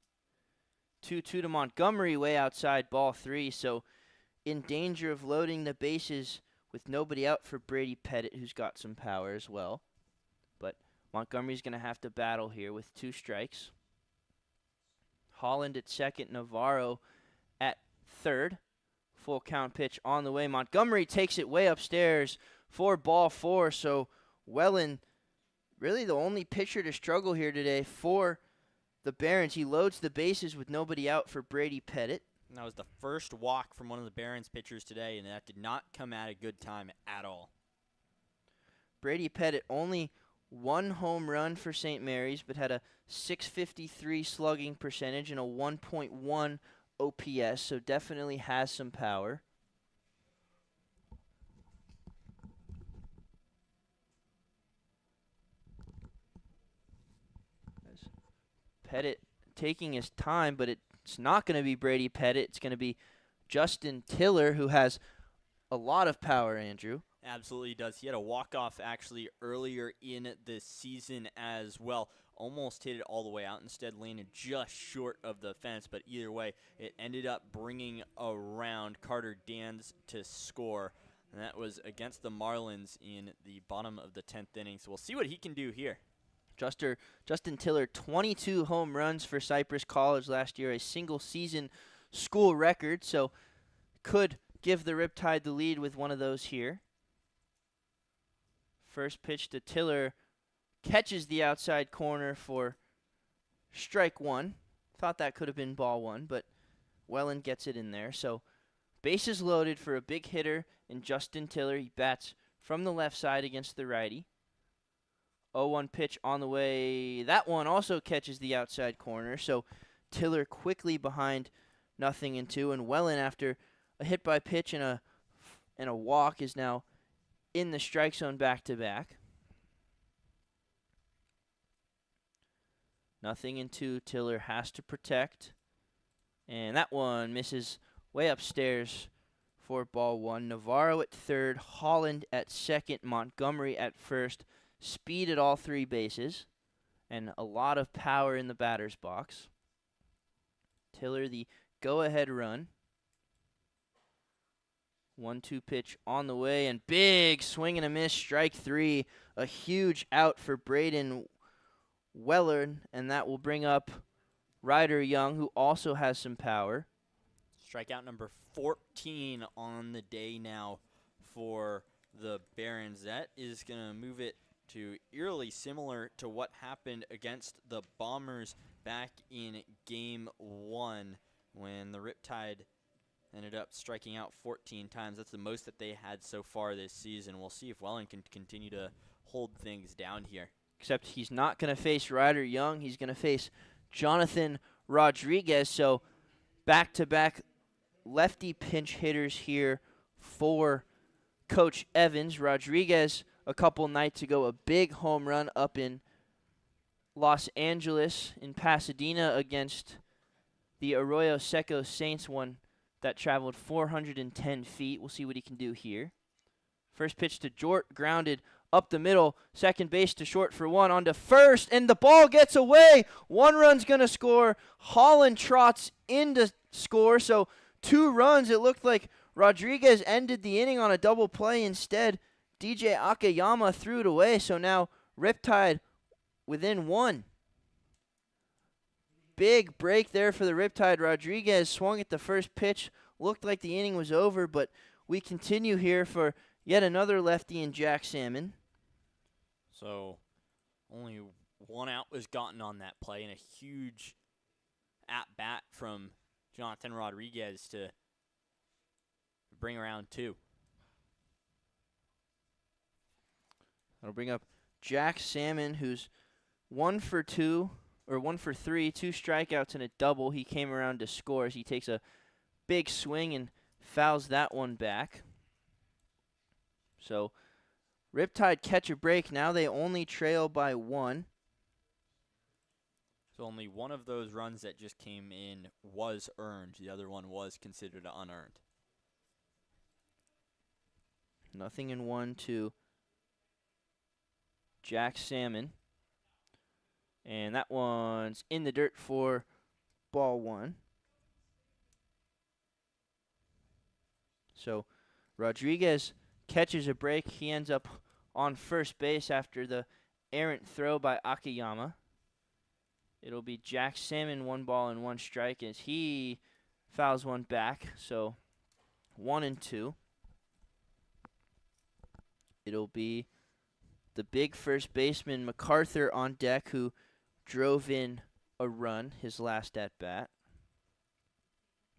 2-2 to Montgomery, way outside, ball 3. So in danger of loading the bases with nobody out for Brady Pettit, who's got some power as well. But Montgomery's going to have to battle here with 2 strikes. Holland at second, Navarro at third. Full count pitch on the way. Montgomery takes it way upstairs for ball 4. So Wellen, really the only pitcher to struggle here today for the Barons. He loads the bases with nobody out for Brady Pettit. And that was the first walk from one of the Barons pitchers today, and that did not come at a good time at all. Brady Pettit only 1 home run for St. Mary's, but had a .653 slugging percentage and a 1.1 OPS, so definitely has some power. Pettit taking his time, but it's not going to be Brady Pettit. It's going to be Justin Tiller, who has a lot of power, Andrew. Absolutely does. He had a walk-off actually earlier in the season as well. Almost hit it all the way out. Instead landed just short of the fence, but either way, it ended up bringing around Carter Dans to score. And that was against the Marlins in the bottom of the 10th inning. So we'll see what he can do here. Justin Tiller, 22 home runs for Cypress College last year, a single-season school record, so could give the Riptide the lead with one of those here. First pitch to Tiller, catches the outside corner for strike 1. Thought that could have been ball 1, but Wellen gets it in there. So bases loaded for a big hitter in Justin Tiller. He bats from the left side against the righty. 0-1 pitch on the way. That one also catches the outside corner. So Tiller quickly behind 0-2, and Wellen, after a hit by pitch and a walk, is now in the strike zone back-to-back. 0-2. Tiller has to protect. And that one misses way upstairs for ball 1. Navarro at third, Holland at second, Montgomery at first. Speed at all 3 bases, and a lot of power in the batter's box. Tiller, the go-ahead run. 1-2 pitch on the way, and big swing and a miss, strike 3. A huge out for Braden Weller, and that will bring up Ryder Young, who also has some power. Strikeout number 14 on the day now for the Barons. That is going to move it to eerily similar to what happened against the Bombers back in Game 1 when the Riptide ended up striking out 14 times. That's the most that they had so far this season. We'll see if Welland can continue to hold things down here. Except he's not going to face Ryder Young. He's going to face Jonathan Rodriguez. So back-to-back lefty pinch hitters here for Coach Evans. Rodriguez, a couple nights ago, a big home run up in Los Angeles, in Pasadena, against the Arroyo Seco Saints, one that traveled 410 feet. We'll see what he can do here. First pitch to Jort, grounded up the middle, second base to short for 1, on to first, and the ball gets away. 1 run's going to score. Holland trots in to score, so 2 runs. It looked like Rodriguez ended the inning on a double play. Instead, DJ Akayama threw it away, so now Riptide within 1. Big break there for the Riptide. Rodriguez swung at the first pitch. Looked like the inning was over, but we continue here for yet another lefty in Jack Salmon. So only 1 out was gotten on that play, and a huge at-bat from Jonathan Rodriguez to bring around 2. That'll bring up Jack Salmon, who's 1 for 2, or 1 for 3, 2 strikeouts and a double. He came around to score as he takes a big swing and fouls that one back. So Riptide catch a break. Now they only trail by 1. So only one of those runs that just came in was earned. The other one was considered unearned. 0-1 to Jack Salmon. And that one's in the dirt for ball one. So Rodriguez catches a break. He ends up on first base after the errant throw by Akiyama. It'll be Jack Salmon, 1 ball and 1 strike as he fouls one back. So 1-2. It'll be the big first baseman MacArthur on deck, who drove in a run his last at bat.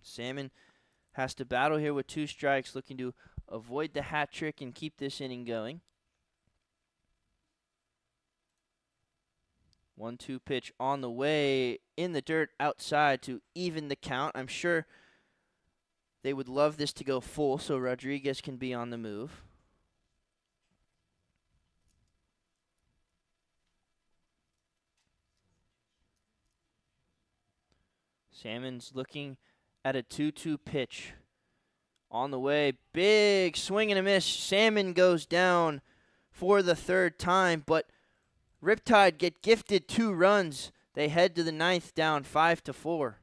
Salmon has to battle here with 2 strikes, looking to avoid the hat trick and keep this inning going. 1-2 pitch on the way in the dirt outside to even the count. I'm sure they would love this to go full so Rodriguez can be on the move. Salmon's looking at a 2-2 pitch. On the way, big swing and a miss. Salmon goes down for the 3rd time, but Riptide get gifted 2 runs. They head to the 9th down 5-4.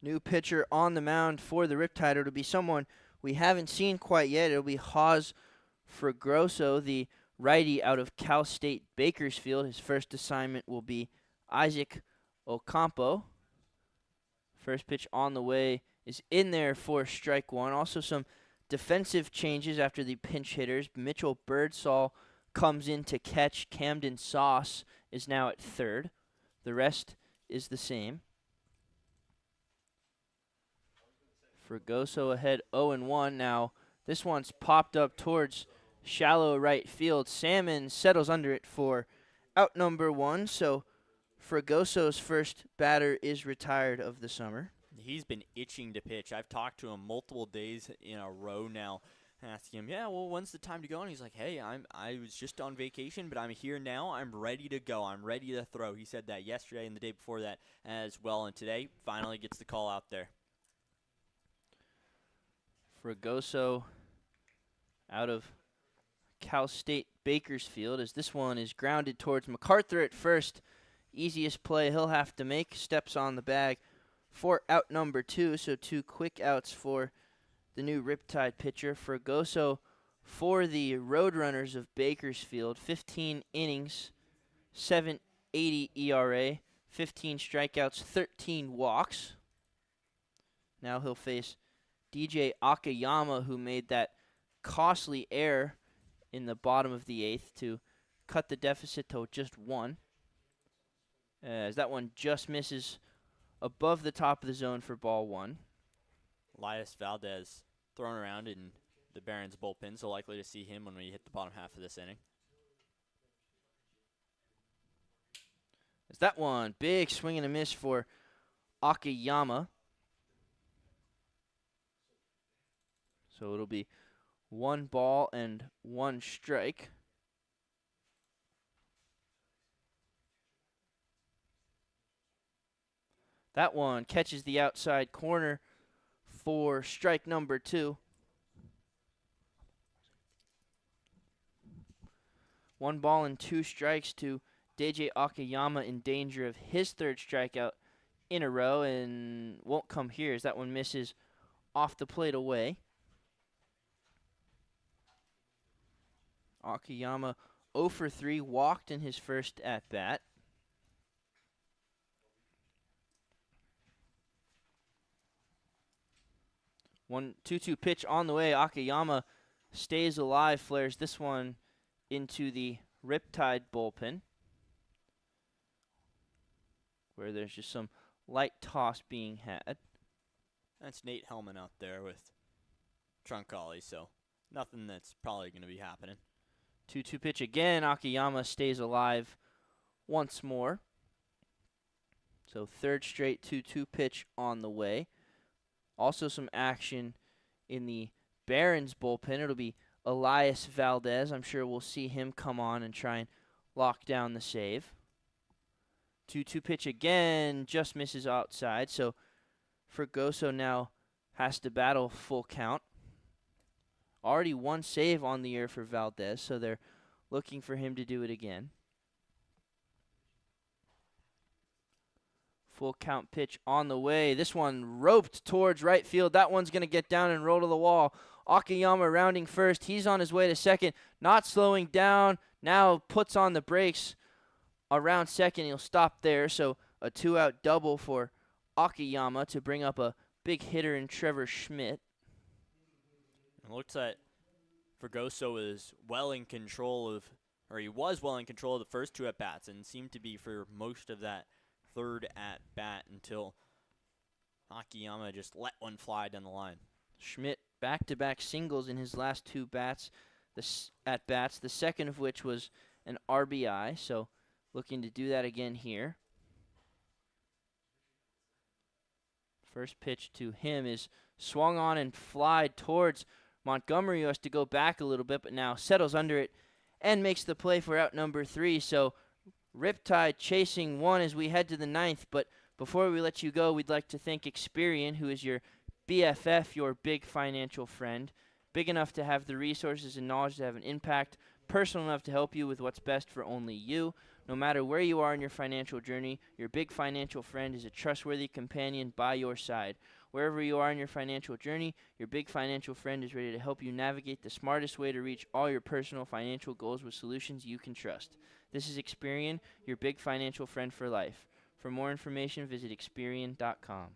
New pitcher on the mound for the Riptide. It'll be someone we haven't seen quite yet. It'll be Haas Fregoso, the righty out of Cal State Bakersfield. His first assignment will be Isaac Ocampo. First pitch on the way is in there for strike 1. Also some defensive changes after the pinch hitters. Mitchell Birdsall comes in to catch. Camden Sauce is now at 3rd. The rest is the same. Fregoso ahead 0-1 now. This one's popped up towards shallow right field. Salmon settles under it for out number 1. So Fregoso's first batter is retired of the summer. He's been itching to pitch. I've talked to him multiple days in a row now. asking him, yeah, well, when's the time to go? And he's like, hey, I was just on vacation, but I'm here now. I'm ready to go. I'm ready to throw. He said that yesterday and the day before that as well, and today finally gets the call out there. Fragoso out of Cal State Bakersfield, as this one is grounded towards MacArthur at first. Easiest play he'll have to make. Steps on the bag for out number 2, so 2 quick outs for the new Riptide pitcher. Fragoso for the Roadrunners of Bakersfield, 15 innings, 7.80 ERA, 15 strikeouts, 13 walks. Now he'll face DJ Akiyama, who made that costly error in the bottom of the 8th to cut the deficit to just 1. As that one just misses above the top of the zone for ball 1. Elias Valdez thrown around in the Barons bullpen, so likely to see him when we hit the bottom half of this inning. As that one, big swing and a miss for Akiyama. So it'll be 1 ball and 1 strike. That one catches the outside corner for strike number 2. 1 ball and 2 strikes to DJ Akiyama, in danger of his 3rd strikeout in a row, and won't come here as that one misses off the plate away. Akiyama 0 for 3, walked in his first at-bat. 1-2-2 pitch on the way. Akiyama stays alive, flares this one into the Riptide bullpen, where there's just some light toss being had. That's Nate Hellman out there with Troncalli, so nothing that's probably going to be happening. 2-2 pitch again. Akiyama stays alive once more. So 3rd straight 2-2 pitch on the way. Also some action in the Barons bullpen. It'll be Elias Valdez. I'm sure we'll see him come on and try and lock down the save. 2-2 pitch again, just misses outside. So Fragoso now has to battle full count. Already 1 save on the year for Valdez, so they're looking for him to do it again. Full count pitch on the way. This one roped towards right field. That one's going to get down and roll to the wall. Akiyama rounding first. He's on his way to second. Not slowing down. Now puts on the brakes around second. He'll stop there. So a 2-out double for Akiyama to bring up a big hitter in Trevor Schmidt. It looks like Fragoso is well in control of, or he was well in control of the first 2 at-bats and seemed to be for most of that 3rd at-bat until Akiyama just let one fly down the line. Schmidt back-to-back singles in his last 2 at-bats, the second of which was an RBI, so looking to do that again here. First pitch to him is swung on and flied towards Montgomery, who has to go back a little bit, but now settles under it and makes the play for out number 3. So Riptide chasing 1 as we head to the 9th. But before we let you go, we'd like to thank Experian, who is your BFF, your big financial friend. Big enough to have the resources and knowledge to have an impact. Personal enough to help you with what's best for only you. No matter where you are in your financial journey, your big financial friend is a trustworthy companion by your side. Wherever you are in your financial journey, your big financial friend is ready to help you navigate the smartest way to reach all your personal financial goals with solutions you can trust. This is Experian, your big financial friend for life. For more information, visit Experian.com.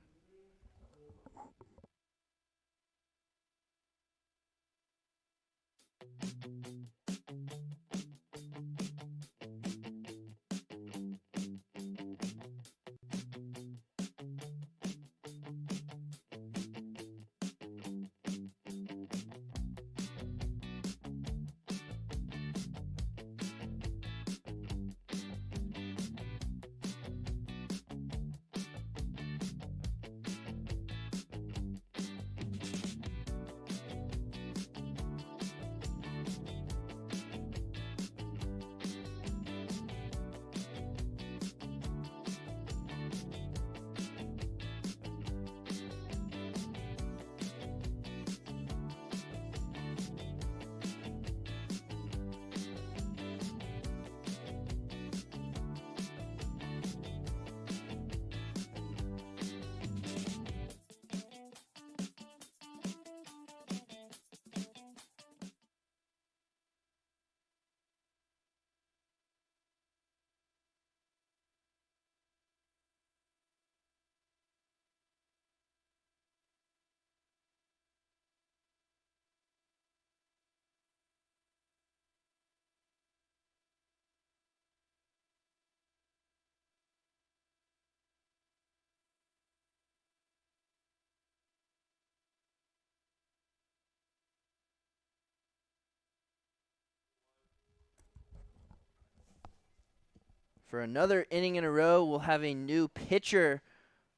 For another inning in a row, we'll have a new pitcher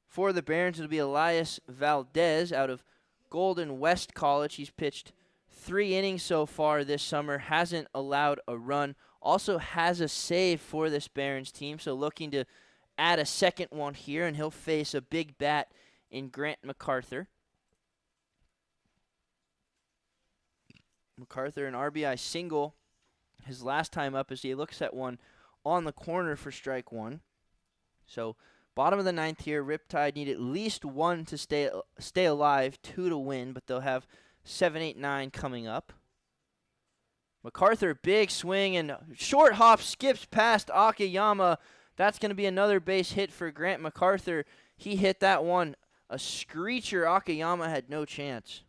for the Barons. It'll be Elias Valdez out of Golden West College. He's pitched 3 innings so far this summer, hasn't allowed a run, also has a save for this Barons team, so looking to add a second one here, and he'll face a big bat in Grant MacArthur. MacArthur, an RBI single his last time up as he looks at one on the corner for strike 1. So bottom of the 9th here, Riptide need at least 1 to stay alive, 2 to win, but they'll have 7, 8, 9 coming up. MacArthur, big swing, and short hop skips past Akiyama. That's going to be another base hit for Grant MacArthur. He hit that one. A screecher. Akiyama had no chance.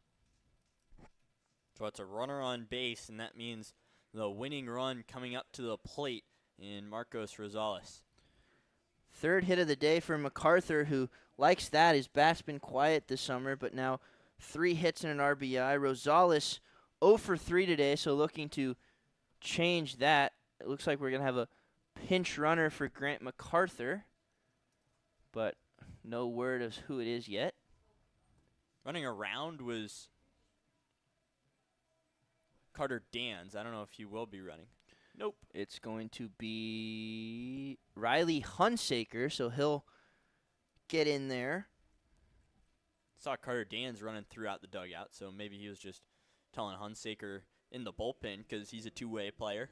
So it's a runner on base, and that means the winning run coming up to the plate in Marcos Rosales. 3rd hit of the day for MacArthur, who likes that. His bat's been quiet this summer, but now 3 hits and an RBI. Rosales 0 for 3 today, so looking to change that. It looks like we're going to have a pinch runner for Grant MacArthur, but no word of who it is yet. Running around was Carter Dans. I don't know if he will be running. Nope. It's going to be Riley Hunsaker, so he'll get in there. Saw Carter Dans running throughout the dugout, so maybe he was just telling Hunsaker in the bullpen because he's a two-way player,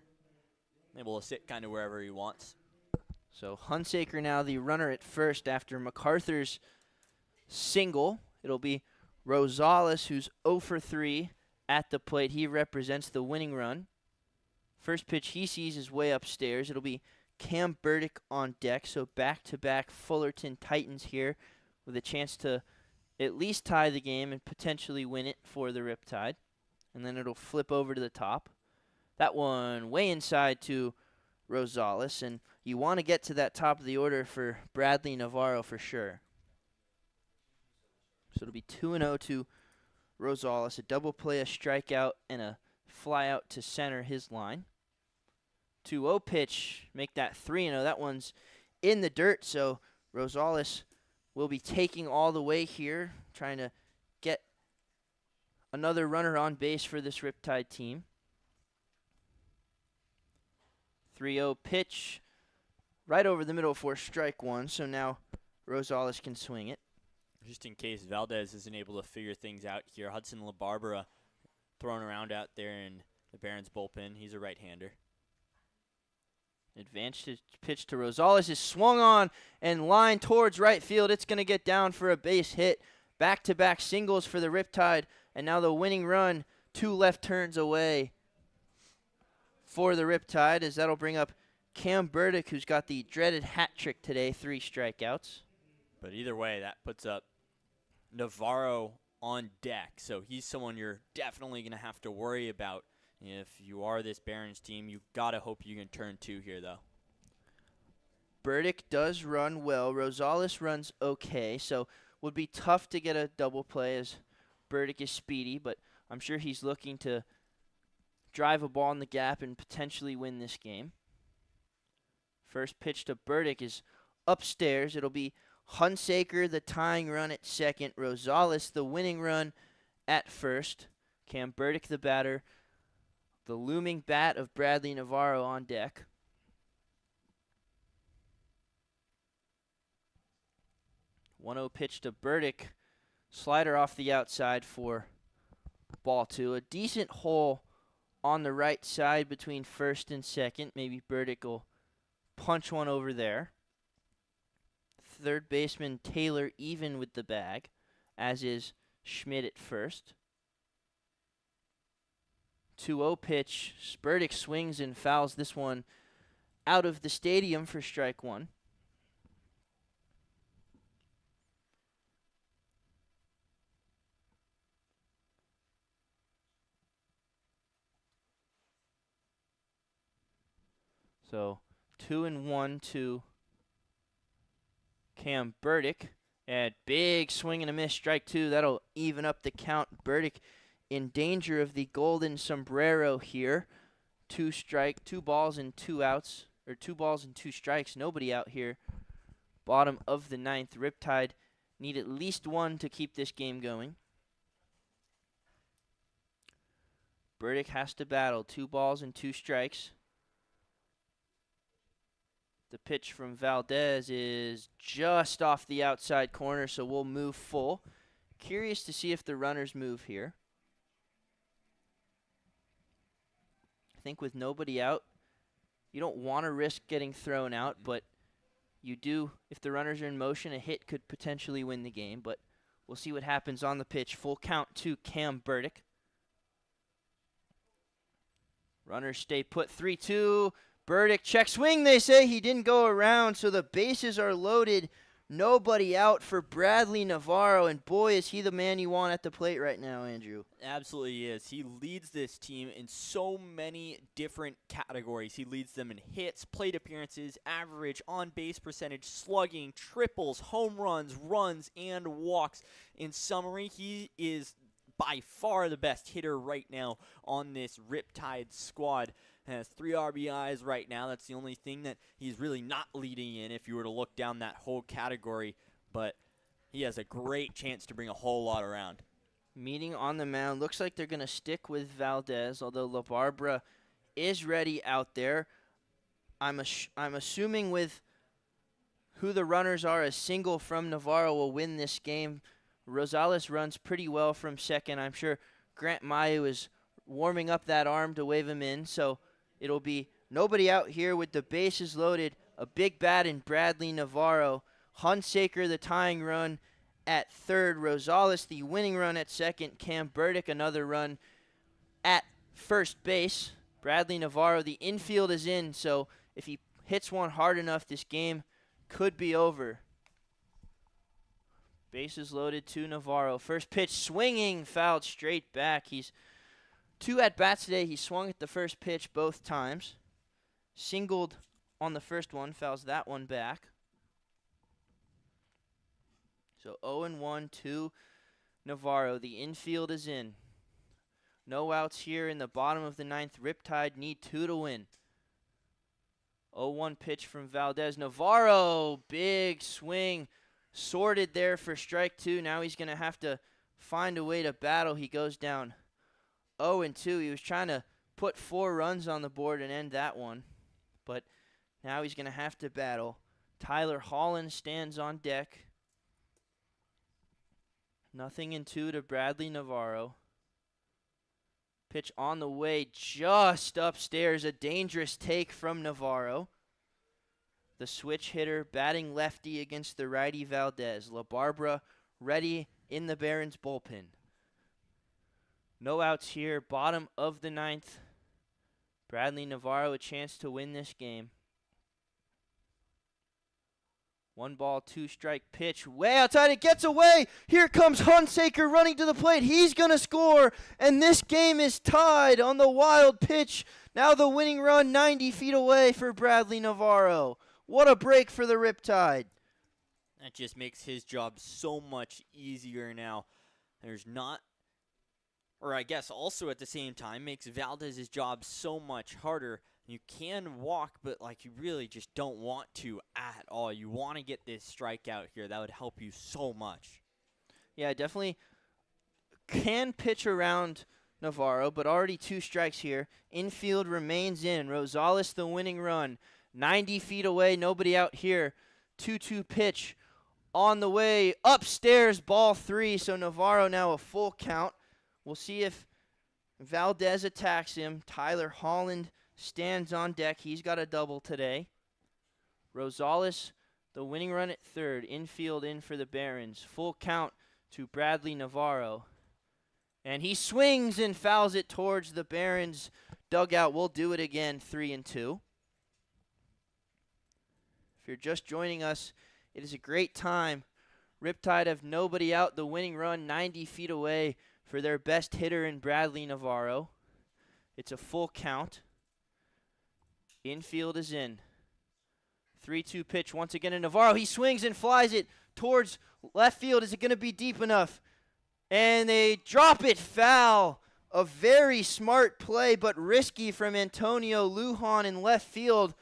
able to sit kind of wherever he wants. So Hunsaker now the runner at first after MacArthur's single. It'll be Rosales, who's 0 for 3 at the plate. He represents the winning run. First pitch he sees is way upstairs. It'll be Cam Burdick on deck, so back-to-back Fullerton Titans here with a chance to at least tie the game and potentially win it for the Riptide. And then it'll flip over to the top. That one way inside to Rosales, and you want to get to that top of the order for Bradley Navarro for sure. So it'll be 2-0 to Rosales, a double play, a strikeout, and a fly out to center his line. 2-0 pitch, make that 3-0. That one's in the dirt, so Rosales will be taking all the way here, trying to get another runner on base for this Riptide team. 3-0 pitch, right over the middle for strike 1, so now Rosales can swing it. Just in case Valdez isn't able to figure things out here, Hudson LaBarbera thrown around out there in the Barons bullpen. He's a right-hander. Advanced pitch to Rosales is swung on and lined towards right field. It's going to get down for a base hit. Back-to-back singles for the Riptide, and now the winning run 2 left turns away for the Riptide, as that'll bring up Cam Burdick, who's got the dreaded hat trick today, 3 strikeouts. But either way, that puts up Navarro on deck, so he's someone you're definitely going to have to worry about. If you are this Barons team, you got to hope you can turn 2 here, though. Burdick does run well. Rosales runs okay, so would be tough to get a double play as Burdick is speedy, but I'm sure he's looking to drive a ball in the gap and potentially win this game. First pitch to Burdick is upstairs. It'll be Hunsaker, the tying run at second. Rosales, the winning run at first. Cam Burdick, the batter. The looming bat of Bradley Navarro on deck. 1-0 pitch to Burdick. Slider off the outside for ball 2. A decent hole on the right side between first and second. Maybe Burdick will punch one over there. Third baseman Taylor even with the bag, as is Schmidt at first. 2-0 pitch. Burdick swings and fouls this one out of the stadium for strike 1. So 2-1 to Cam Burdick. And big swing and a miss, strike 2. That'll even up the count. Burdick in danger of the golden sombrero here. 2 balls and 2 outs or 2 balls and 2 strikes. Nobody out here. Bottom of the 9th. Riptide need at least 1 to keep this game going. Burdick has to battle. 2 balls and 2 strikes. The pitch from Valdez is just off the outside corner, so we'll move full. Curious to see if the runners move here. I think with nobody out, you don't want to risk getting thrown out, but you do. If the runners are in motion, a hit could potentially win the game, but we'll see what happens on the pitch. Full count to Cam Burdick. Runners stay put. 3-2. Burdick check swing, they say. He didn't go around, so the bases are loaded. Nobody out for Bradley Navarro, and boy, is he the man you want at the plate right now, Andrew. Absolutely is. He leads this team in so many different categories. He leads them in hits, plate appearances, average, on-base percentage, slugging, triples, home runs, runs, and walks. In summary, he is by far the best hitter right now on this Riptide squad. Has 3 RBIs right now. That's the only thing that he's really not leading in if you were to look down that whole category. But he has a great chance to bring a whole lot around. Meeting on the mound. Looks like they're going to stick with Valdez, although LaBarbera is ready out there. I'm assuming with who the runners are, a single from Navarro will win this game. Rosales runs pretty well from second. I'm sure Grant Mayu is warming up that arm to wave him in, so it'll be nobody out here with the bases loaded. A big bat in Bradley Navarro. Hunsaker, the tying run at third. Rosales, the winning run at second. Cam Burdick, another run at first base. Bradley Navarro, the infield is in, so if he hits one hard enough, this game could be over. Bases loaded to Navarro. First pitch swinging, fouled straight back. He's 2 at-bats today. He swung at the first pitch both times. Singled on the first one, fouls that one back. So 0-1 to Navarro. The infield is in. No outs here in the bottom of the 9th. Riptide need 2 to win. 0-1 pitch from Valdez. Navarro, big swing. Sorted there for strike 2. Now he's going to have to find a way to battle. He goes down 0-2. He was trying to put 4 runs on the board and end that one. But now he's going to have to battle. Tyler Holland stands on deck. 0-2 to Bradley Navarro. Pitch on the way just upstairs. A dangerous take from Navarro. The switch hitter batting lefty against the righty Valdez. LaBarbera ready in the Barons bullpen. No outs here. Bottom of the 9th. Bradley Navarro a chance to win this game. 1 ball, 2 strike pitch. Way outside. It gets away. Here comes Hunsaker running to the plate. He's going to score. And this game is tied on the wild pitch. Now the winning run 90 feet away for Bradley Navarro. What a break for the Riptide. That just makes his job so much easier now. There's not, or I guess also at the same time, makes Valdez's job so much harder. You can walk, but like you really just don't want to at all. You want to get this strikeout here. That would help you so much. Yeah, definitely can pitch around Navarro, but already 2 strikes here. Infield remains in. Rosales the winning run. 90 feet away, nobody out here. 2-2 pitch on the way upstairs, ball 3. So Navarro now a full count. We'll see if Valdez attacks him. Tyler Holland stands on deck. He's got a double today. Rosales, the winning run at third. Infield in for the Barons. Full count to Bradley Navarro. And he swings and fouls it towards the Barons dugout. We'll do it again, 3-2. If you're just joining us, it is a great time. Riptide have nobody out. The winning run 90 feet away for their best hitter in Bradley Navarro. It's a full count. Infield is in. 3-2 pitch once again to Navarro. He swings and flies it towards left field. Is it going to be deep enough? And they drop it foul. A very smart play, but risky from Antonio Lujan in left field.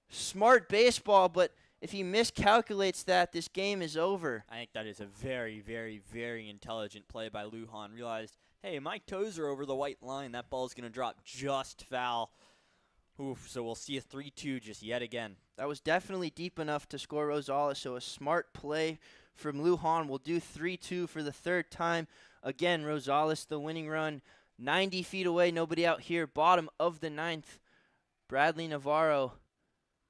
smart baseball, but if he miscalculates that, this game is over. I think that is a very, very, very intelligent play by Huon. Realized, hey, my toes are over the white line. That ball's going to drop just foul. Oof, so we'll see a 3-2 just yet again. That was definitely deep enough to score Rosales, so a smart play from Huon. Will do 3-2 for the third time. Again, Rosales, the winning run, 90 feet away, nobody out here. Bottom of the ninth, Bradley Navarro.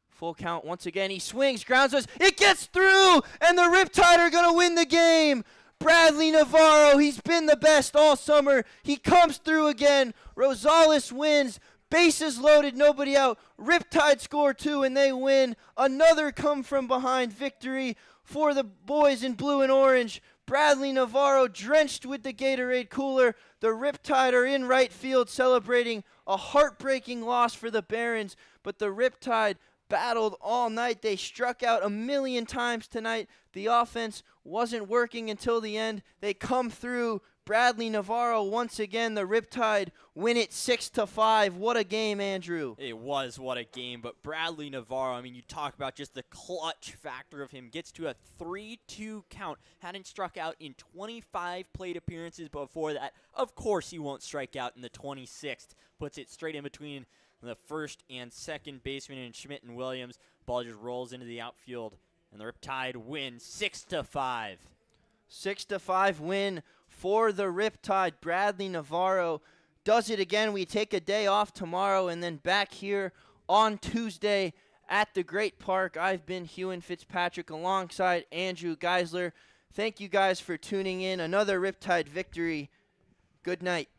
Full count once again. He swings, grounds us. It gets through, and the Riptide are going to win the game. Bradley Navarro, he's been the best all summer. He comes through again. Rosales wins. Bases loaded, nobody out. Riptide score 2, and they win. Another come-from-behind victory for the boys in blue and orange. Bradley Navarro drenched with the Gatorade cooler. The Riptide are in right field celebrating a heartbreaking loss for the Barons, but the Riptide battled all night. They struck out a million times tonight. The offense wasn't working until the end. They come through. Bradley Navarro once again. The Riptide win it 6-5. What a game, Andrew. It was, what a game. But Bradley Navarro, I mean, you talk about just the clutch factor of him. Gets to a 3-2 count. Hadn't struck out in 25 plate appearances before that. Of course he won't strike out in the 26th. Puts it straight in between the first and second baseman in Schmidt and Williams. Ball just rolls into the outfield, and the Riptide win 6-5. 6-5 win for the Riptide. Bradley Navarro does it again. We take a day off tomorrow and then back here on Tuesday at the Great Park. I've been Huon Fitzpatrick alongside Andrew Giesler. Thank you guys for tuning in. Another Riptide victory. Good night.